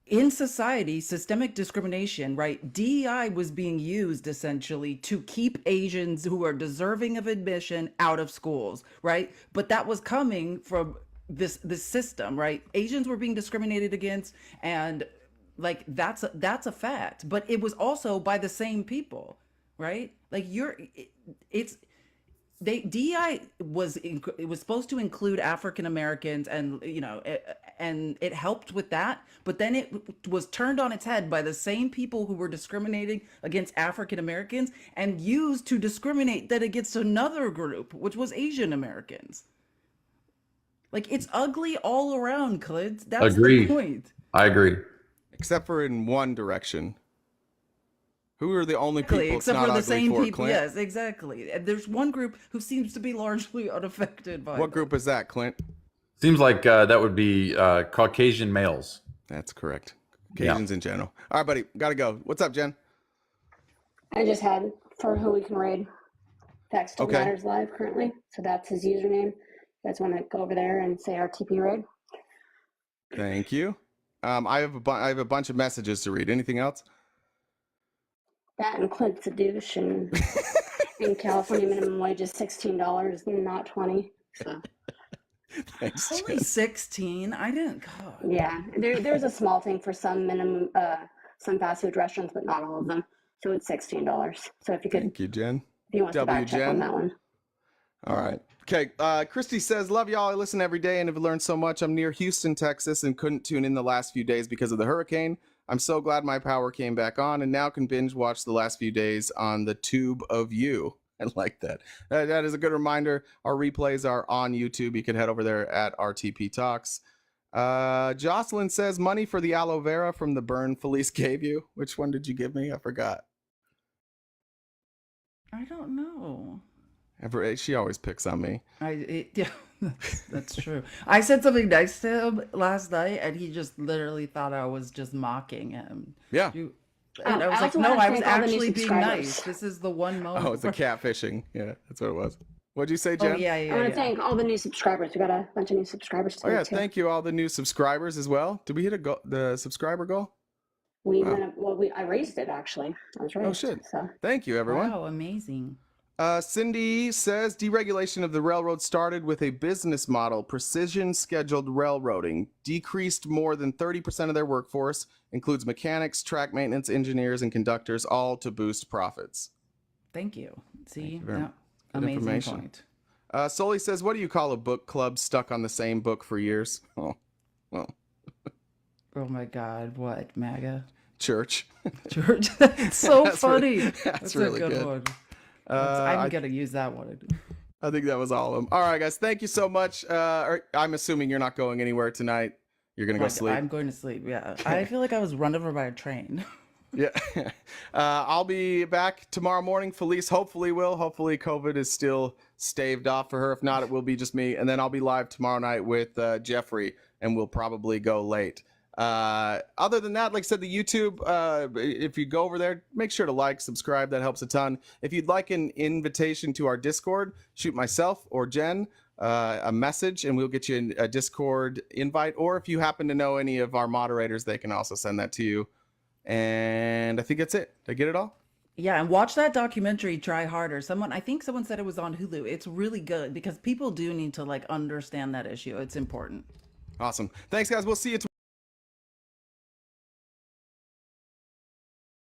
in society, systemic discrimination, right? DEI was being used essentially to keep Asians who are deserving of admission out of schools, right? But that was coming from this system, right? Asians were being discriminated against, and like that's a fact. But it was also by the same people, right? Like DEI was supposed to include African Americans, and and it helped with that, but then it was turned on its head by the same people who were discriminating against African Americans and used to discriminate that against another group, which was Asian Americans. Like it's ugly all around, Clint. That's the point. I agree. Except for in one direction. Who are the only people except it's not for the ugly same for, people? Clint? Yes, exactly. And there's one group who seems to be largely unaffected by What group is that, Clint? Seems like that would be Caucasian males. That's correct. occasions in general. All right, buddy, gotta go. What's up, Jen? I just had for who we can raid. Facts Don't Okay. Matters live currently, so that's his username. You guys want to go over there and say RTP raid? Thank you. I have a bunch of messages to read. Anything else? That and Clint's a douche, and in California minimum wage is $16, not 20. So Thanks, Only Jen. 16. I didn't. God. yeah, there's a small thing for some some fast food restaurants, but not all of them. So it's $16. So if you could, Thank you, Jen. if you want to W, back check on Jen. that one. All right. Okay. Christy says, love y'all. I listen every day and have learned so much. I'm near Houston, Texas, and couldn't tune in the last few days because of the hurricane. I'm so glad my power came back on and now can binge watch the last few days on the tube of you. I like that. That is a good reminder. Our replays are on YouTube. You can head over there at RTP Talks. Jocelyn says, money for the aloe vera from the burn Felice gave you. Which one did you give me? I forgot. I don't know. She always picks on me. Yeah, that's true. I said something nice to him last night, and he just literally thought I was just mocking him. Yeah. And I was like, also no, wanna I was thank all the new actually being subscribers. nice. This is the one moment. Oh, it's a catfishing. Yeah, that's what it was. What'd you say, Jen? Oh, yeah, I want to thank all the new subscribers. We got a bunch of new subscribers Oh today yeah, too. thank you all the new subscribers as well. Did we hit the subscriber goal? I raised it actually. I was right. Oh shit! So Thank you, everyone. Wow, amazing. Cindy says deregulation of the railroad started with a business model, precision scheduled railroading, decreased more than 30% of their workforce, includes mechanics, track maintenance, engineers, and conductors, all to boost profits. Thank you. See, you very yeah, much. Good amazing information. point. Soli says, what do you call a book club stuck on the same book for years? Oh, well, Oh my God, what, MAGA? church. Church? That's so That's funny. that's a really good, good. one. I I'm going to use that one. think that was all of them. All right, guys. Thank you so much. I'm assuming you're not going anywhere tonight. You're going to go sleep. I'm going to sleep, yeah. I feel like I was run over by a train. Yeah. I'll be back tomorrow morning. Felice hopefully will. Hopefully COVID is still staved off for her. If not, it will be just me. And then I'll be live tomorrow night with Jeffrey, and we'll probably go late. Other than that, like I said, the YouTube, if you go over there, make sure to like, subscribe. That helps a ton. If you'd like an invitation to our Discord, shoot myself or Jen a message and we'll get you a Discord invite. Or if you happen to know any of our moderators, they can also send that to you. And I think that's it. Did I get it all? Yeah, and watch that documentary, Try Harder. I think someone said it was on Hulu. It's really good because people do need to like understand that issue. It's important. Awesome. Thanks, guys. We'll see you tomorrow.